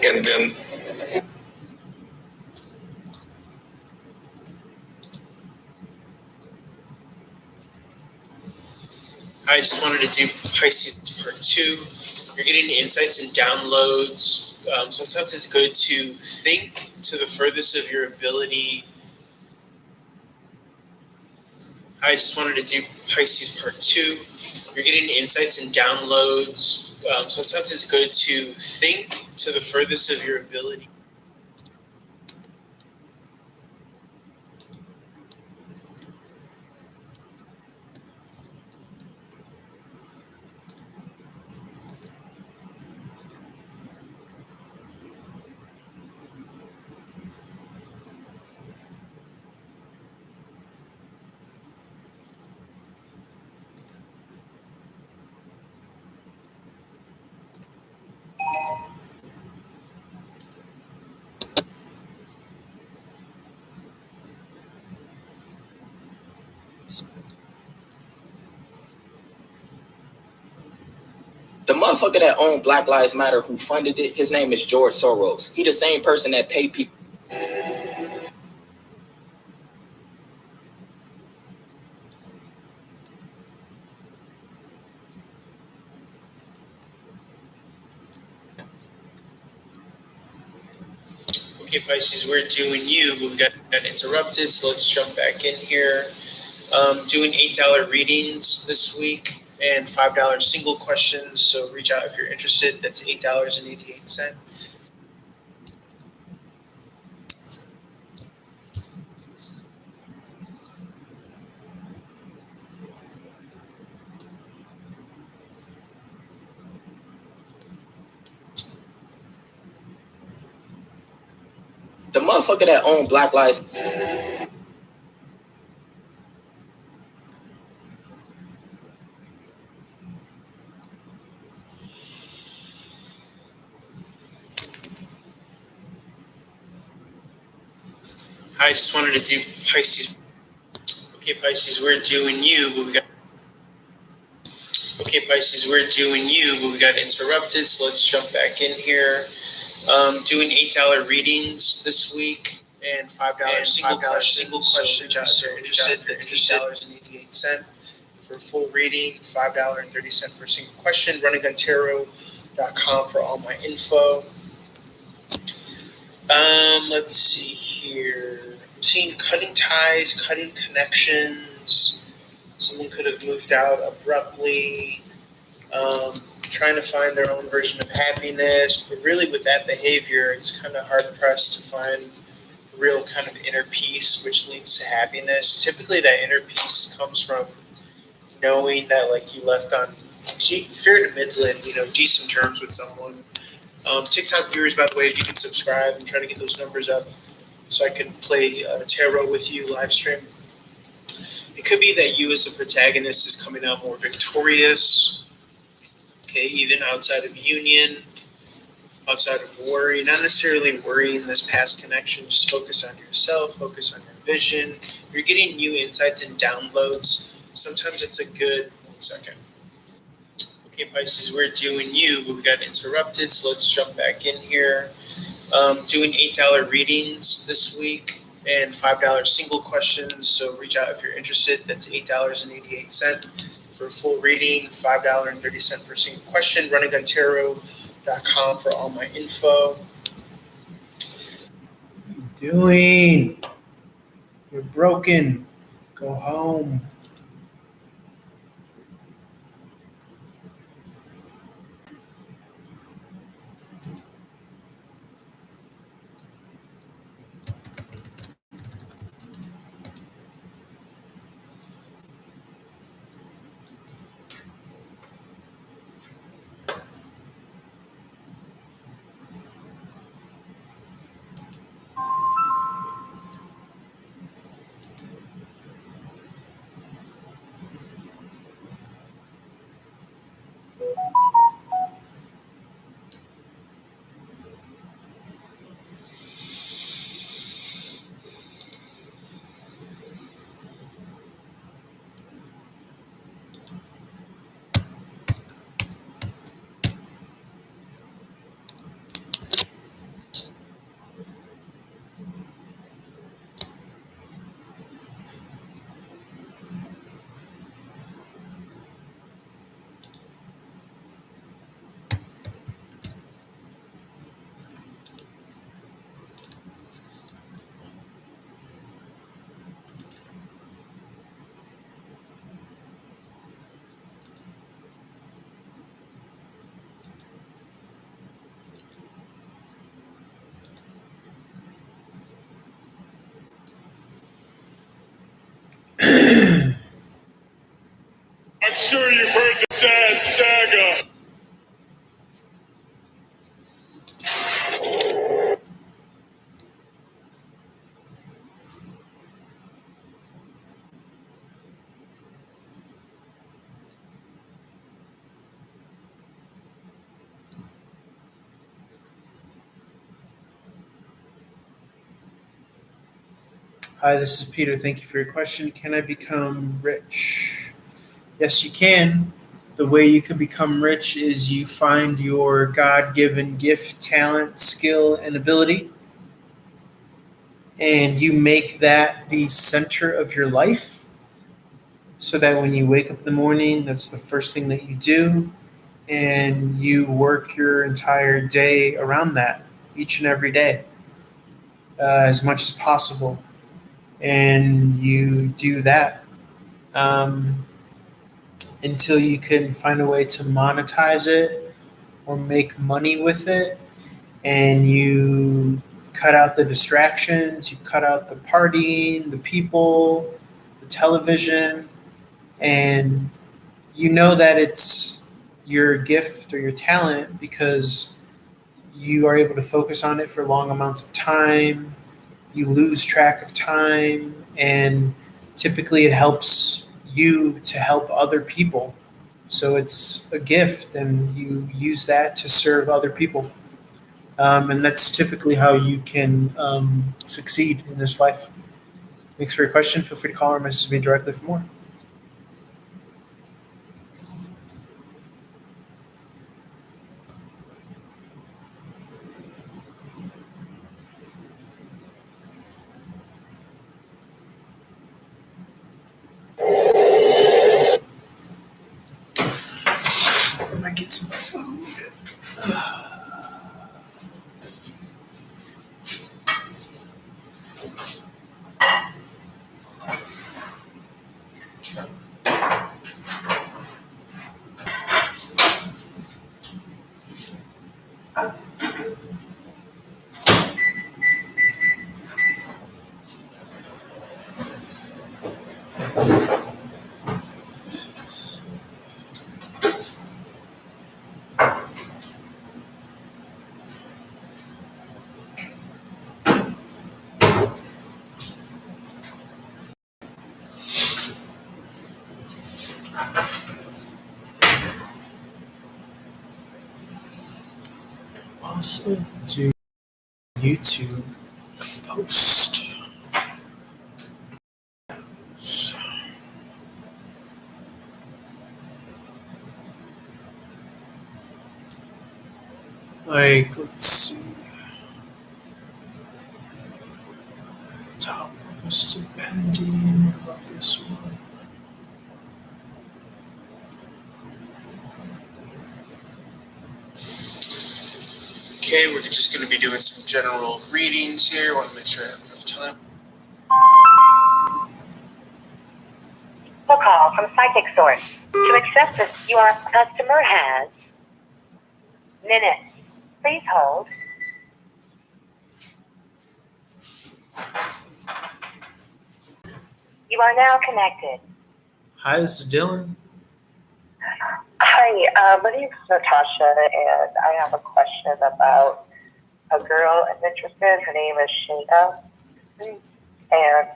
And then I just wanted to do Pisces Part 2. You're getting insights and downloads. Sometimes it's good to think to the furthest of your ability. I just wanted to do Pisces Part 2. You're getting insights and downloads. Sometimes it's good to think to the furthest of your ability. the motherfucker that owned Black Lives Matter, who funded it, his name is George Soros. He the same person that paid people. Okay, Pisces, we're doing you, but we got interrupted, so let's jump back in here. Doing $8 readings this week and $5 single questions, so reach out if you're interested. That's $8.88. The motherfucker that owned Black Lives. I just wanted to do Pisces. Okay, Pisces, we're doing you, but we got. Okay, Pisces, we're doing you, but we got interrupted, so let's jump back in here. Doing $8 readings this week and $5 single questions. So if you're interested, that's $8.88 for a full reading, $5.30 for a single question. RunAGunTarot.com for all my info. Let's see here. I'm seeing cutting ties, cutting connections. Someone could have moved out abruptly, trying to find their own version of happiness. But really, with that behavior, it's kind of hard pressed to find real kind of inner peace, which leads to happiness. Typically, that inner peace comes from knowing that, like, you left on fair to Midland, decent terms with someone. TikTok viewers, by the way, if you can subscribe and try to get those numbers up so I can play tarot with you live stream. It could be that you as the protagonist is coming out more victorious, okay, even outside of union, outside of worry, not necessarily worrying this past connection, just focus on yourself, focus on your vision. You're getting new insights and downloads. Sometimes it's a good, 1 second. Okay, Pisces, we're doing you, but we got interrupted, so let's jump back in here. Doing $8 readings this week and $5 single questions, so reach out if you're interested. That's $8.88 for a full reading, $5.30 for a single question. RunAGunTarot.com for all my info. What are you doing? You're broken. Go home. I'm sure you've heard the sad saga. Hi, this is Peter. Thank you for your question. Can I become rich? Yes, you can. The way you can become rich is you find your God given gift, talent, skill, and ability, and you make that the center of your life so that when you wake up in the morning, that's the first thing that you do, and you work your entire day around that each and every day as much as possible. And you do that um, until you can find a way to monetize it or make money with it, and you cut out the distractions, you cut out the partying, the people, the television, and you know that it's your gift or your talent because you are able to focus on it for long amounts of time. You lose track of time, and typically it helps you to help other people. So it's a gift, and you use that to serve other people. And that's typically how you can succeed in this life. Thanks for your question. Feel free to call or message me directly for more. I might get some food. Also do YouTube post. Like, let's see. Top was pending. What about this one? Okay, we're just going to be doing some general readings here. I want to make sure I have enough time. A call from Psychic Source. To accept this, customer has minutes. Please hold. You are now connected. Hi, this is Dylan. Hi, my name is Natasha, and I have a question about a girl I'm interested in. Her name is Shayna, and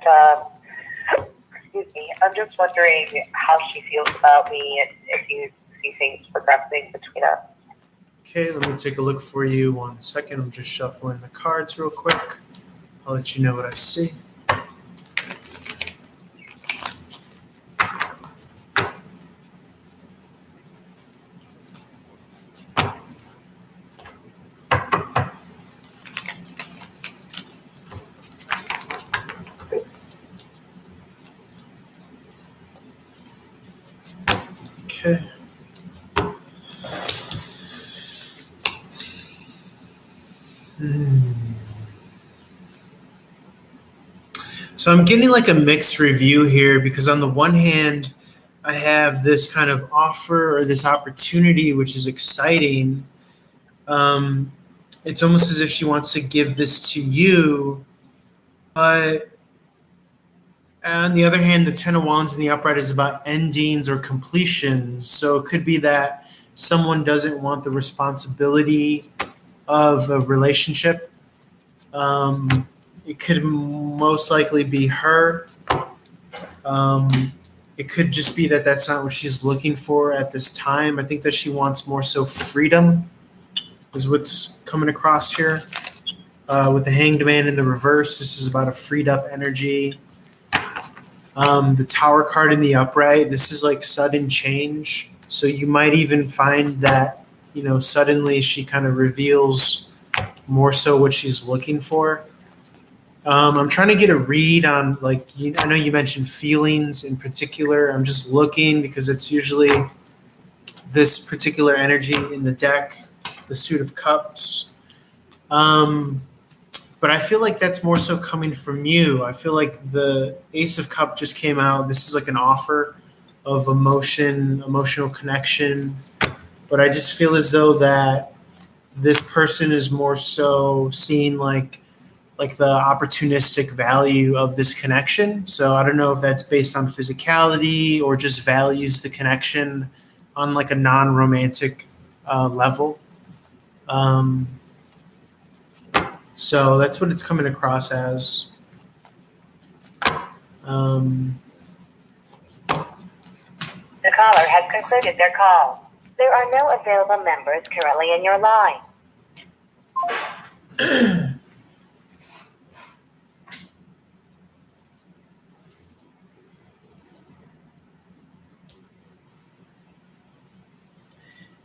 excuse me, I'm just wondering how she feels about me and if you see things progressing between us. Okay, let me take a look for you. 1 second. I'm just shuffling the cards real quick. I'll let you know what I see. Okay. So I'm getting like a mixed review here because on the one hand, I have this kind of offer or this opportunity, which is exciting. It's almost as if she wants to give this to you, but on the other hand, the Ten of Wands in the upright is about endings or completions. So it could be that someone doesn't want the responsibility of a relationship. It could most likely be her. It could just be that that's not what she's looking for at this time. I think that she wants more so freedom is what's coming across here. With the Hanged Man in the reverse, this is about a freed up energy. The Tower card in the upright, this is like sudden change. So you might even find that, suddenly she kind of reveals more so what she's looking for. I'm trying to get a read on, I know you mentioned feelings in particular. I'm just looking because it's usually this particular energy in the deck, the Suit of Cups. But I feel like that's more so coming from you. I feel like the Ace of Cups just came out. This is like an offer of emotional connection. But I just feel as though that this person is more so seeing like the opportunistic value of this connection. So I don't know if that's based on physicality or just values the connection on like a non-romantic level. So that's what it's coming across as. The caller has concluded their call. There are no available members currently in your line.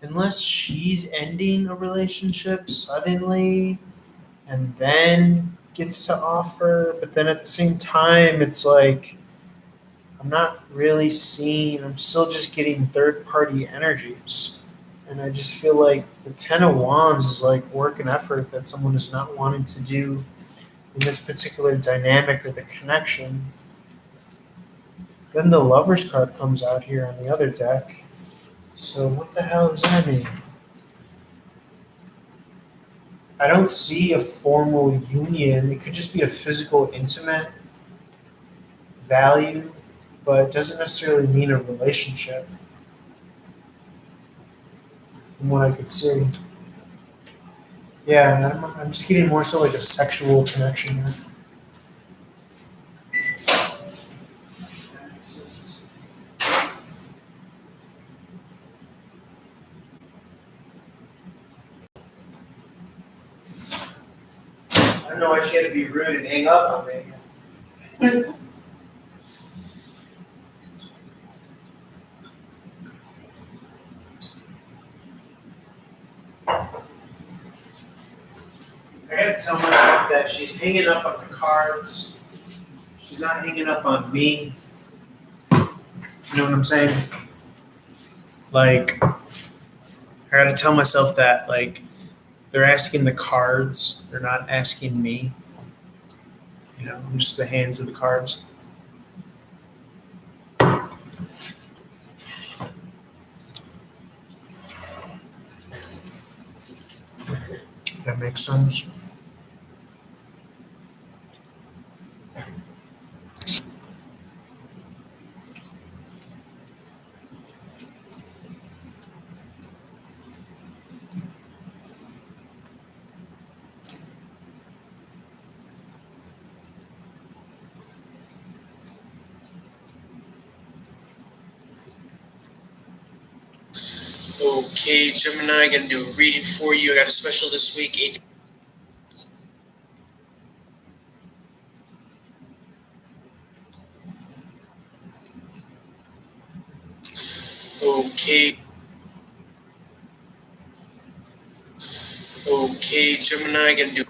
Unless she's ending a relationship suddenly and then gets to offer, but then at the same time, it's like I'm not really seeing, I'm still just getting third party energies. And I just feel like the Ten of Wands is like work and effort that someone is not wanting to do in this particular dynamic or the connection. Then the Lover's card comes out here on the other deck. So what the hell does that mean? I don't see a formal union. It could just be a physical, intimate value, but it doesn't necessarily mean a relationship, from what I could see. Yeah, I'm just getting more so like a sexual connection here. That makes sense. I don't know why she had to be rude and hang up on me. I gotta tell myself that she's hanging up on the cards. She's not hanging up on me. You know what I'm saying? Like, I gotta tell myself that, like, they're asking the cards, they're not asking me. I'm just the hands of the cards. that makes sense. Okay, Gemini, gonna do a reading for you. I got a special this week. Okay. Okay, Gemini, gonna do.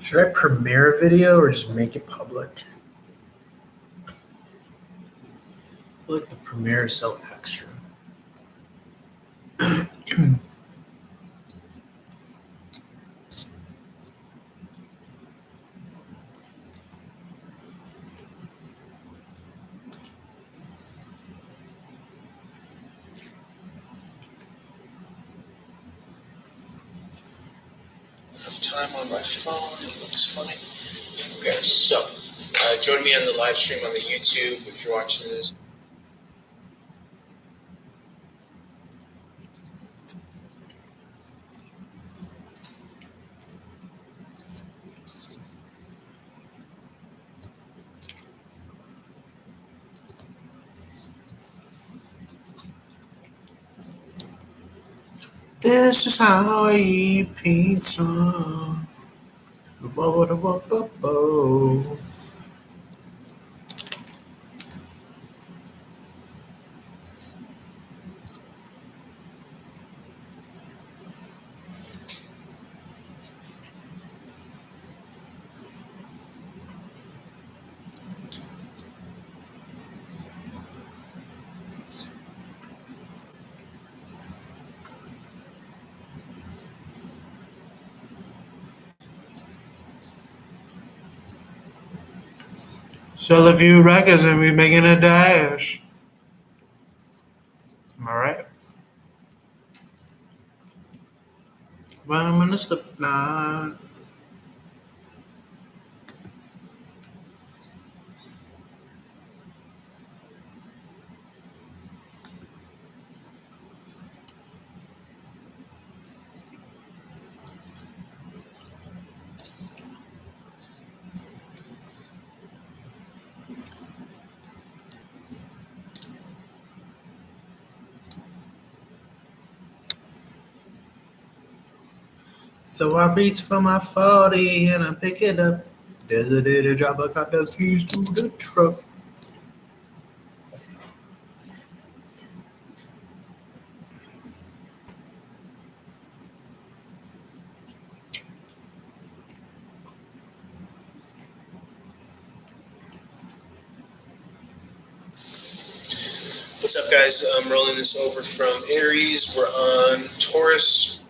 Should I premiere a video or just make it public? I feel like the premiere is so extra. Enough time on my phone. It looks funny. Okay, so join me on the live stream on the YouTube if you're watching this. This is how I eat pizza. Bo-bo-da-bo-bo-bo. Sell a few records and we making a dash. Am I right? Well, I'm gonna slip now. So I reach for my 40 and I pick it up. Designated driver got the keys to the truck. What's up, guys? I'm rolling this over from Aries. We're on Taurus.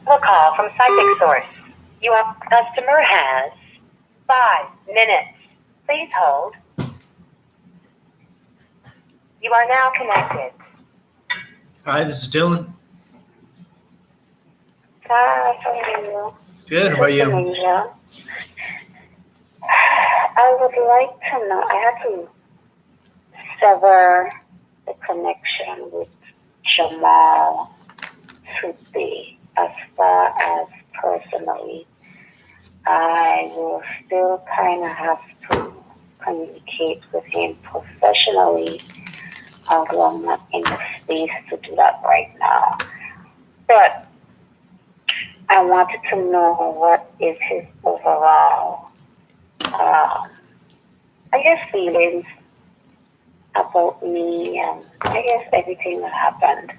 A call from Psychic Source. Your customer has 5 minutes. Please hold. You are now connected. Hi, this is Dylan. Hi, how are you? Good. How about you? Asia. I would like to know, I had to sever the connection with Jamal today. As far as personally, I will still kind of have to communicate with him professionally, although I'm not in the space to do that right now. But I wanted to know what is his overall, I guess, feelings about me and I guess everything that happened.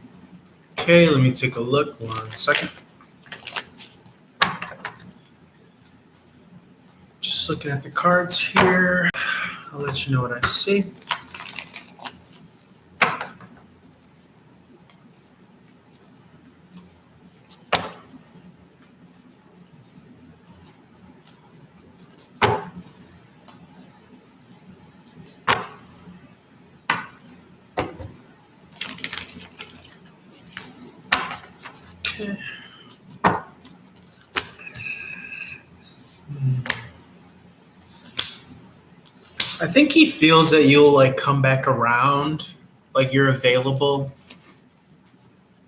Okay, let me take a look. 1 second. Just looking at the cards here. I'll let you know what I see. Okay. I think he feels that you'll like come back around, like you're available.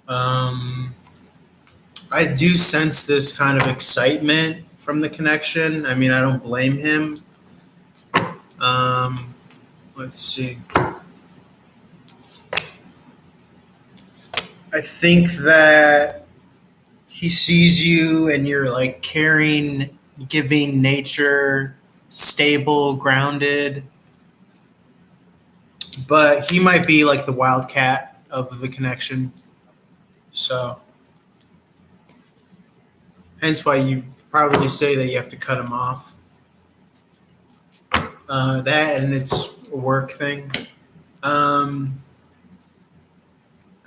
I do sense this kind of excitement from the connection. I mean, I don't blame him. Let's see. I think that he sees you and you're like caring, giving nature, stable, grounded. But he might be like the wildcat of the connection. So, hence why you probably say that you have to cut him off. That and it's a work thing. I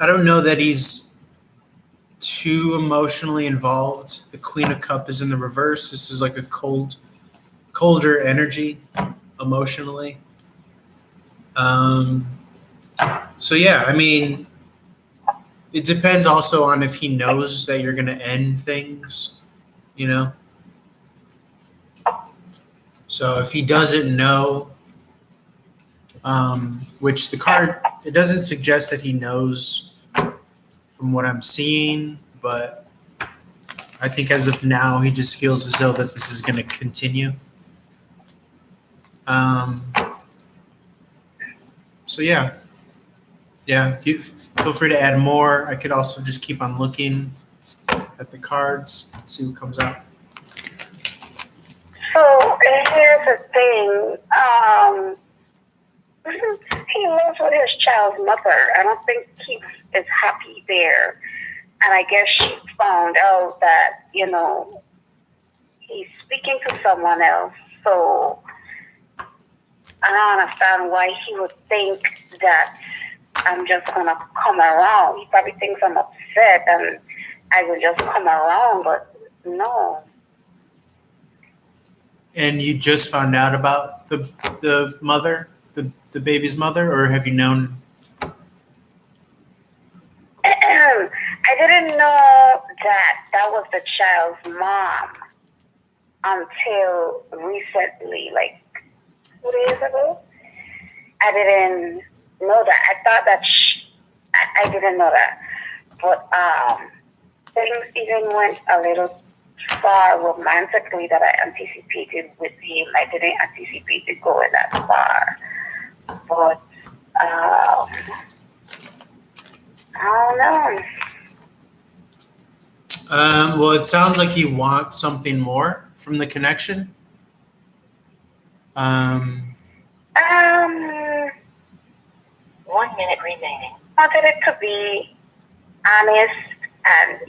don't know that he's too emotionally involved. The Queen of Cups is in the reverse. This is like a colder energy emotionally. So yeah, I mean, it depends also on if he knows that you're going to end things, you know? So if he doesn't know, which the card, it doesn't suggest that he knows from what I'm seeing, but I think as of now, he just feels as though that this is going to continue. So yeah, feel free to add more. I could also just keep on looking at the cards and see what comes out. So here's the thing. He lives with his child's mother. I don't think he is happy there. And I guess she found out that, he's speaking to someone else. So I don't understand why he would think that I'm just going to come around. He probably thinks I'm upset and I will just come around, but no. And you just found out about the mother, the baby's mother, or have you known? I didn't know that was the child's mom until recently, like 2 days ago. I didn't know that. I thought that I didn't know that. But things even went a little far romantically that I anticipated with him. I didn't anticipate it going that far. But I don't know. Well, it sounds like you want something more from the connection. 1 minute remaining. I wanted it to be honest and,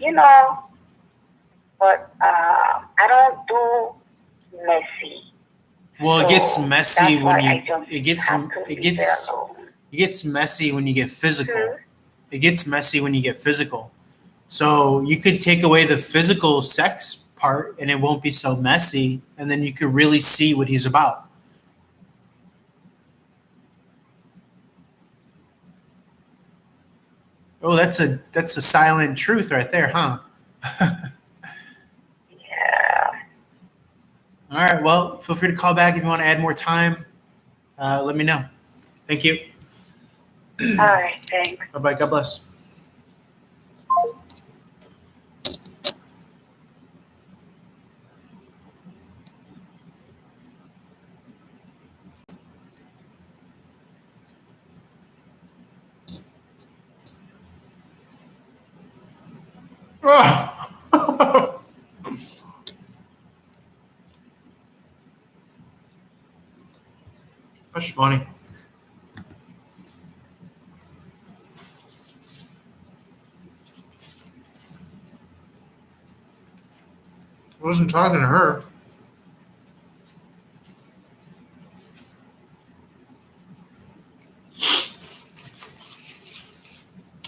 but I don't do messy. Well, it gets messy when it gets alone. messy when you get physical. Mm-hmm. It gets messy when you get physical. So you could take away the physical sex part and it won't be so messy, and then you could really see what he's about. Oh, that's a silent truth right there, huh? Yeah. All right. Well, feel free to call back if you want to add more time. Let me know. Thank you. All right, thanks. Bye-bye. God bless. Oh. That's funny. I wasn't talking to her.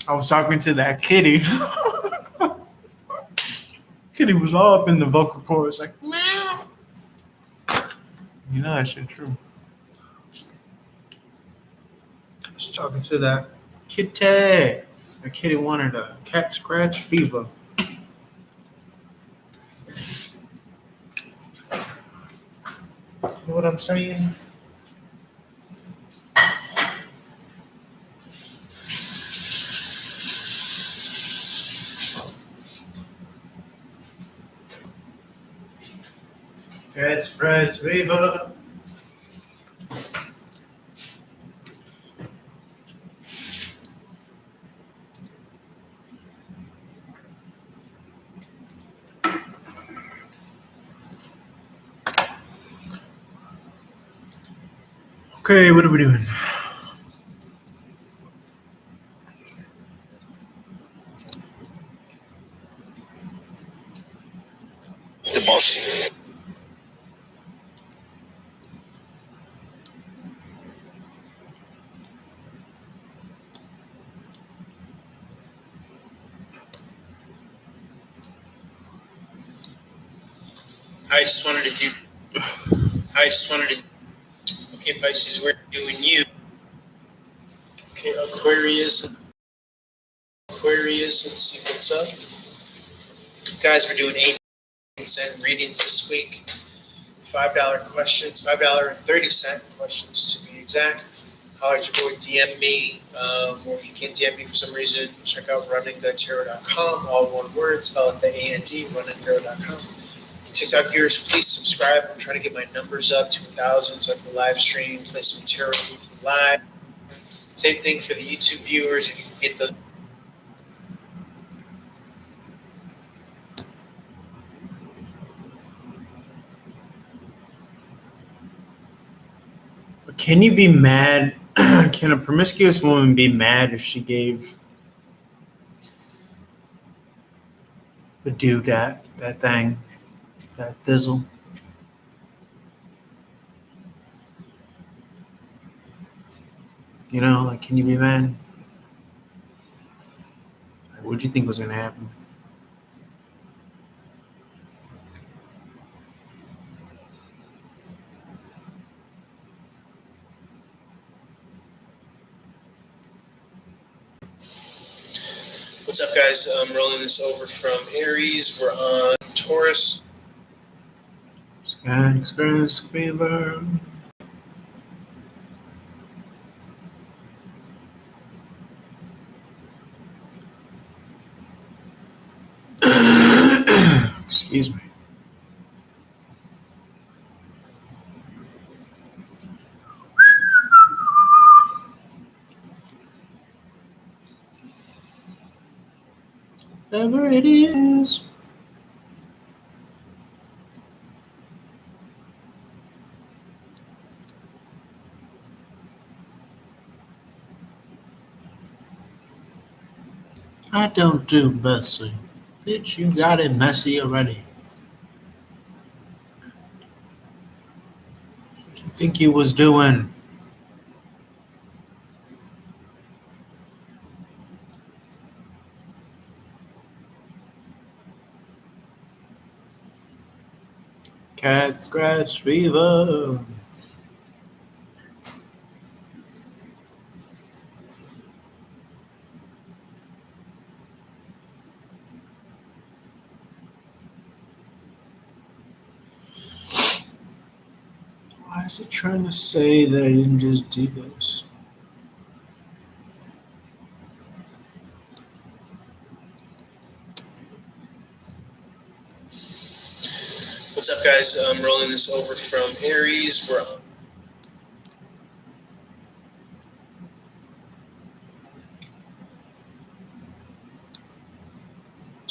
I was talking to that kitty. Kitty was all up in the vocal cords, like, meow. You know that shit true. I was talking to that kitty. The kitty wanted a cat scratch fever. You know what I'm saying? Cat scratch fever. Okay, what are we doing? The boss. I just wanted to. Okay, Pisces, we're doing you. Okay, Aquarius. Let's see what's up. Guys, we're doing 8-cent readings this week. $5 questions, $5.30 questions to be exact. Holler at your boy, DM me, or if you can't DM me for some reason, check out runningthetarot.com, all one word, spell it the A-N-D, runningthetarot.com. TikTok viewers, please subscribe. I'm trying to get my numbers up to 1,000 so I can live stream, play some tarot live. Same thing for the YouTube viewers, if you can get those. Can you be mad? Can a promiscuous woman be mad if she gave the dude that thing, that thizzle? You know, like, can you be mad? Like, what do you think was going to happen? What's up, guys? I'm rolling this over from Aries. We're on Taurus. Fever. Excuse me. Whatever it is. I don't do messy. Bitch, you got it messy already. What you think you was doing? Cat scratch fever. Why is it trying to say that I didn't just do this? What's up, guys? I'm rolling this over from Aries. This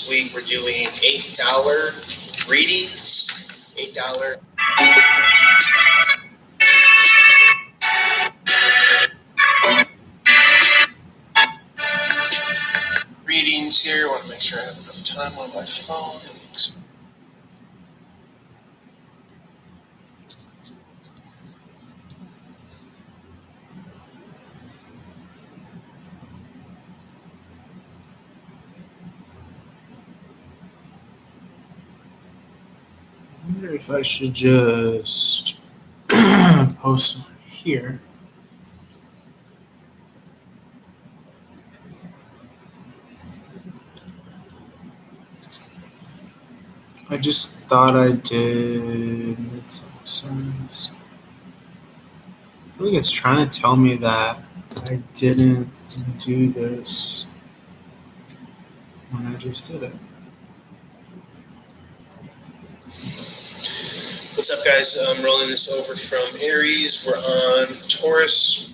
week we're doing $8 readings. $8. Readings here. I want to make sure I have enough time on my phone. I wonder if I should just post here. I just thought I did. Makes sense. I feel like it's trying to tell me that I didn't do this when I just did it. What's up, guys? I'm rolling this over from Aries. We're on Taurus.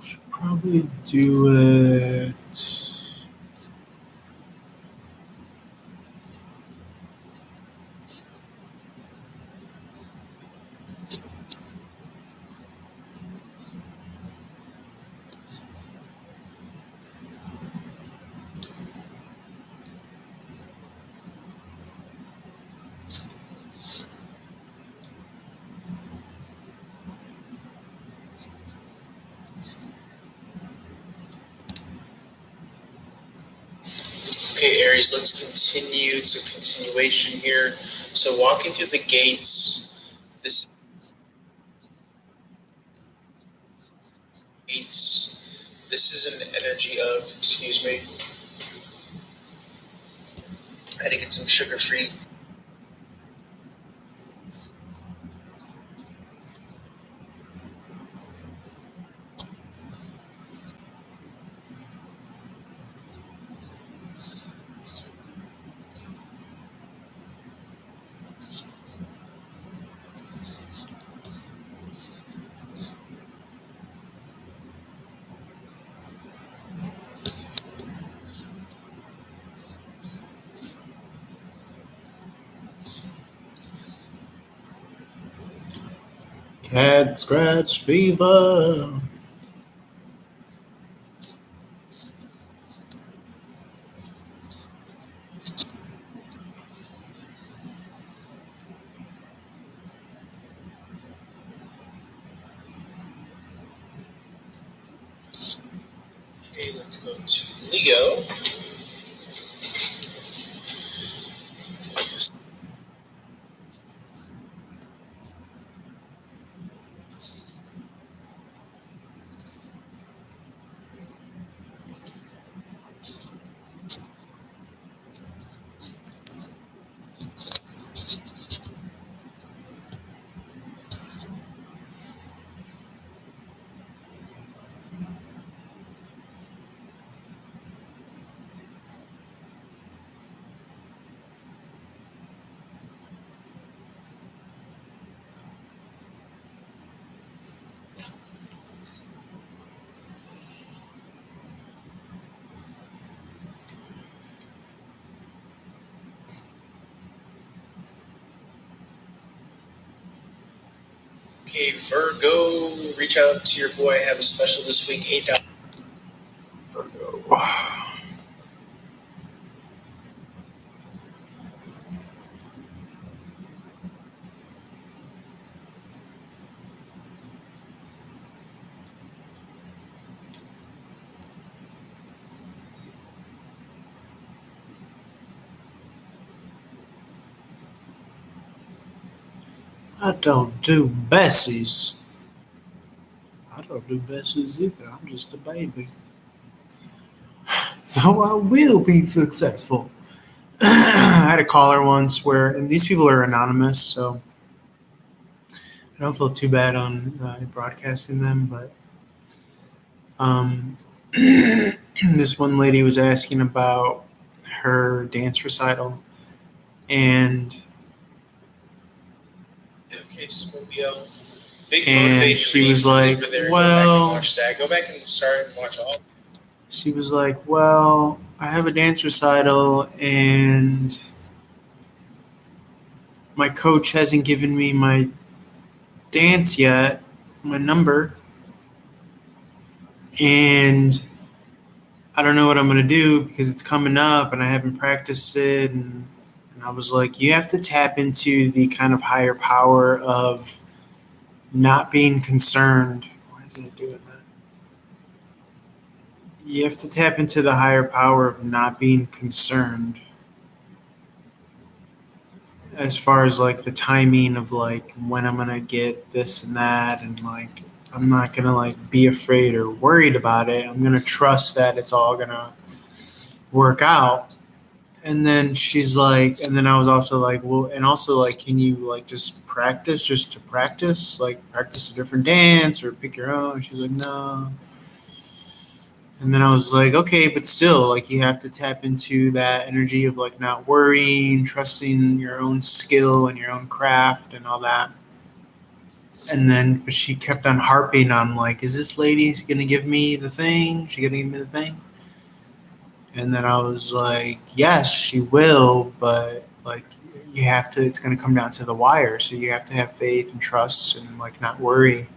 Should probably do it. Okay, Aries, let's continue. It's a continuation here. So walking through the gates, this is an energy of, excuse me, I had to get some sugar-free. Cat scratch fever. Okay, let's go to Leo. Okay, Virgo, reach out to your boy. I have a special this week, $8. Virgo. I don't do Bessies. I don't do Bessies either. I'm just a baby. So I will be successful. I had a caller once where, and these people are anonymous, so I don't feel too bad on broadcasting them, but this one lady was asking about her dance recital, and okay, Scorpio. And she was like, well, go back and start and watch all. She was like, well, I have a dance recital and my coach hasn't given me my dance yet, my number, and I don't know what I'm going to do because it's coming up and I haven't practiced it. And I was like, you have to tap into the kind of higher power of not being concerned. Why isn't it doing that? You have to tap into the higher power of not being concerned as far as like the timing of like when I'm gonna get this and that, and like I'm not gonna like be afraid or worried about it. I'm gonna trust that it's all gonna work out. And then she's like, and then I was also like, well, and also like, can you like just practice just to practice, like practice a different dance or pick your own? She's like, no. And then I was like, okay, but still, like, you have to tap into that energy of like not worrying, trusting your own skill and your own craft and all that. And then, but she kept on harping on like, is this lady gonna give me the thing? She gonna give me the thing? And then I was like, yes, she will, but like, you have to. It's gonna come down to the wire, so you have to have faith and trust and like not worry.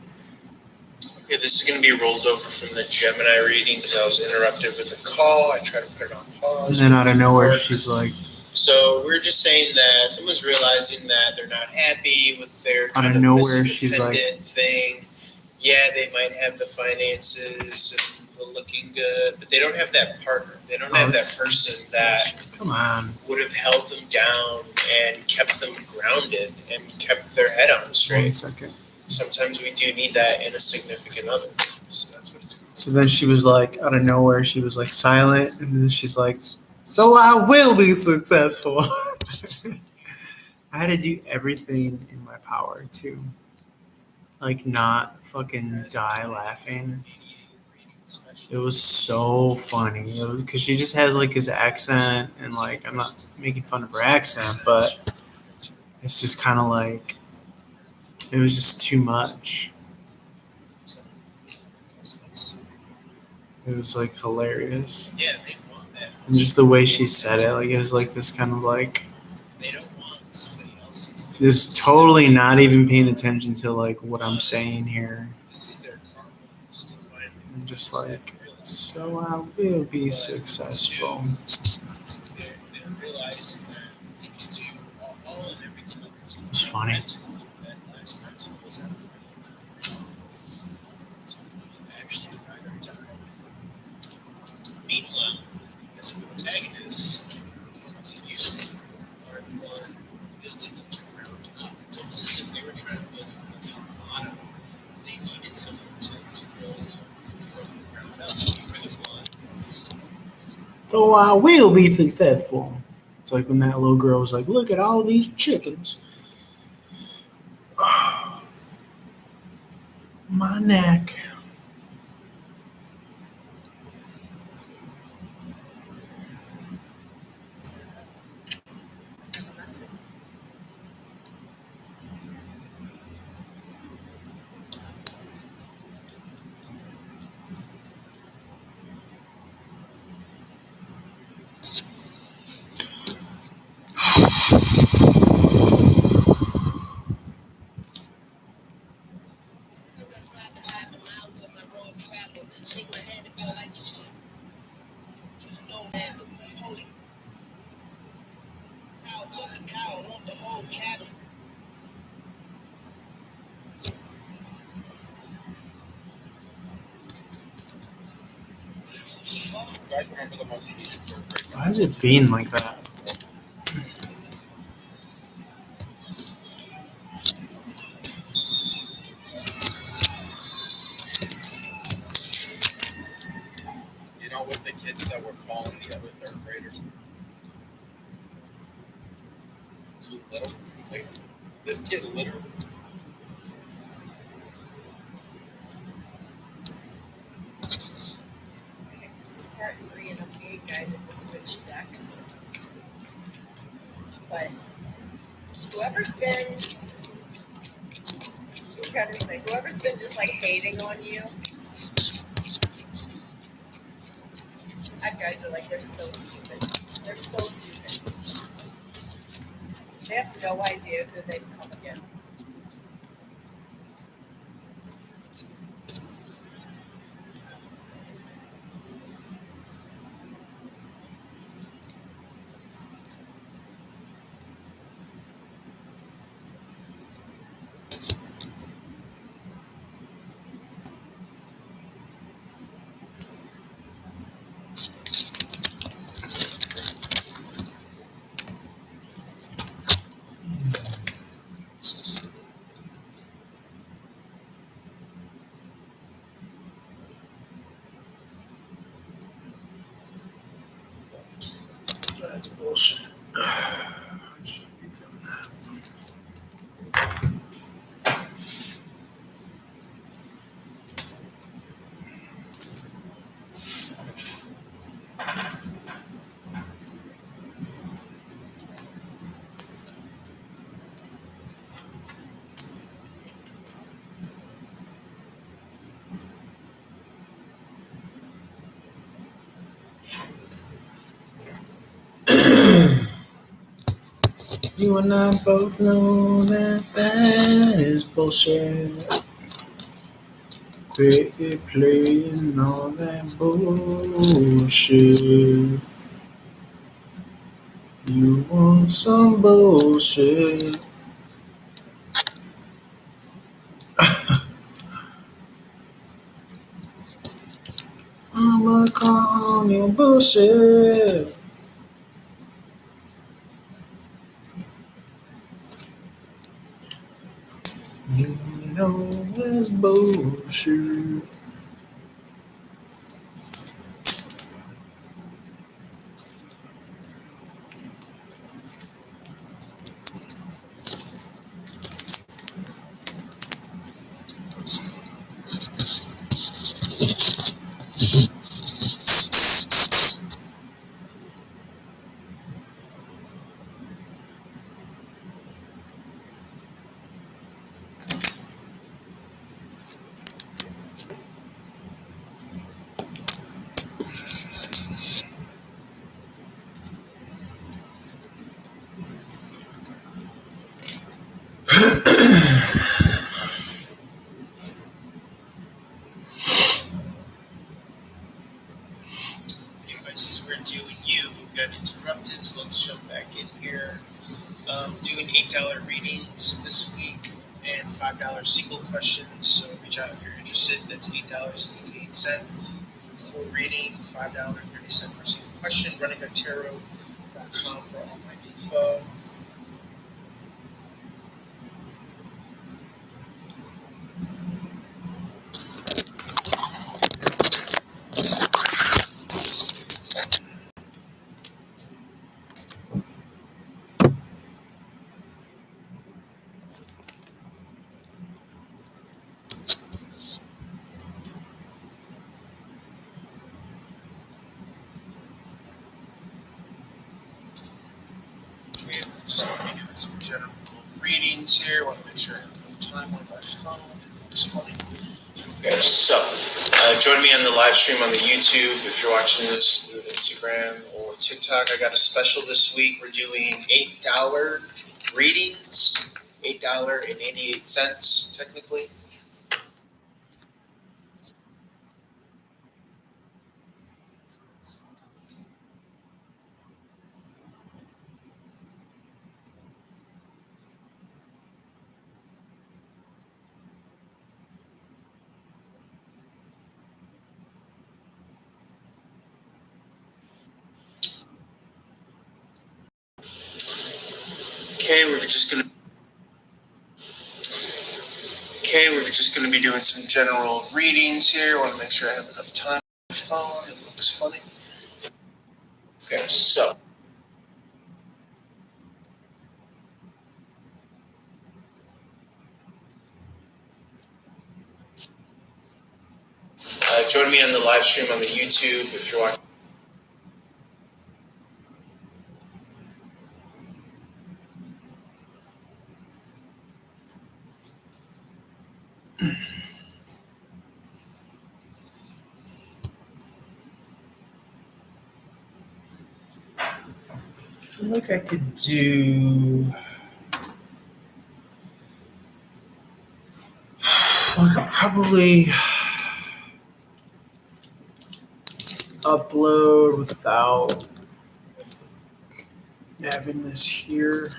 Okay, this is going to be rolled over from the Gemini reading because I was interrupted with a call. I tried to put it on pause. And then out of nowhere, she's like... So we're just saying that someone's realizing that they're not happy with their kind of nowhere, she's like, thing. Yeah, they might have the finances and the looking good, but they don't have that partner. They don't have that person that would have held them down and kept them grounded and kept their head on straight. 1 second. Sometimes we do need that in a significant other. So that's what it's called. So then she was like, out of nowhere, she was like silent. And then she's like, so I will be successful. I had to do everything in my power to like not fucking die laughing. It was so funny. It was because she just has like his accent, and like, I'm not making fun of her accent, but it's just kind of like, it was just too much. It was like hilarious. Yeah, they want that. And just the way she said it, like it was like this kind of like, they don't want somebody else's. Just totally not even paying attention to like what I'm saying here. I'm just like, so I will be successful. It's funny. Meanwhile, as a protagonist, you are the one building from the ground up. It's almost as if they were trying to build from the top bottom. They needed someone to build from the ground up. You were the one. So I will be successful. It's like when that little girl was like, look at all these chickens. My neck. Guys, remember the most easy third grade? Why is it being like that? You know what the kids that were calling the other third graders? Too little. Like, this kid literally. Okay, this is part 3 and I'm being guided to switch decks. But whoever's been just like hating on you, that guys are like, they're so stupid. They're so stupid. They have no idea who they've come again. That's bullshit. Shouldn't be doing that. You and I both know that that is bullshit. Quit playing all that bullshit. You want some bullshit? I'ma call you bullshit. You know it's bullshit. Devices we're doing you got interrupted, so let's jump back in here. Doing $8 readings this week and $5 sequel questions. So reach out if you're interested. That's $8.88 for full reading, $5.30 for sequel question. RunningAtarot.com for all my info. Okay, just want to be doing some general readings here. Want to make sure I have enough time on my phone. It's funny. Okay, so join me on the live stream on the YouTube. If you're watching this through Instagram or TikTok, I got a special this week. We're doing $8 readings, $8.88 technically. we're just gonna be doing some general readings here. I want to make sure I have enough time on my phone. It looks funny. Okay, so join me on the live stream on the YouTube if you're watching. I feel like I could do. I could probably upload without having this here.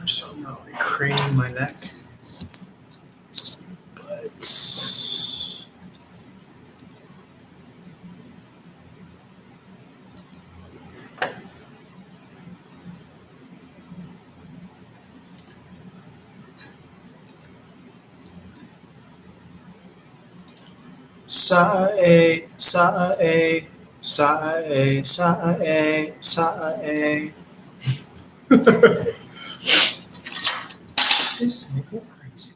So I'm not like craning my neck. But sa a sa a sa a sa a sa a. This nigga crazy.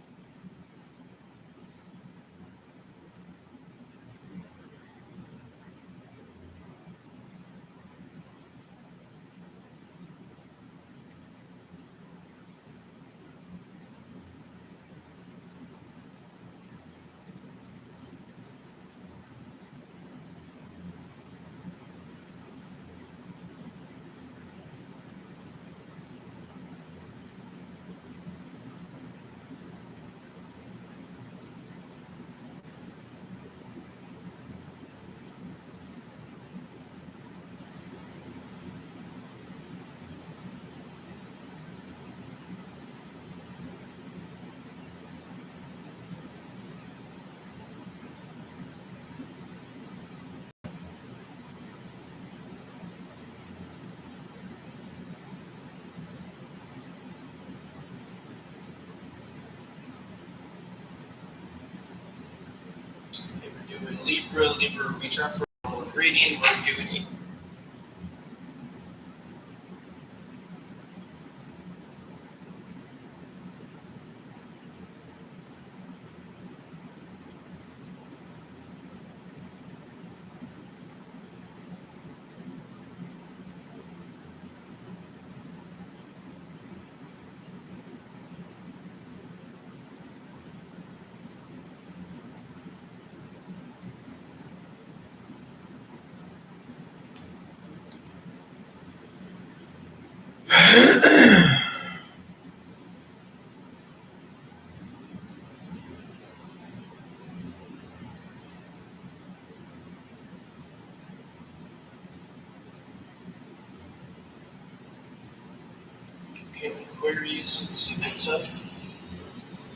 We're doing Libra reach for reading. We're doing. Okay, Aquarius, let's see what's up.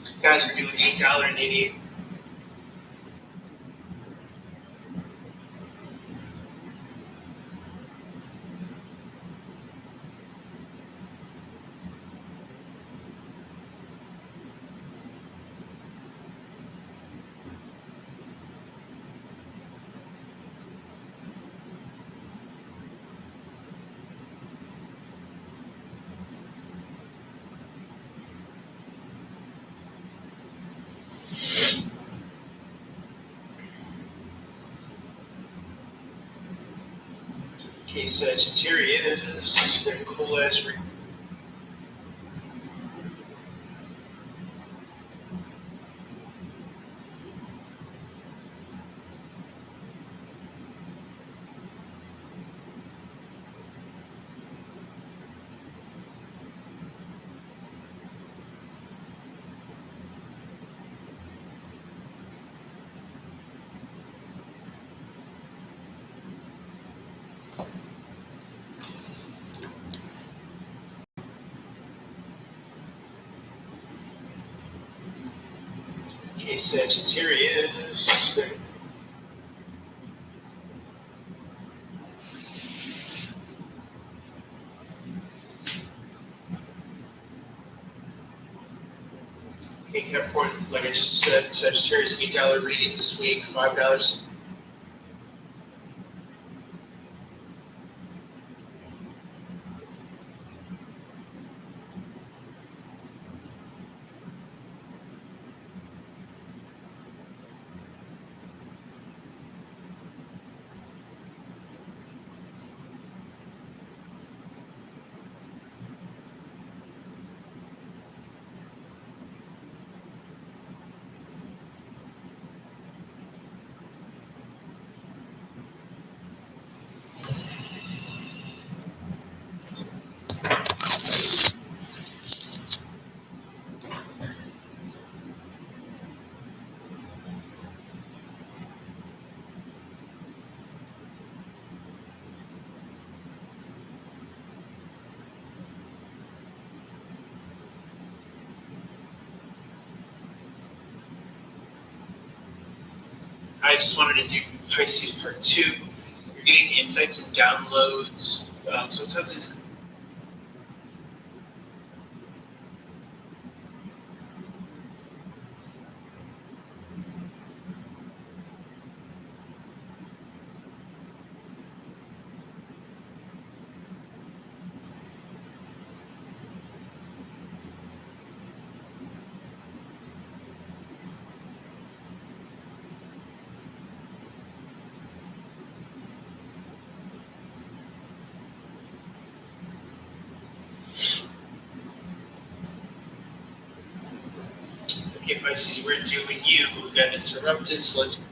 You guys are doing $8.88. Okay, Sagittarius, got a cool ass read. Okay, Sagittarius. just said Sagittarius $8 reading this week, $5. I just wanted to do Pisces part 2. You're getting insights and downloads. So it's okay, Pisces, we're doing you. We got interrupted, so let's.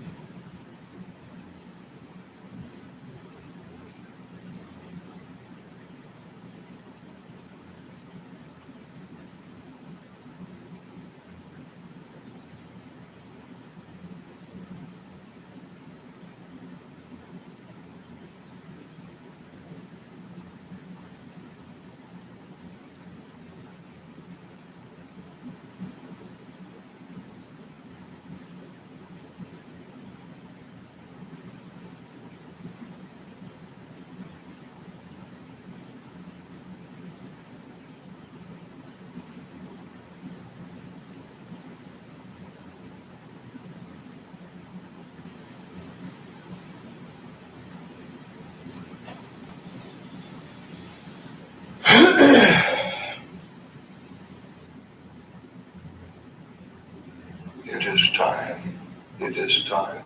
It is time. It is time.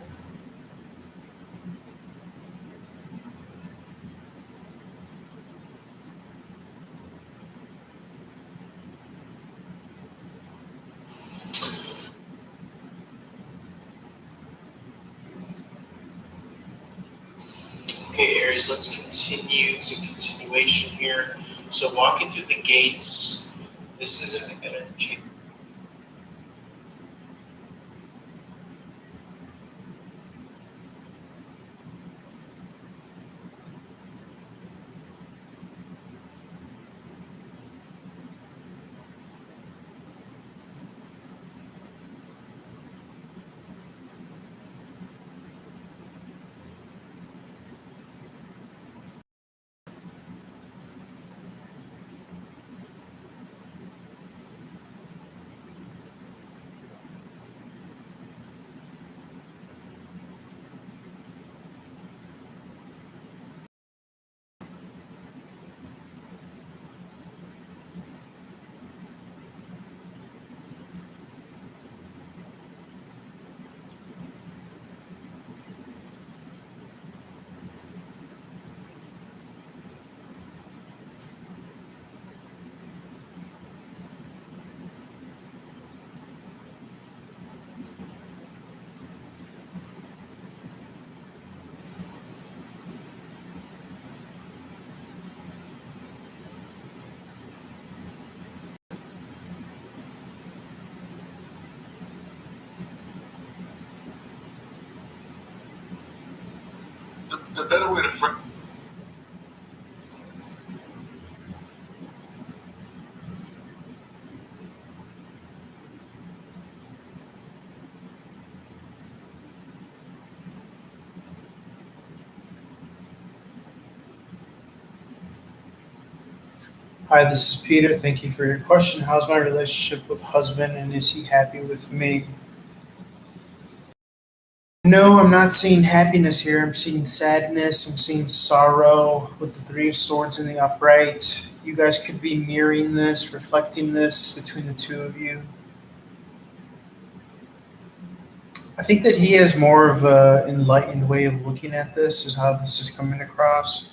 Okay, Aries, let's continue. It's a continuation here. So walking through the gates, this is an energy. The better way to frame. Hi, this is Peter. Thank you for your question. How's my relationship with husband and is he happy with me? No, I'm not seeing happiness here. I'm seeing sadness. I'm seeing sorrow with the Three of Swords in the upright. You guys could be mirroring this, reflecting this between the two of you. I think that he has more of an enlightened way of looking at this, is how this is coming across.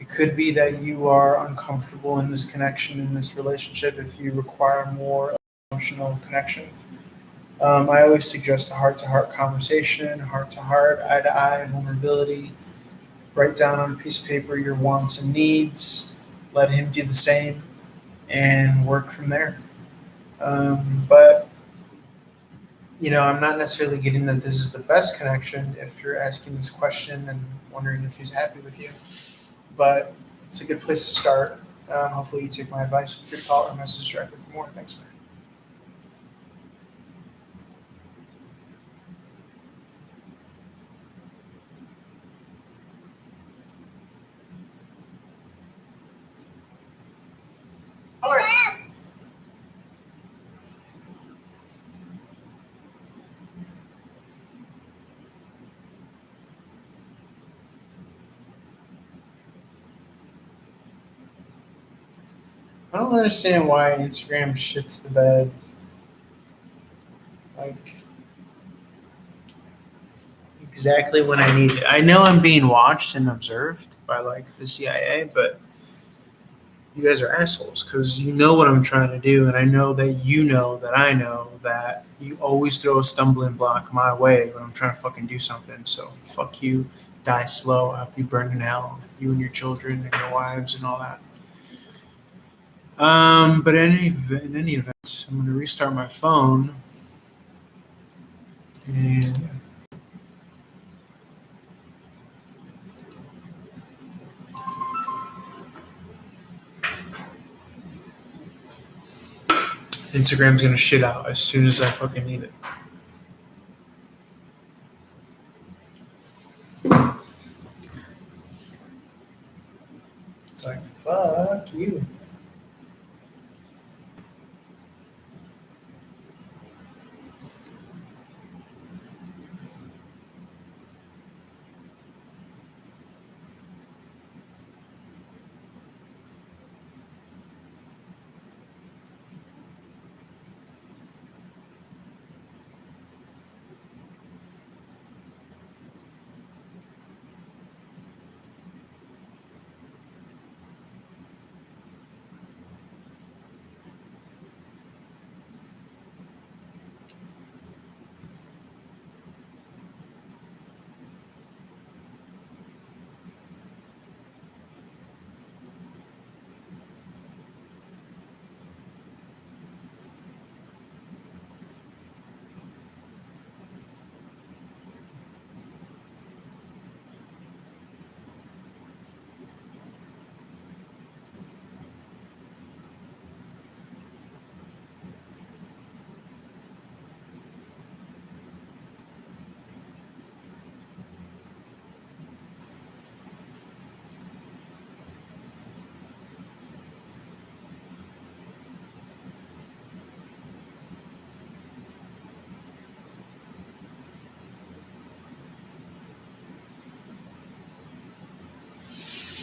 It could be that you are uncomfortable in this connection, in this relationship, if you require more emotional connection. I always suggest a heart-to-heart conversation, heart-to-heart, eye-to-eye, vulnerability. Write down on a piece of paper your wants and needs. Let him do the same, and work from there. But I'm not necessarily getting that this is the best connection if you're asking this question and wondering if he's happy with you. But it's a good place to start. Hopefully, you take my advice. Feel free to call or message directly for more. Thanks, man. I don't understand why Instagram shits the bed. Like, exactly when I need it. I know I'm being watched and observed by the CIA, but you guys are assholes because you know what I'm trying to do, and I know that I know that you always throw a stumbling block my way when I'm trying to fucking do something. So fuck you, die slow, I hope you burn in hell, you and your children and your wives and all that. But in any event, I'm gonna restart my phone and Instagram's gonna shit out as soon as I fucking need it. It's like, fuck you.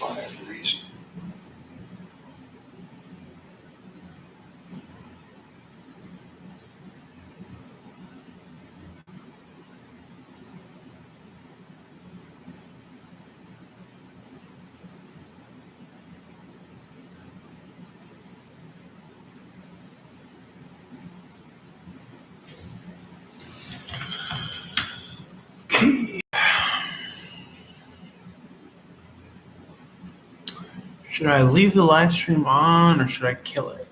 I have reason. Should I leave the live stream on or should I kill it?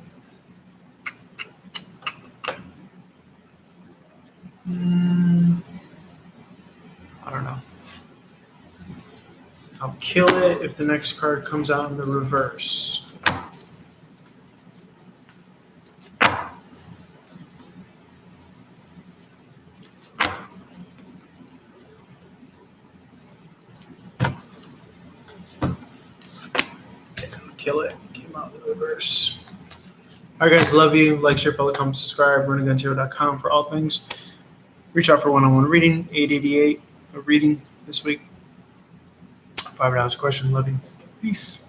I don't know. I'll kill it if the next card comes out in the reverse. Kill it. Came out in the reverse. All right, guys. Love you. Like, share, follow, comment, subscribe. RunningGunsHero.com for all things. Reach out for one-on-one reading. 888 a reading this week. $5 question. Love you. Peace.